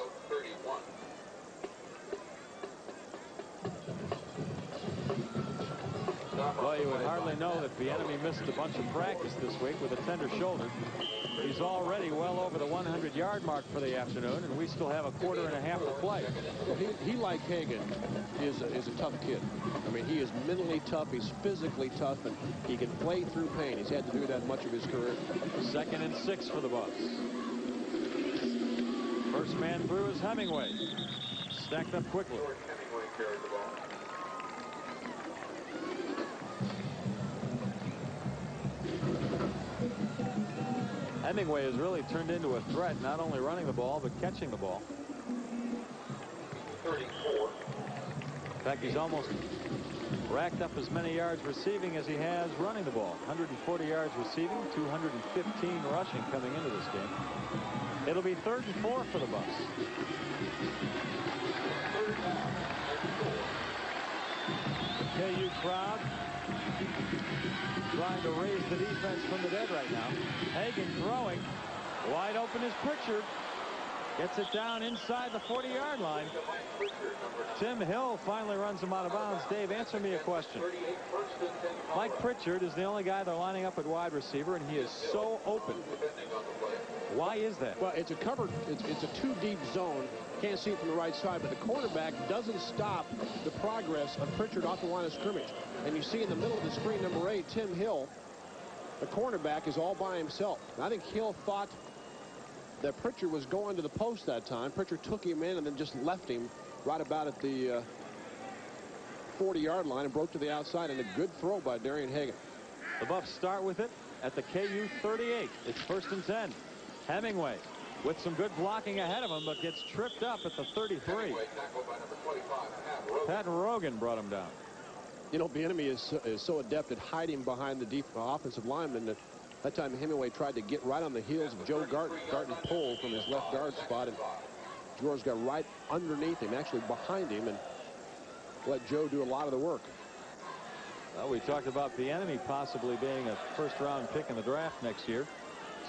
Well, you would hardly know that Bieniemy missed a bunch of practice this week with a tender shoulder. He's already well over the 100-yard mark for the afternoon, and we still have a quarter and a half to play. Well, he like Hagan, is a tough kid. I mean, he is mentally tough. He's physically tough, and he can play through pain. He's had to do that much of his career. 2nd and 6 for the Buffs. First man through is Hemingway. Stacked up quickly. Hemingway has really turned into a threat, not only running the ball, but catching the ball. 34. In fact, he's almost racked up as many yards receiving as he has running the ball. 140 yards receiving, 215 rushing coming into this game. It'll be 3rd and 4 for the Buffs. The KU crowd trying to raise the defense from the dead right now. Hagan throwing. Wide open is Pritchard. Gets it down inside the 40-yard line. Tim Hill finally runs him out of bounds. Dave, answer me a question. Mike Pritchard is the only guy they're lining up at wide receiver, and he is so open. Why is that? Well, it's a covered, it's a too-deep zone. Can't see it from the right side, but the cornerback doesn't stop the progress of Pritchard off the line of scrimmage. And you see in the middle of the screen, number 8, Tim Hill, the cornerback, is all by himself. And I think Hill thought that Pritchard was going to the post that time. Pritchard took him in and then just left him right about at the 40-yard line and broke to the outside, and a good throw by Darian Hagan. The Buffs start with it at the KU 38. It's 1st and 10. Hemingway with some good blocking ahead of him, but gets tripped up at the 33. Pat Rogan brought him down. You know, Bieniemy is so adept at hiding behind the deep offensive lineman that time Hemingway tried to get right on the heels of Joe Garton. Garton pulled from his left guard spot, and George got right underneath him, actually behind him, and let Joe do a lot of the work. Well, we talked about Bieniemy possibly being a first-round pick in the draft next year.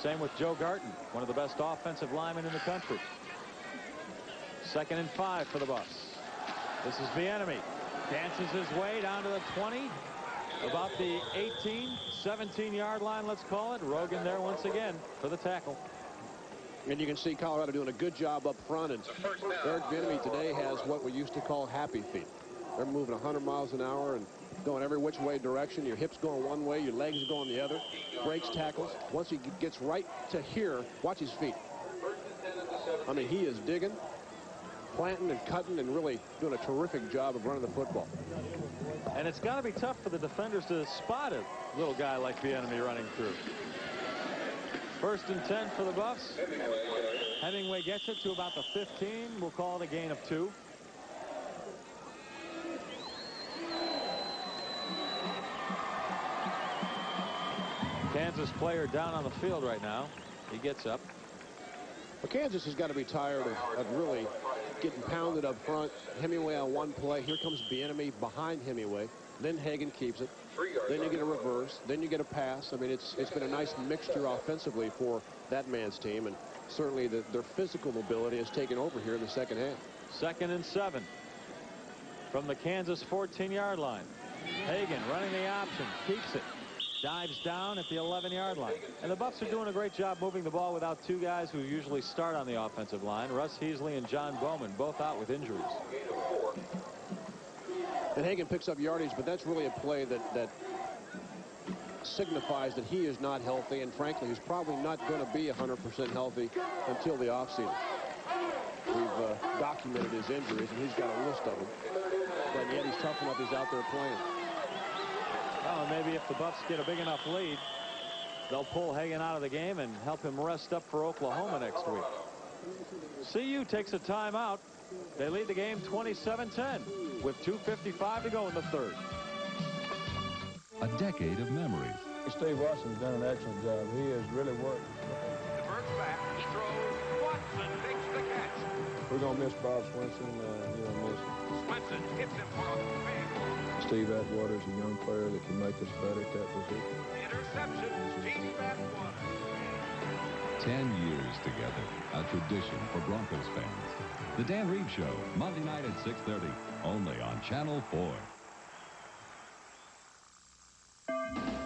Same with Joe Garton, one of the best offensive linemen in the country. 2nd and 5 for the Buffs. This is Bieniemy. Dances his way down to the 20. About the 18, 17-yard line, let's call it. Rogan there once again for the tackle. And you can see Colorado doing a good job up front. And Eric Bieniemy today has what we used to call happy feet. They're moving 100 miles an hour and going every which way direction. Your hips going one way, your legs going the other. Breaks tackles. Once he gets right to here, watch his feet. I mean, he is digging, planting, and cutting, and really doing a terrific job of running the football. And it's got to be tough for the defenders to spot a little guy like Bieniemy running through. 1st and 10 for the Buffs. Hemingway gets it to about the 15. We'll call it a gain of 2. Kansas player down on the field right now. He gets up. Well, Kansas has got to be tired of really getting pounded up front. Hemingway on one play. Here comes Bieniemy behind Hemingway. Then Hagan keeps it. Then you get a reverse. Then you get a pass. I mean, it's been a nice mixture offensively for that man's team, and certainly their physical ability has taken over here in the second half. 2nd and 7 from the Kansas 14-yard line. Hagan running the option, keeps it, dives down at the 11-yard line. And the Buffs are doing a great job moving the ball without 2 guys who usually start on the offensive line. Russ Heasley and John Bowman, both out with injuries. And Hagan picks up yardage, but that's really a play that signifies that he is not healthy, and frankly, he's probably not going to be 100% healthy until the offseason. We've documented his injuries, and he's got a list of them. But yet he's tough enough he's out there playing. Well, maybe if the Buffs get a big enough lead, they'll pull Hagan out of the game and help him rest up for Oklahoma next week. CU takes a timeout. They lead the game 27-10 with 2:55 to go in the 3rd. A decade of memories. Steve Watson's done an excellent job. He has really worked. Diverts back. He throws. Watson makes the catch. We're going to miss Bob Swinson. Miss Swinson hits him for a big. Steve Atwater's a young player that can make us better at that position. Interception. Steve Atwater. 10 years together, a tradition for Broncos fans. The Dan Reed Show, Monday night at 6:30, only on Channel 4.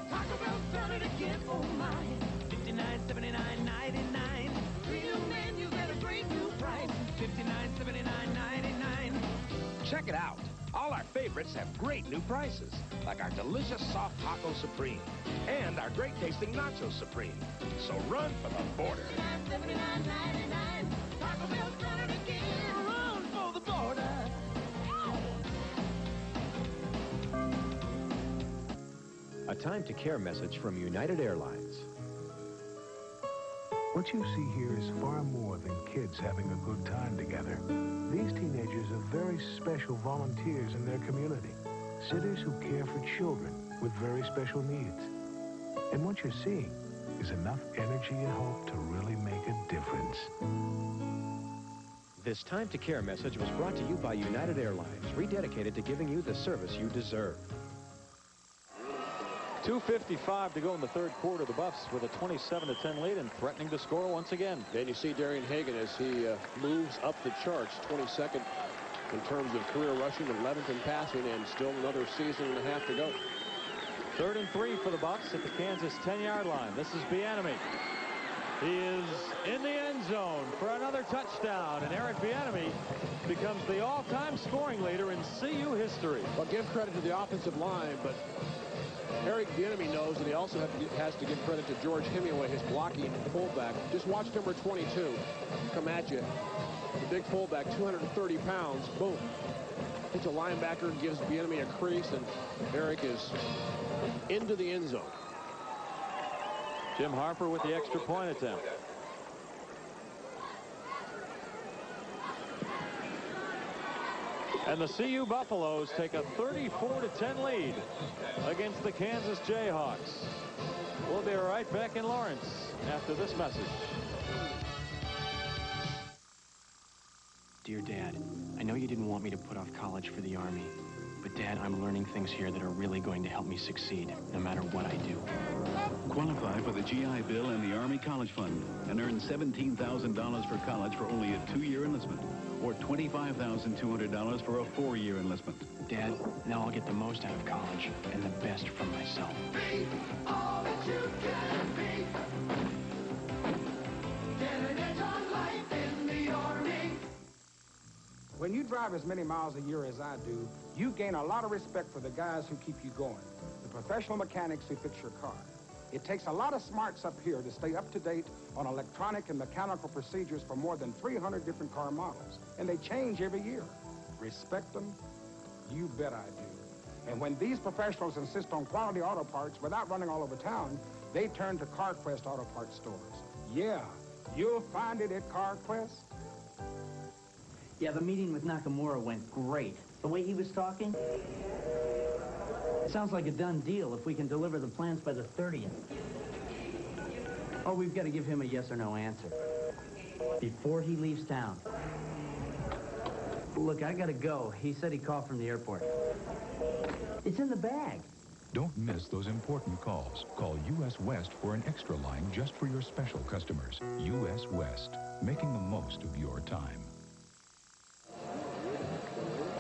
Taco Bell's done it again, oh my. $59.79.99. Real menus at a great new price. $59.79.99. Check it out. All our favorites have great new prices, like our delicious soft taco supreme and our great tasting nacho supreme. So run for the border. $59.79.99. Taco Bell's done it again. Run for the border. A time to care message from United Airlines. What you see here is far more than kids having a good time together. These teenagers are very special volunteers in their community. Sitters who care for children with very special needs. And what you're seeing is enough energy and hope to really make a difference. This Time to Care message was brought to you by United Airlines, rededicated to giving you the service you deserve. 2:55 to go in the third quarter. The Buffs with a 27-10 lead and threatening to score once again. Then you see Darian Hagan as he moves up the charts, 22nd in terms of career rushing, 11th in passing, and still another season and a half to go. 3rd and 3 for the Buffs at the Kansas 10-yard line. This is Bieniemy. He is in the end zone for another touchdown, and Eric Bieniemy becomes the all-time scoring leader in CU history. Well, give credit to the offensive line, but Eric Bieniemy knows that he also has to give credit to George Hemingway, his blocking fullback. Just watch number 22 come at you. The big fullback, 230 pounds, boom. Hits a linebacker, gives Bieniemy a crease, and Eric is into the end zone. Jim Harper with the extra point attempt. And the CU Buffaloes take a 34-10 lead against the Kansas Jayhawks. We'll be right back in Lawrence after this message. Dear Dad, I know you didn't want me to put off college for the Army, but Dad, I'm learning things here that are really going to help me succeed, no matter what I do. Qualify for the GI Bill and the Army College Fund and earn $17,000 for college for only a 2-year enlistment, or $25,200 for a 4-year enlistment. Dad, now I'll get the most out of college and the best from myself. Be all that you can be. Get an edge on life in the Army. When you drive as many miles a year as I do, you gain a lot of respect for the guys who keep you going, the professional mechanics who fix your car. It takes a lot of smarts up here to stay up to date on electronic and mechanical procedures for more than 300 different car models, and they change every year. Respect them? You bet I do. And when these professionals insist on quality auto parts without running all over town, they turn to CarQuest Auto Parts stores. Yeah, you'll find it at CarQuest. Yeah, the meeting with Nakamura went great. The way he was talking, it sounds like a done deal if we can deliver the plans by the 30th. Oh, we've got to give him a yes or no answer before he leaves town. Look, I got to go. He said he called from the airport. It's in the bag. Don't miss those important calls. Call U.S. West for an extra line just for your special customers. U.S. West, making the most of your time.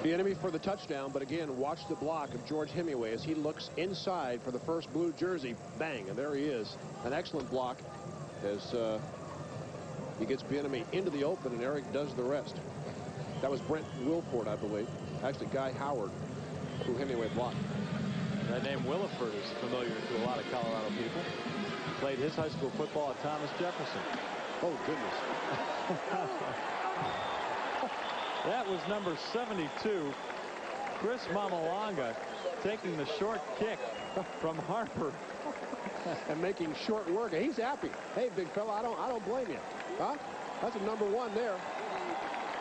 Bieniemy for the touchdown, but again, watch the block of George Hemingway as he looks inside for the first blue jersey. Bang, and there he is. An excellent block as he gets Bieniemy into the open, and Eric does the rest. That was Brent Wilford, I believe. Actually, Guy Howard, who Hemingway blocked. That name Williford is familiar to a lot of Colorado people. Played his high school football at Thomas Jefferson. Oh, goodness. That was number 72, Chris Mamalonga, taking the short kick from Harper. And making short work. He's happy. Hey, big fella, I don't blame you. Huh? That's a number 1 there.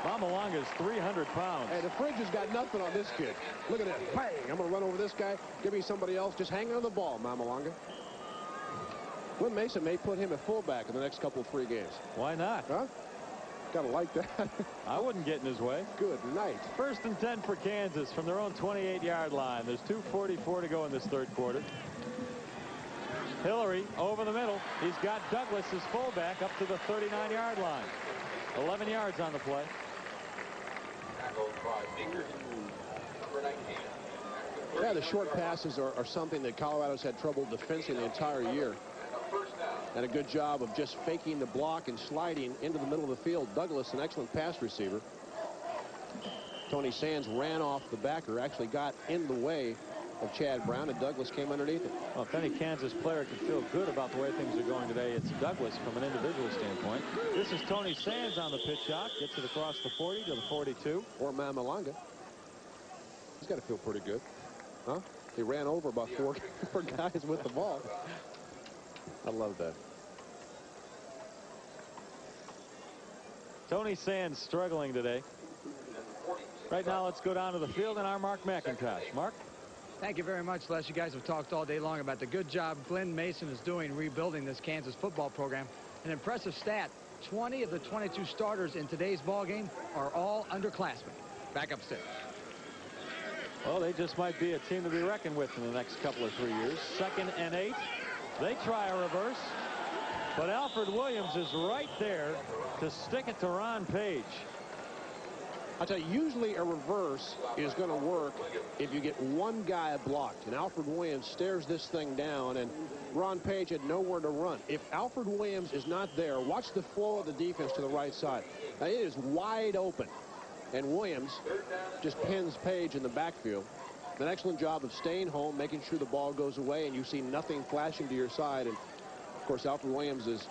Mamalonga is 300 pounds. Hey, the fridge has got nothing on this kid. Look at that. Bang! I'm going to run over this guy. Give me somebody else. Just hang on the ball, Mamalonga. Glenn Mason may put him at fullback in the next couple of 3 games. Why not? Huh? Gotta like that. I wouldn't get in his way. Good night. 1st and 10 for Kansas from their own 28-yard line. There's 2:44 to go in this third quarter. Hillary over the middle. He's got Douglas, his fullback, up to the 39-yard line. 11 yards on the play. Yeah, the short passes are something that Colorado's had trouble defensing the entire year. And a good job of just faking the block and sliding into the middle of the field. Douglas, an excellent pass receiver. Tony Sands ran off the backer, actually got in the way of Chad Brown, and Douglas came underneath it. Well, if any Kansas player can feel good about the way things are going today, it's Douglas from an individual standpoint. This is Tony Sands on the pitch out. Gets it across the 40 to the 42. Or Mamalonga. He's got to feel pretty good. Huh? He ran over about four guys with the ball. I love that. Tony Sands struggling today. Right now, let's go down to the field and our Mark McIntosh. Mark? Thank you very much, Les. You guys have talked all day long about the good job Glenn Mason is doing rebuilding this Kansas football program. An impressive stat, 20 of the 22 starters in today's ball game are all underclassmen. Back upstairs. Well, they just might be a team to be reckoned with in the next couple of 3 years. 2nd and 8. They try a reverse. But Alfred Williams is right there to stick it to Ron Page. I'll tell you, usually a reverse is going to work if you get one guy blocked. And Alfred Williams stares this thing down, and Ron Page had nowhere to run. If Alfred Williams is not there, watch the flow of the defense to the right side. Now, it is wide open. And Williams just pins Page in the backfield. An excellent job of staying home, making sure the ball goes away, and you see nothing flashing to your side. And, of course, Alfred Williams has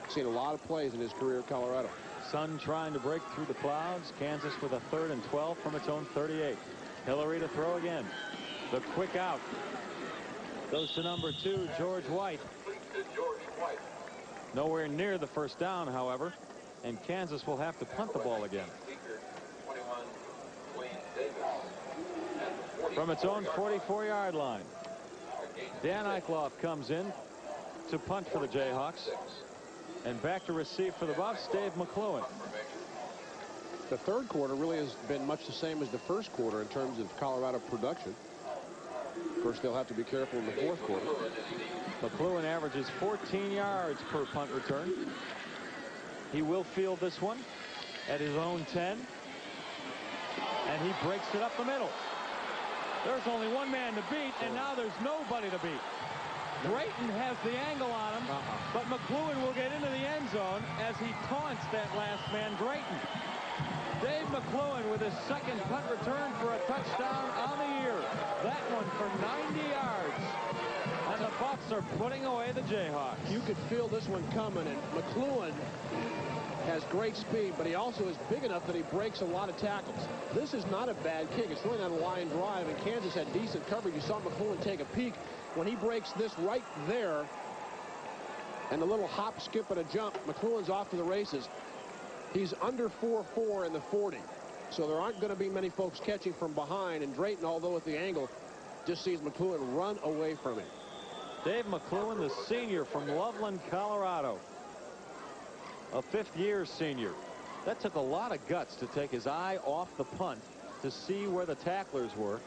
seen a lot of plays in his career at Colorado. Sun trying to break through the clouds. Kansas with a 3rd and 12 from its own 38. Hillary to throw again. The quick out goes to number 2, George White. Nowhere near the first down, however, and Kansas will have to punt the ball again. From its own 44-yard line, Dan Eichloff comes in to punt for the Jayhawks. And back to receive for the Buffs, Dave McClellan. The third quarter really has been much the same as the first quarter in terms of Colorado production. Of course, they'll have to be careful in the fourth quarter. McClellan averages 14 yards per punt return. He will field this one at his own 10. And he breaks it up the middle. There's only one man to beat, and now there's nobody to beat. Drayton has the angle on him, but McClellan will get into the end zone as he taunts that last man, Drayton. Dave McClellan with his 2nd punt return for a touchdown on the year. That one for 90 yards. And the Buffs are putting away the Jayhawks. You could feel this one coming, and McClellan has great speed, but he also is big enough that he breaks a lot of tackles. This is not a bad kick. It's really not a line drive, and Kansas had decent coverage. You saw McClellan take a peek. When he breaks this right there, and the little hop, skip, and a jump, McClellan's off to the races. He's under 4.4 in the 40. So there aren't going to be many folks catching from behind, and Drayton, although at the angle, just sees McClellan run away from him. Dave McClellan, the senior from Loveland, Colorado. A 5th-year senior. That took a lot of guts to take his eye off the punt to see where the tacklers were.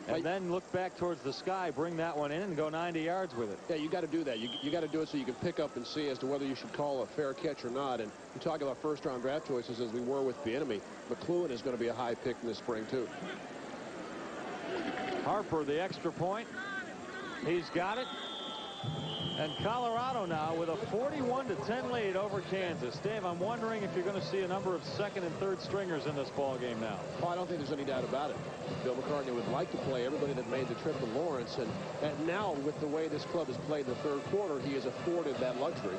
And then look back towards the sky, bring that one in, and go 90 yards with it. Yeah, you got to do that. You got to do it so you can pick up and see as to whether you should call a fair catch or not. And you talk about first-round draft choices as we were with Bieniemy. McClellan is going to be a high pick in this spring, too. Harper, the extra point. He's got it. And Colorado now with a 41-10 lead over Kansas. Dave, I'm wondering if you're going to see a number of 2nd and 3rd stringers in this ball game now. Oh, I don't think there's any doubt about it. Bill McCartney would like to play everybody that made the trip to Lawrence, and now with the way this club has played the third quarter, he is afforded that luxury.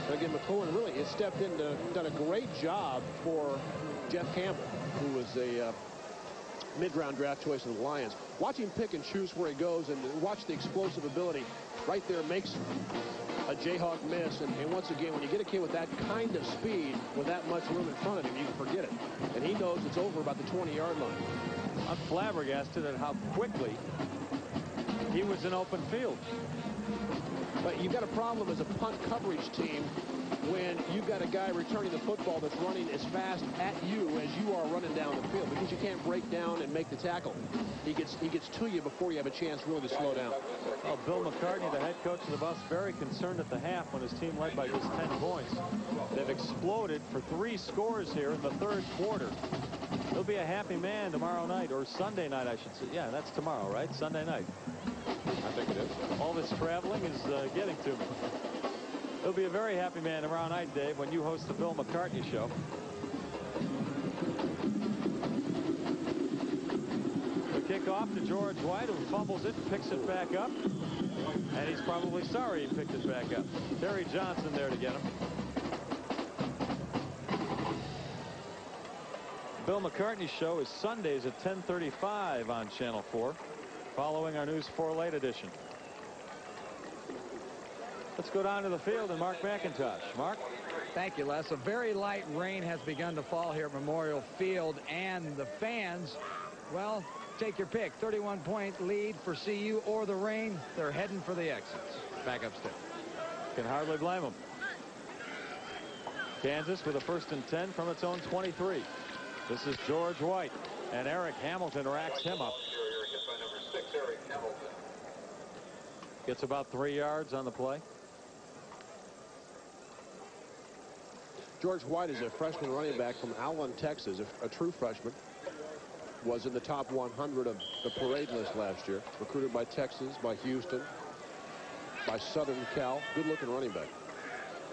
And again, McClellan really has stepped in and done a great job for Jeff Campbell, who was a mid-round draft choice of the Lions. Watch him pick and choose where he goes, and watch the explosive ability right there makes a Jayhawk miss. And once again, when you get a kid with that kind of speed, with that much room in front of him, you can forget it. And he knows it's over about the 20-yard line. I'm flabbergasted at how quickly he was in open field. But you've got a problem as a punt coverage team when you've got a guy returning the football that's running as fast at you as you are running down the field, because you can't break down and make the tackle. He gets to you before you have a chance really to slow down. Well, Bill McCartney, the head coach of the Buffs, very concerned at the half when his team led by just 10 points. They've exploded for 3 scores here in the third quarter. He'll be a happy man tomorrow night, or Sunday night, I should say. Yeah, that's tomorrow, right? Sunday night. I think it is. All this traveling is getting to me. He'll be a very happy man tomorrow night, Dave, when you host the Bill McCartney show. The kickoff to George White, who fumbles it, picks it back up. And he's probably sorry he picked it back up. Terry Johnson there to get him. Bill McCartney show is Sundays at 10:35 on Channel 4, following our News 4 Late edition. Let's go down to the field and Mark McIntosh. Mark? Thank you, Les. A very light rain has begun to fall here at Memorial Field, and the fans, well, take your pick. 31-point lead for CU or the rain. They're heading for the exits. Back upstairs. Can hardly blame them. Kansas with a 1st and 10 from its own 23. This is George White, and Eric Hamilton racks him up. Gets about 3 yards on the play. George White is a freshman running back from Allen, Texas, a true freshman. Was in the top 100 of the parade list last year. Recruited by Texas, by Houston, by Southern Cal. Good-looking running back.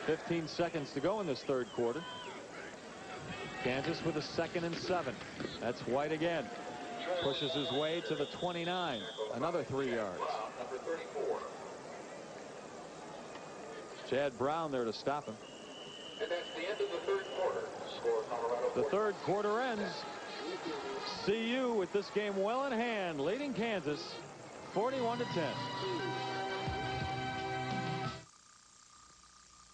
15 seconds to go in this 3rd quarter. Kansas with a 2nd and 7. That's White again. Pushes his way to the 29. Another 3 yards. Chad Brown there to stop him. And that's the end of the 3rd quarter. Score Colorado. The 3rd quarter ends. CU with this game well in hand, leading Kansas 41-10.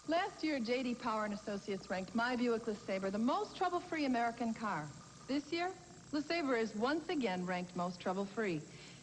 Last year, J.D. Power and Associates ranked my Buick LeSabre the most trouble-free American car. This year, LeSabre is once again ranked most trouble-free.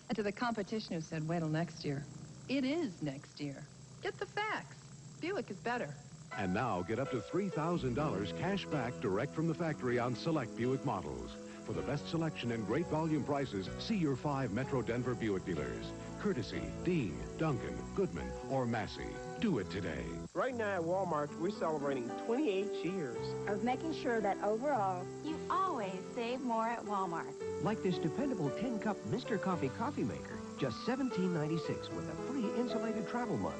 And to the competition who said, wait till next year, it is next year. Get the facts. Buick is better. And now get up to $3,000 cash back direct from the factory on select Buick models. For the best selection and great volume prices, see your 5 Metro Denver Buick dealers. Courtesy, Dean, Duncan, Goodman, or Massey. Do it today. Right now at Walmart, we're celebrating 28 years of making sure that overall, you always save more at Walmart. Like this dependable 10-cup Mr. Coffee coffee maker, just $17.96 with a free insulated travel mug.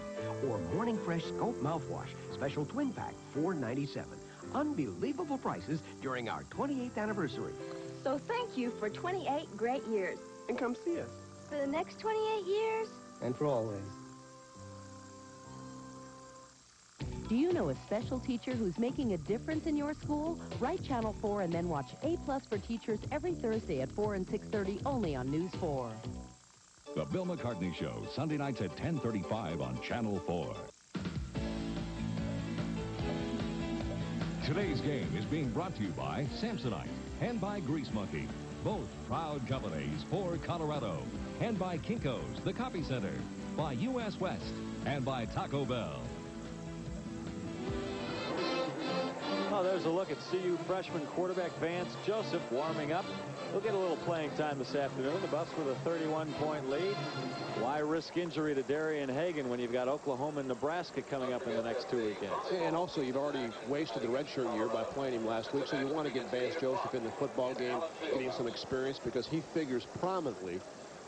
Or Morning Fresh Scope mouthwash, special twin pack, $4.97. Unbelievable prices during our 28th anniversary. So thank you for 28 great years. And come see us. For the next 28 years. And for always. Do you know a special teacher who's making a difference in your school? Write Channel 4 and then watch A+ for Teachers every Thursday at 4 and 6:30 only on News 4. The Bill McCartney Show, Sunday nights at 10:35 on Channel 4. Today's game is being brought to you by Samsonite and by Grease Monkey, both proud companies for Colorado, and by Kinko's, the Copy Center, by U.S. West, and by Taco Bell. Oh, there's a look at CU freshman quarterback Vance Joseph warming up. He'll get a little playing time this afternoon. The Buffs with a 31-point lead. Why risk injury to Darian Hagan when you've got Oklahoma and Nebraska coming up in the next 2 weekends? And also, you've already wasted the redshirt year by playing him last week, so you want to get Vance Joseph in the football game, getting some experience, because he figures prominently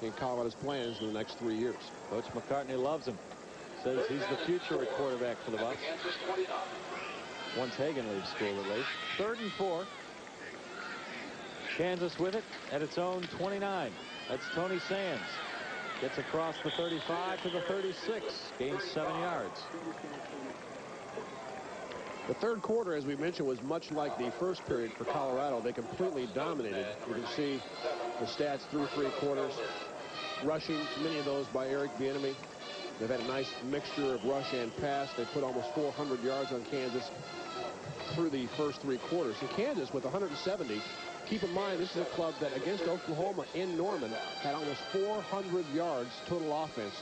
in Colorado's plans in the next 3 years. Coach McCartney loves him. Says he's the future at quarterback for the Buffs. Once Hagan leaves school, at least. 3rd and 4. Kansas with it at its own 29. That's Tony Sands. Gets across the 35 to the 36. Gains 7 yards. The 3rd quarter, as we mentioned, was much like the first period for Colorado. They completely dominated. You can see the stats through 3 quarters. Rushing, many of those by Eric Bieniemy. They've had a nice mixture of rush and pass. They put almost 400 yards on Kansas through the first 3 quarters. And Kansas with 170. Keep in mind, this is a club that against Oklahoma in Norman had almost 400 yards total offense.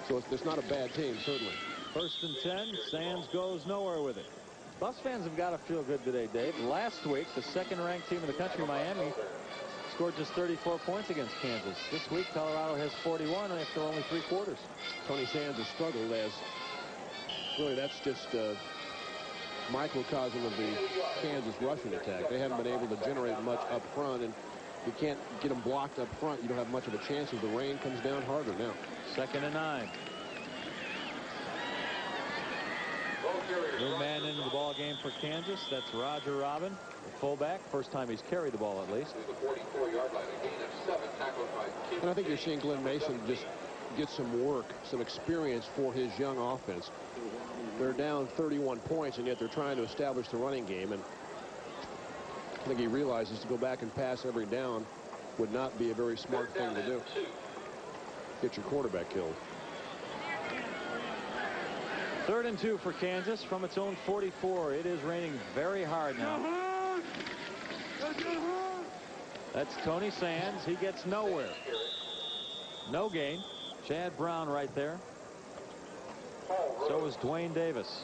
So it's not a bad team, certainly. 1st and 10. Sands goes nowhere with it. Buffs fans have got to feel good today, Dave. Last week, the 2nd-ranked team in the country, Miami, scored just 34 points against Kansas. This week, Colorado has 41 after only 3 quarters. Tony Sands has struggled as really that's just microcosm of the Kansas rushing attack. They haven't been able to generate much up front, and you can't get them blocked up front. You don't have much of a chance as the rain comes down harder now. 2nd and 9. New man into the ball game for Kansas. That's Roger Robin, the fullback. First time he's carried the ball, at least. And I think you're seeing Glenn Mason just get some work, some experience for his young offense. They're down 31 points, and yet they're trying to establish the running game. And I think he realizes to go back and pass every down would not be a very smart thing to do. Get your quarterback killed. 3rd and 2 for Kansas from its own 44. It is raining very hard now. That's Tony Sands. He gets nowhere. No gain. Chad Brown right there. So is Dwayne Davis.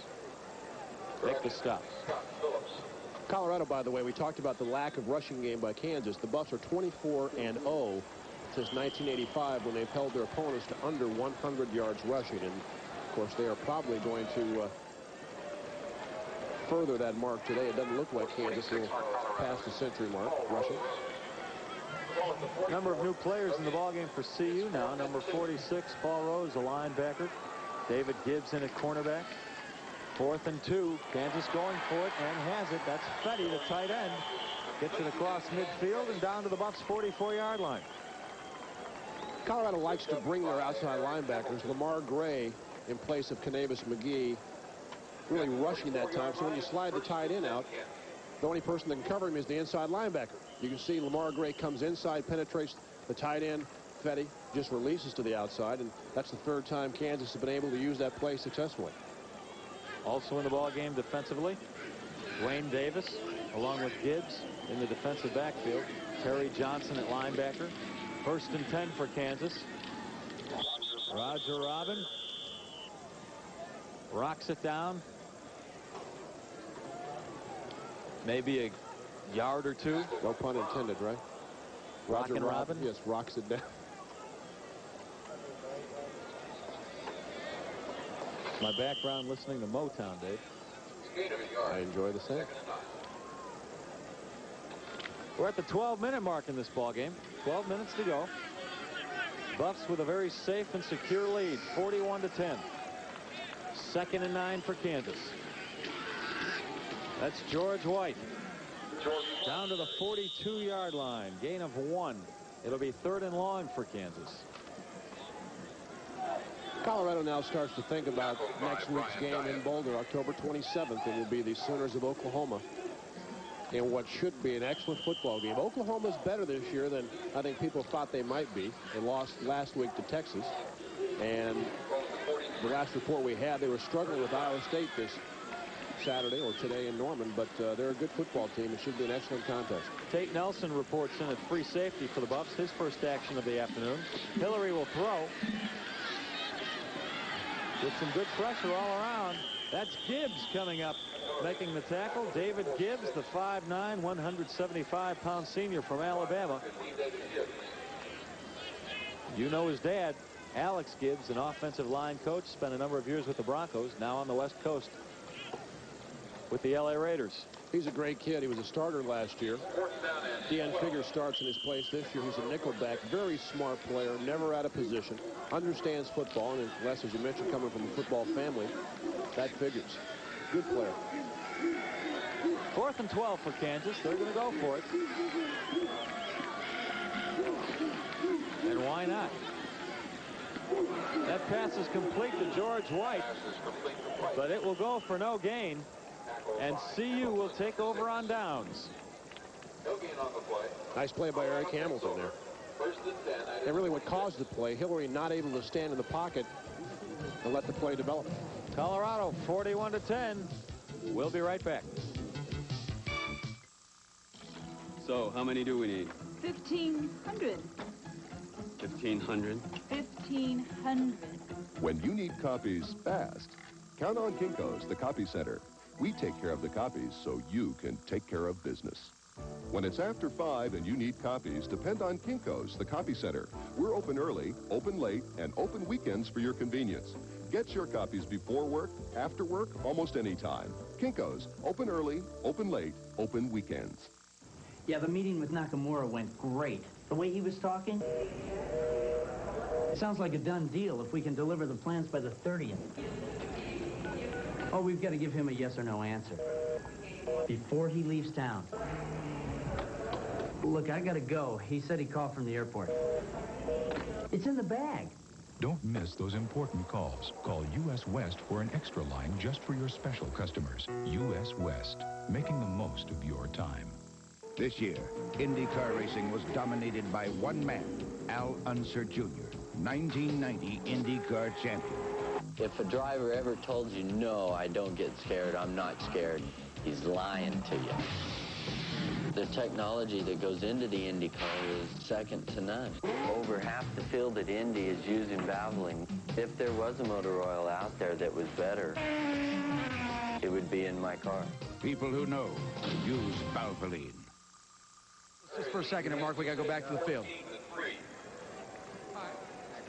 Make the stop. Colorado, by the way, we talked about the lack of rushing game by Kansas. The Buffs are 24-0 since 1985 when they've held their opponents to under 100 yards rushing. And, of course, they are probably going to further that mark today. It doesn't look like Kansas will pass the century mark rushing. Number of new players in the ballgame for CU now. Number 46, Paul Rose, a linebacker. David Gibbs in at cornerback. 4th and 2. Kansas going for it and has it. That's Fetty, the tight end. Gets it across midfield and down to the Buffs' 44-yard line. Colorado likes to bring their outside linebackers. Lamar Gray in place of Canavis McGee, really rushing that time. So when you slide the tight end out, the only person that can cover him is the inside linebacker. You can see Lamar Gray comes inside, penetrates the tight end. Fetty just releases to the outside, and that's the 3rd time Kansas has been able to use that play successfully. Also in the ball game defensively, Dwayne Davis along with Gibbs in the defensive backfield. Terry Johnson at linebacker. 1st and 10 for Kansas. Roger Robin rocks it down. Maybe a yard or two. No pun intended, right? Roger Robin? Yes, rocks it down. My background listening to Motown, Dave. I enjoy the same. We're at the 12-minute mark in this ball game. 12 minutes to go. Buffs with a very safe and secure lead, 41-10. 2nd and 9 for Kansas. That's George White. Down to the 42-yard line. Gain of 1. It'll be 3rd and long for Kansas. Colorado now starts to think about next week's game in Boulder, October 27th. It will be the Sooners of Oklahoma in what should be an excellent football game. Oklahoma's better this year than I think people thought they might be. They lost last week to Texas, and the last report we had, they were struggling with Iowa State this Saturday or today in Norman, but they're a good football team. It should be an excellent contest. Tate Nelson reports in at free safety for the Buffs, his first action of the afternoon. Hillary will throw. With some good pressure all around. That's Gibbs coming up, making the tackle. David Gibbs, the 5'9", 175-pound senior from Alabama. You know his dad, Alex Gibbs, an offensive line coach, spent a number of years with the Broncos, now on the West Coast with the LA Raiders. He's a great kid. He was a starter last year. Deon Figures starts in his place this year. He's a nickelback, very smart player, never out of position, understands football, and unless, as you mentioned, coming from a football family, that figures. Good player. 4th and 12 for Kansas. They're going to go for it. And why not? That pass is complete to George White, but it will go for no gain. And CU will take over on downs. Nice play by Eric Hamilton there. And really what caused the play, Hillary not able to stand in the pocket and let the play develop. Colorado 41-10. We'll be right back. So how many do we need? 1,500. 1,500. 1,500. When you need copies fast, count on Kinko's, the copy center. We take care of the copies so you can take care of business. When it's after 5 and you need copies, depend on Kinko's, the copy center. We're open early, open late, and open weekends for your convenience. Get your copies before work, after work, almost any time. Kinko's, open early, open late, open weekends. Yeah, the meeting with Nakamura went great. The way he was talking, it sounds like a done deal if we can deliver the plans by the 30th. Oh, we've got to give him a yes or no answer before he leaves town. Look, I got to go. He said he called from the airport. It's in the bag. Don't miss those important calls. Call U.S. West for an extra line just for your special customers. U.S. West, making the most of your time. This year, IndyCar racing was dominated by one man, Al Unser Jr., 1990 IndyCar champion. If a driver ever told you, no, I don't get scared, I'm not scared, he's lying to you. The technology that goes into the Indy car is second to none. Over half the field at Indy is using Valvoline. If there was a motor oil out there that was better, it would be in my car. People who know use Valvoline. Just for a second, Mark, we got to go back to the field.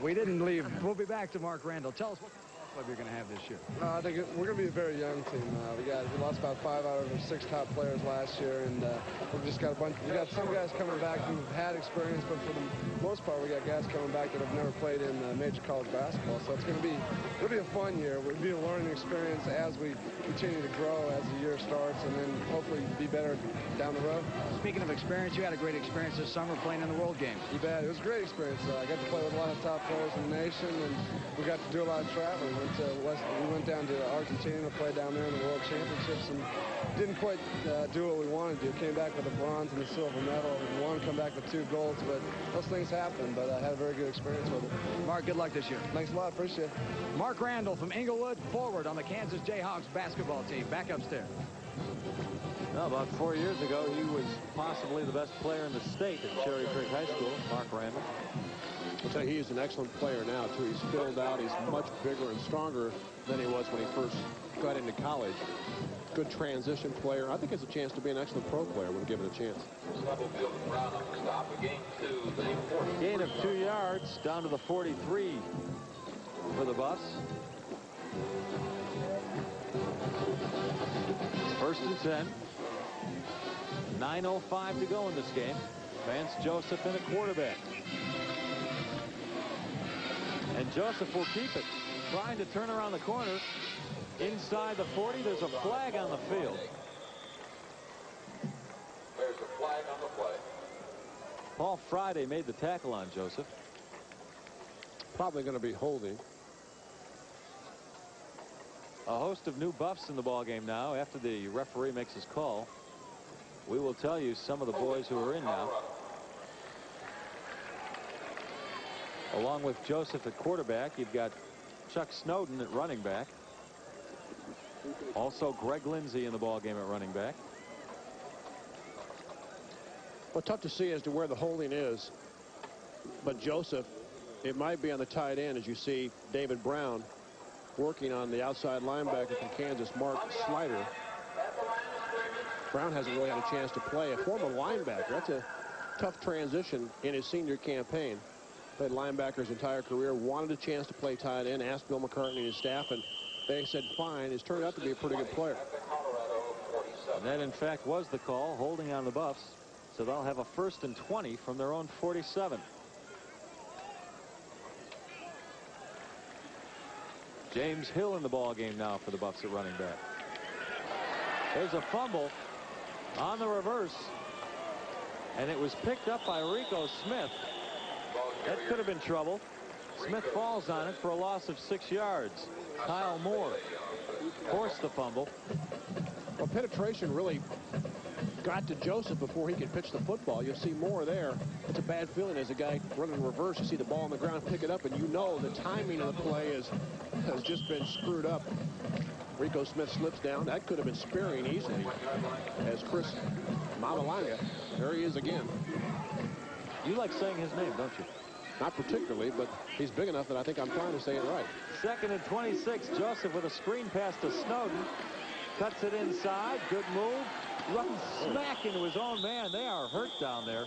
We didn't leave. We'll be back to Mark Randall. Tell us what kind of ball club you're going to have this year. I think we're going to be a very young team. We lost about 5 out of our 6 top players last year, and we've just got a bunch. We got some guys coming back who've had experience, but for the most part, we got guys coming back that have never played in major college basketball. So it'll be a fun year. It'll be a learning experience as we continue to grow as the year starts, and then hopefully be better down the road. Speaking of experience, you had a great experience this summer playing in the World Games. You bet. It was a great experience. I got to play with a lot of top players in the nation, and we got to do a lot of traveling. We went down to Argentina to play down there in the World Championships, and didn't quite do what we wanted to. Came back with a bronze and a silver medal. We wanted to come back with 2 golds, but those things happen. But I had a very good experience with it. Mark, good luck this year. Thanks a lot. Appreciate it. Mark Randall from Inglewood, forward on the Kansas Jayhawks basketball team. Back upstairs. Well, about 4 years ago, he was possibly the best player in the state at Cherry Creek High School, Mark Randall. I'll tell you, he is an excellent player now, too. He's filled out. He's much bigger and stronger than he was when he first got into college. Good transition player. I think he has a chance to be an excellent pro player when given a chance. Gain of 2 yards down to the 43 for the Buffs. It's 1st and 10. 9:05 to go in this game. Vance Joseph in a quarterback. And Joseph will keep it. Trying to turn around the corner. Inside the 40, there's a flag on the field. There's a flag on the play. Paul Friday made the tackle on Joseph. Probably going to be holding. A host of new Buffs in the ball game now. After the referee makes his call, we will tell you some of the boys who are in now. Along with Joseph at quarterback, you've got Chuck Snowden at running back. Also Greg Lindsay in the ball game at running back. Well, tough to see as to where the holding is. But Joseph, it might be on the tight end, as you see David Brown working on the outside linebacker from Kansas, Mark Slider. Brown hasn't really had a chance to play. A former linebacker. That's a tough transition in his senior campaign. Played linebacker his entire career. Wanted a chance to play tight end. Asked Bill McCartney and his staff, and they said fine. He's turned out to be a pretty good player. And that, in fact, was the call, holding on the Buffs. So they'll have a 1st and 20 from their own 47. James Hill in the ball game now for the Buffs at running back. There's a fumble on the reverse, and it was picked up by Rico Smith. That could have been trouble. Smith falls on it for a loss of 6 yards. Kyle Moore forced the fumble. Well, penetration really got to Joseph before he could pitch the football. You'll see more there. It's a bad feeling as a guy running in reverse. You see the ball on the ground, pick it up, and you know the timing of the play has just been screwed up. Rico Smith slips down. That could have been sparing easily as Chris Mamalanga. There he is again. You like saying his name, don't you? Not particularly, but he's big enough that I think I'm trying to say it right. 2nd and 26. Joseph with a screen pass to Snowden. Cuts it inside. Good move. Runs smack into his own man. They are hurt down there.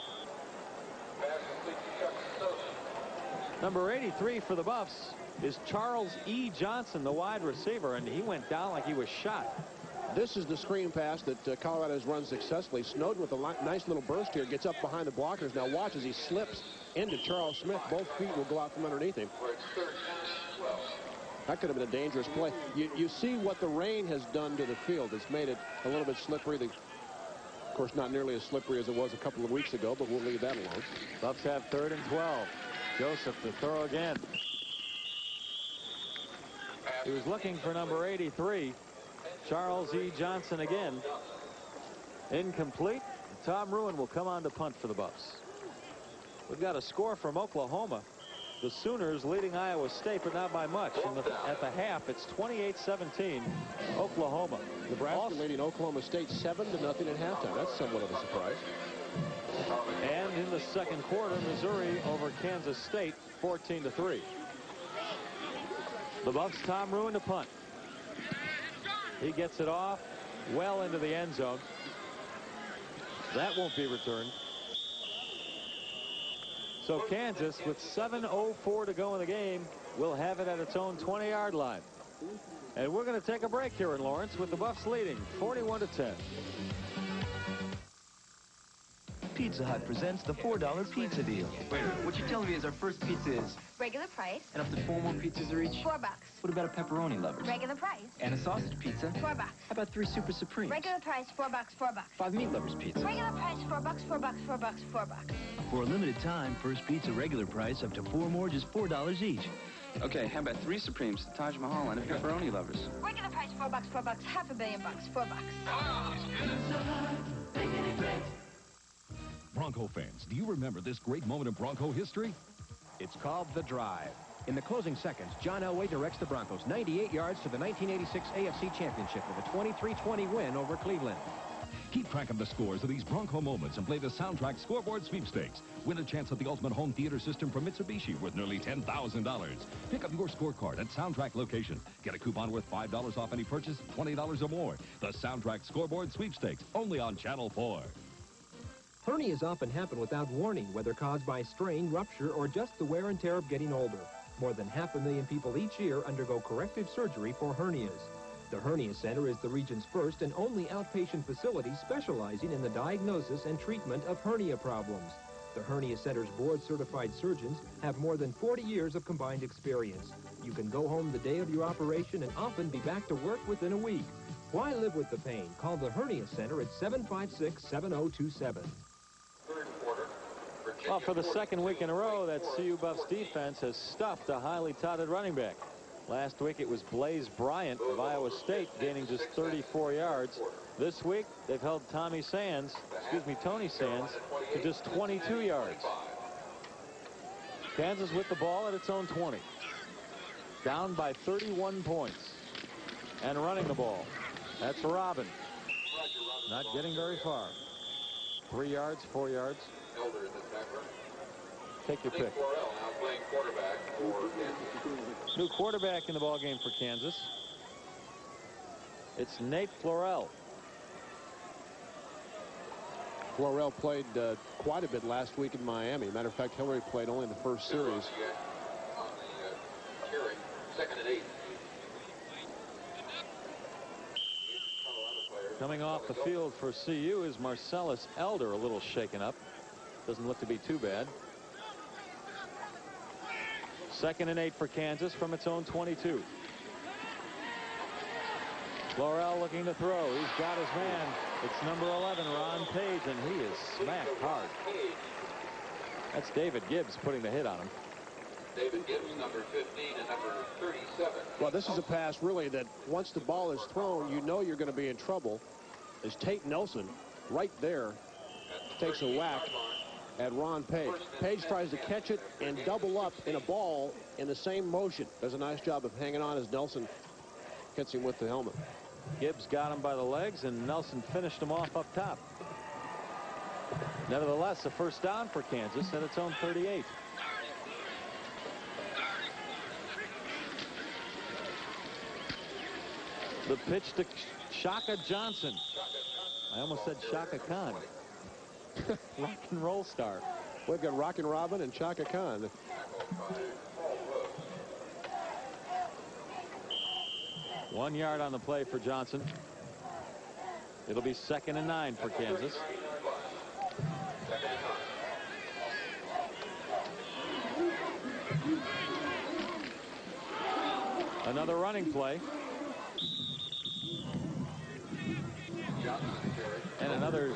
Number 83 for the Buffs is Charles E. Johnson, the wide receiver, and he went down like he was shot. This is the screen pass that Colorado has run successfully. Snowden with a nice little burst here, gets up behind the blockers. Now watch as he slips into Charles Smith. Both feet will go out from underneath him. That could have been a dangerous play. You see what the rain has done to the field. It's made it a little bit slippery. Of course, not nearly as slippery as it was a couple of weeks ago, but we'll leave that alone. Buffs have 3rd and 12. Joseph to throw again. He was looking for number 83. Charles E. Johnson again. Incomplete. Tom Ruin will come on to punt for the Buffs. We've got a score from Oklahoma. The Sooners leading Iowa State, but not by much. At the half, it's 28-17 Oklahoma. Nebraska leading Oklahoma State 7-0 at halftime. That's somewhat of a surprise. And in the second quarter, Missouri over Kansas State 14-3. The Buffs' Tom Ruin to punt. He gets it off well into the end zone. That won't be returned. So Kansas, with 7:04 to go in the game, will have it at its own 20-yard line. And we're going to take a break here in Lawrence with the Buffs leading 41-10. Pizza Hut presents the $4 pizza deal. Wait, what you're telling me is our first pizza is Regular price. and up to 4 more pizzas are each? $4. What about a pepperoni lovers? Regular price. And a sausage pizza? $4. How about 3 super supremes? Regular price, $4, $4. 5 meat lovers pizza? Regular price, $4, $4, $4, $4. For a limited time, first pizza regular price up to 4 more, just $4 each. Okay, how about 3 supremes, Taj Mahal, and a pepperoni lovers? Regular price, $4, $4, $500 million, $4. Bronco fans, do you remember this great moment in Bronco history? It's called The Drive. In the closing seconds, John Elway directs the Broncos 98 yards to the 1986 AFC Championship with a 23-20 win over Cleveland. Keep track of the scores of these Bronco moments and play the Soundtrack Scoreboard Sweepstakes. Win a chance at the ultimate home theater system from Mitsubishi worth nearly $10,000. Pick up your scorecard at Soundtrack location. Get a coupon worth $5 off any purchase, $20 or more. The Soundtrack Scoreboard Sweepstakes, only on Channel 4. Hernias often happen without warning, whether caused by strain, rupture, or just the wear and tear of getting older. More than 500,000 people each year undergo corrective surgery for hernias. The Hernia Center is the region's first and only outpatient facility specializing in the diagnosis and treatment of hernia problems. The Hernia Center's board-certified surgeons have more than 40 years of combined experience. You can go home the day of your operation and often be back to work within a week. Why live with the pain? Call the Hernia Center at 756-7027. Well, for the second week in a row, that CU Buffs defense has stuffed a highly touted running back. Last week, it was Blaze Bryant of Iowa State gaining just 34 yards. This week, they've held Tony Sands to just 22 yards. Kansas with the ball at its own 20. Down by 31 points. And running the ball. That's Robin. Not getting very far. 3 yards, 4 yards. Take your pick. New quarterback in the ball game for Kansas. It's Nate Florell. Florell played quite a bit last week in Miami. Matter of fact, Hillary played only in the first series. Second and 8. Coming off the field for CU is Marcellus Elder, a little shaken up. Doesn't look to be too bad. Second and 8 for Kansas from its own 22. Florell looking to throw. He's got his man. It's number 11, Ron Page, and he is smacked hard. That's David Gibbs putting the hit on him. David Gibbs, number 15 and number 37. Well, this is a pass, really, that once the ball is thrown, you know you're going to be in trouble. As Tate Nelson, right there, takes a whack at Ron Page. Page tries to catch it and double up in a ball in the same motion. Does a nice job of hanging on as Nelson hits him with the helmet. Gibbs got him by the legs, and Nelson finished him off up top. Nevertheless, a first down for Kansas at its own 38. The pitch to Shaka Johnson. I almost said Shaka Khan. Rock and roll star. We've got Rockin' Robin and Shaka Khan. One yard on the play for Johnson. It'll be 2nd and 9 for Kansas. Another running play. And another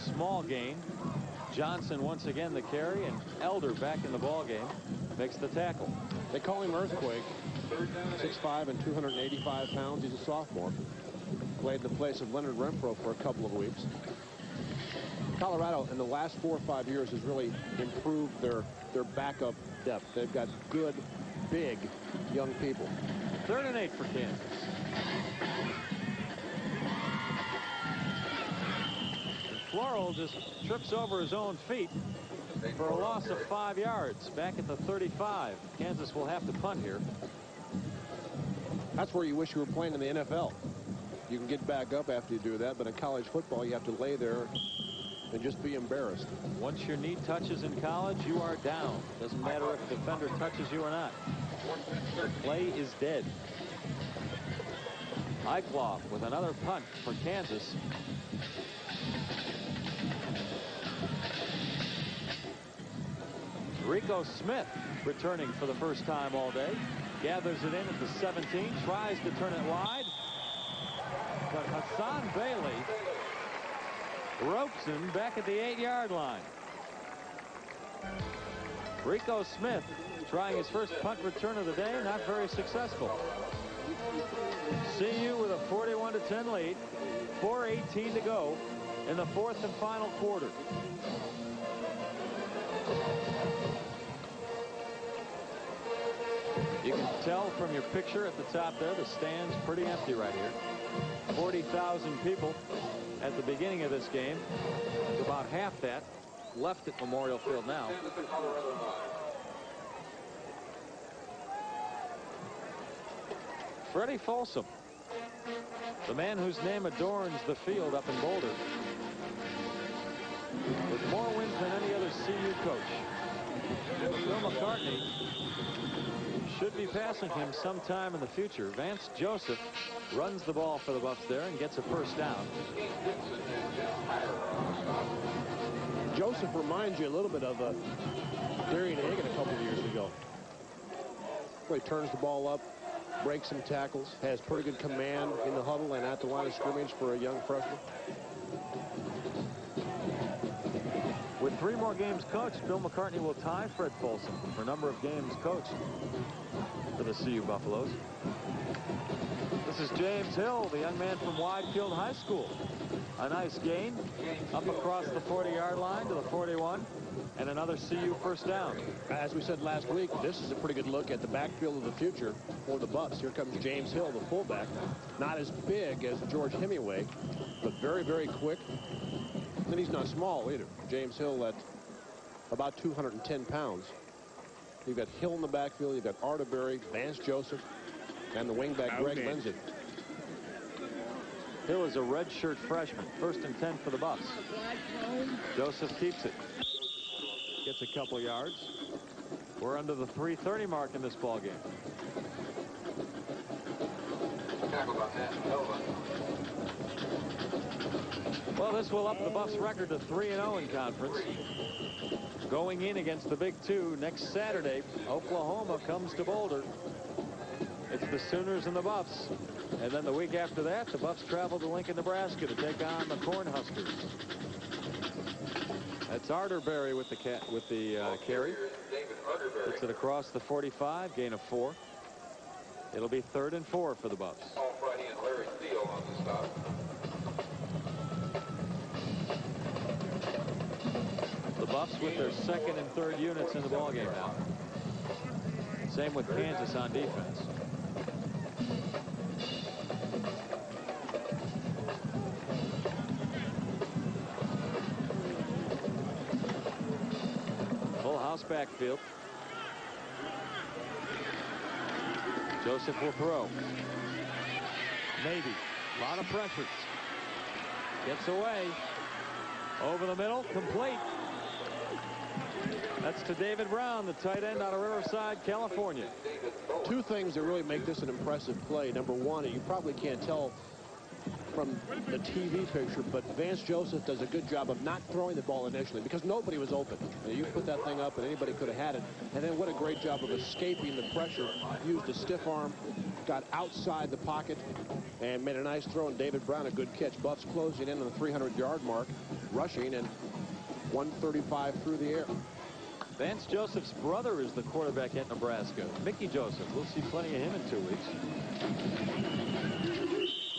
small gain. Johnson once again the carry, and Elder back in the ball game makes the tackle. They call him Earthquake. 6'5" and 285 pounds. He's a sophomore. Played in the place of Leonard Renfro for a couple of weeks. Colorado in the last 4 or 5 years has really improved their their backup depth. They've got good, big, young people. 3rd and 8 for Kansas. And Floral just trips over his own feet for a loss of 5 yards back at the 35. Kansas will have to punt here. That's where you wish you were playing in the NFL. You can get back up after you do that, but in college football, you have to lay there and just be embarrassed. Once your knee touches in college, you are down. Doesn't matter if the defender touches you or not. The play is dead. Eichloff with another punt for Kansas. Rico Smith returning for the first time all day. Gathers it in at the 17. Tries to turn it wide. But Hassan Bailey ropes him back at the 8-yard line. Rico Smith trying his first punt return of the day. Not very successful. CU with a 41-10 lead. 4:18 to go in the 4th and final quarter. You can tell from your picture at the top there, the stand's pretty empty right here. 40,000 people at the beginning of this game. There's about half that left at Memorial Field now. Freddie Folsom, the man whose name adorns the field up in Boulder, with more wins than any other CU coach. Bill McCartney should be passing him sometime in the future. Vance Joseph runs the ball for the Buffs there and gets a first down. Joseph reminds you a little bit of Darian Hagan a couple of years ago. Where he turns the ball up, breaks some tackles, has pretty good command in the huddle and at the line of scrimmage for a young freshman. With 3 more games coached, Bill McCartney will tie Fred Folsom for number of games coached for the CU Buffaloes. This is James Hill, the young man from Widefield High School. A nice gain up across the 40-yard line to the 41, and another CU first down. As we said last week, this is a pretty good look at the backfield of the future for the Buffs. Here comes James Hill, the fullback. Not as big as George Hemingway, but very, very quick. And he's not small either. James Hill at about 210 pounds. You've got Hill in the backfield. You've got Arterberry, Vance Joseph, and the wingback Greg Lindsey. Here was a redshirt freshman. 1st and 10 for the Buffs. Joseph keeps it. Gets a couple yards. We're under the 3:30 mark in this ball game. Well, this will up the Buffs' record to 3-0 in conference. Going in against the Big Two next Saturday, Oklahoma comes to Boulder. It's the Sooners and the Buffs. And then the week after that, the Buffs travel to Lincoln, Nebraska to take on the Cornhuskers. That's Arterberry with the carry. Puts it across the 45, gain of 4. It'll be 3rd and 4 for the Buffs. The Buffs with their 2nd and 3rd units in the ballgame now. Same with Kansas on defense. Full house backfield. Joseph will throw. Maybe. A lot of pressure. Gets away. Over the middle. Complete. That's to David Brown, the tight end out of Riverside, California. 2 things that really make this an impressive play. Number one, you probably can't tell from the TV picture, but Vance Joseph does a good job of not throwing the ball initially because nobody was open. You put that thing up and anybody could have had it. And then what a great job of escaping the pressure. Used a stiff arm, got outside the pocket, and made a nice throw. And David Brown, a good catch. Buffs closing in on the 300-yard mark, rushing, and 135 through the air. Vance Joseph's brother is the quarterback at Nebraska. Mickey Joseph. We'll see plenty of him in 2 weeks.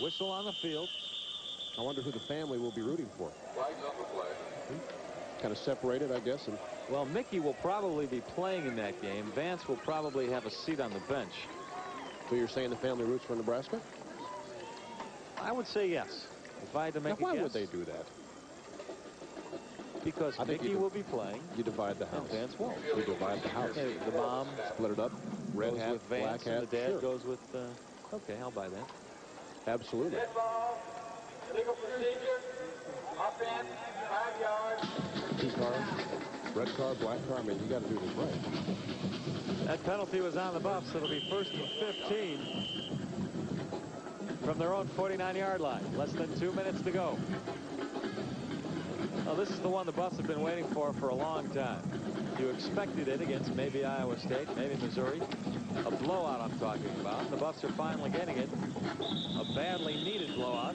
Whistle on the field. I wonder who the family will be rooting for. kind of separated, I guess. And well, Mickey will probably be playing in that game. Vance will probably have a seat on the bench. So you're saying the family roots from Nebraska? I would say yes. If I had to make a guess. Why would they do that? Because Mickey will be playing. You divide the house. Vance won't. You divide the house. The mom split it up. Red goes hat, with Vance, black hat. and the dad sure. goes with. Okay, I'll buy that. Absolutely. Legal procedure. Offense, 5 yards. 2 cars. Red car, black car. I mean, you got to do this right. That penalty was on the Buffs. It'll be 1st and 15 from their own 49-yard line. Less than 2 minutes to go. Well, this is the one the Buffs have been waiting for a long time. You expected it against maybe Iowa State, maybe Missouri. A blowout I'm talking about. The Buffs are finally getting it. A badly needed blowout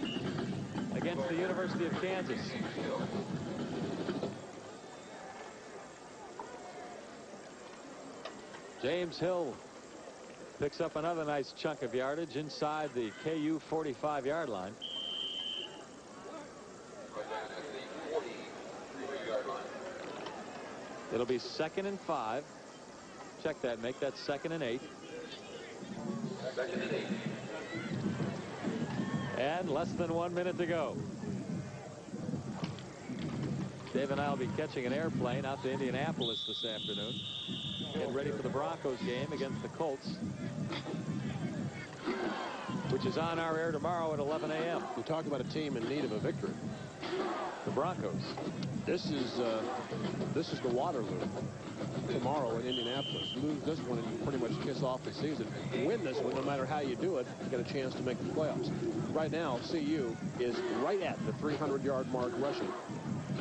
against the University of Kansas. James Hill picks up another nice chunk of yardage inside the KU 45-yard line. It'll be 2nd and 5. Check that. Make that 2nd and 8. 2nd and 8. And less than 1 minute to go. Dave and I will be catching an airplane out to Indianapolis this afternoon. Get ready for the Broncos game against the Colts, which is on our air tomorrow at 11 a.m. You talk about a team in need of a victory. The Broncos. This is the Waterloo tomorrow in Indianapolis. Lose this one and you pretty much kiss off the season. Win this one, no matter how you do it, you get a chance to make the playoffs. Right now, CU is right at the 300-yard mark rushing.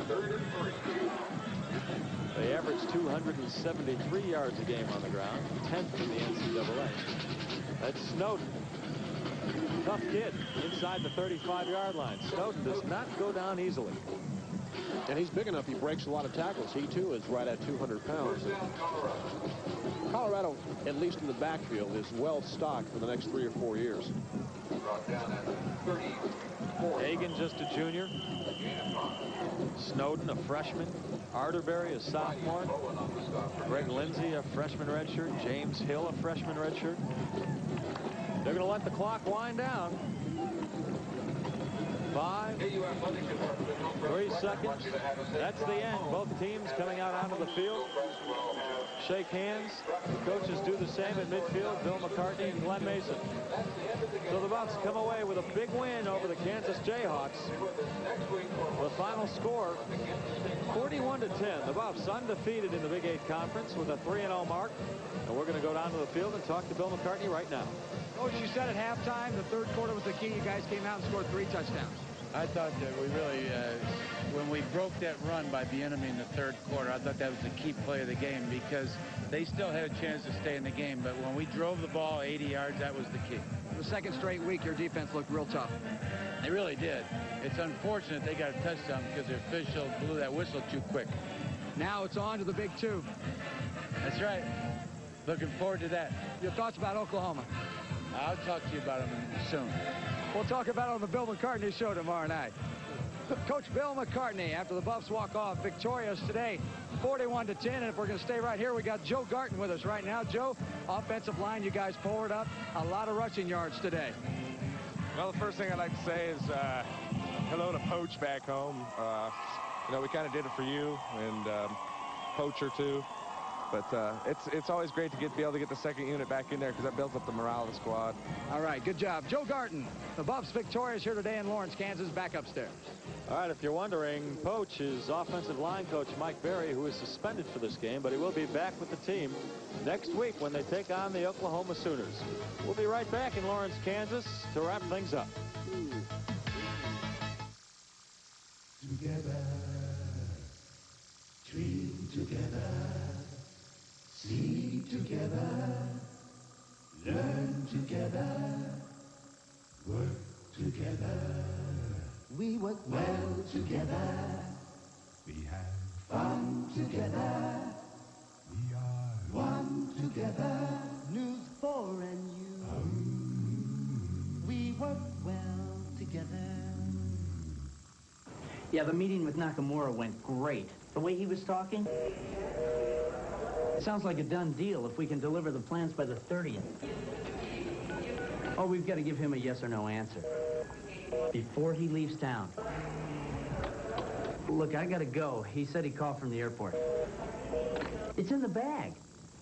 3rd and 3. They average 273 yards a game on the ground, 10th in the NCAA. That's Snowden. Tough kid inside the 35-yard line. Snowden does not go down easily. And he's big enough, he breaks a lot of tackles. He, too, is right at 200 pounds. Colorado, at least in the backfield, is well stocked for the next 3 or 4 years. Brought down at 34. Hagan, just a junior. Snowden, a freshman. Arterberry, a sophomore. Greg Lindsey, a freshman redshirt. James Hill, a freshman redshirt. They're going to let the clock wind down. 5, 3 seconds. That's the end. Both teams coming out onto the field. Shake hands. The coaches do the same at midfield. Bill McCartney and Glenn Mason. So the Buffs come away with a big win over the Kansas Jayhawks. The final score, 41-10. The Buffs undefeated in the Big 8 Conference with a 3-0 mark. And we're going to go down to the field and talk to Bill McCartney right now. Coach, you said at halftime the 3rd quarter was the key. You guys came out and scored 3 touchdowns. I thought that we really, when we broke that run by Bieniemy in the 3rd quarter, I thought that was the key play of the game because they still had a chance to stay in the game. But when we drove the ball 80 yards, that was the key. The 2nd straight week, your defense looked real tough. They really did. It's unfortunate they got a touchdown because the official blew that whistle too quick. Now it's on to the Big 2. That's right. Looking forward to that. Your thoughts about Oklahoma? I'll talk to you about them soon. We'll talk about it on the Bill McCartney Show tomorrow night. Coach Bill McCartney, after the Buffs walk off, victorious today, 41-10. And if we're going to stay right here, we got Joe Garton with us right now. Joe, offensive line, you guys forward up. A lot of rushing yards today. Well, the first thing I'd like to say is hello to Poach back home. You know, we kind of did it for you and Poacher, too. But it's always great to be able to get the 2nd unit back in there because that builds up the morale of the squad. All right, good job. Joe Garton, the Buffs victorious here today in Lawrence, Kansas, back upstairs. All right, if you're wondering, Poach is offensive line coach Mike Berry, who is suspended for this game, but he will be back with the team next week when they take on the Oklahoma Sooners. We'll be right back in Lawrence, Kansas to wrap things up. Together, dream together, see together, learn together, work together. We work well together. We have fun together. We are one together. News for and you. We work well together. Yeah, the meeting with Nakamura went great. The way he was talking? Sounds like a done deal if we can deliver the plans by the 30th. Oh, we've got to give him a yes or no answer before he leaves town. Look, I got to go. He said he called from the airport. It's in the bag.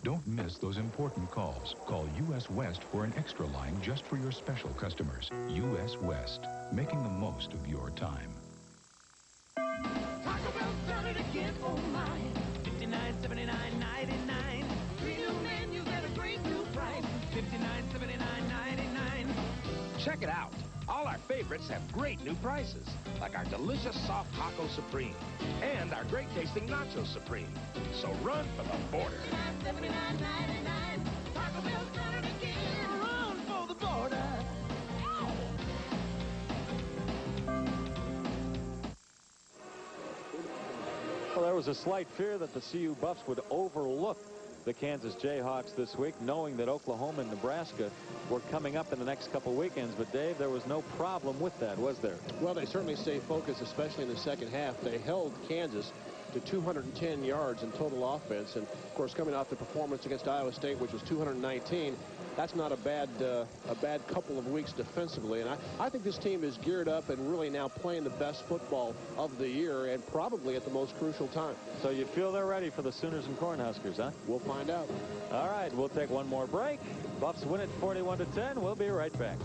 Don't miss those important calls. Call U.S. West for an extra line just for your special customers. U.S. West, making the most of your time. Taco Bell's done it again, oh my. $59.79.99. 3 new menus at a great new price. $59.79.99. Check it out. All our favorites have great new prices, like our delicious soft Taco Supreme and our great tasting Nacho Supreme. So run for the border. $59.79. Taco Bell's done it again. Run for the border. Well, there was a slight fear that the CU Buffs would overlook the Kansas Jayhawks this week, knowing that Oklahoma and Nebraska were coming up in the next couple weekends. But, Dave, there was no problem with that, was there? Well, they certainly stayed focused, especially in the second half. They held Kansas to 210 yards in total offense. And, of course, coming off the performance against Iowa State, which was 219, that's not a bad couple of weeks defensively. And I think this team is geared up and really now playing the best football of the year and probably at the most crucial time. So you feel they're ready for the Sooners and Cornhuskers, huh? We'll find out. All right, we'll take one more break. Buffs win it 41-10. We'll be right back.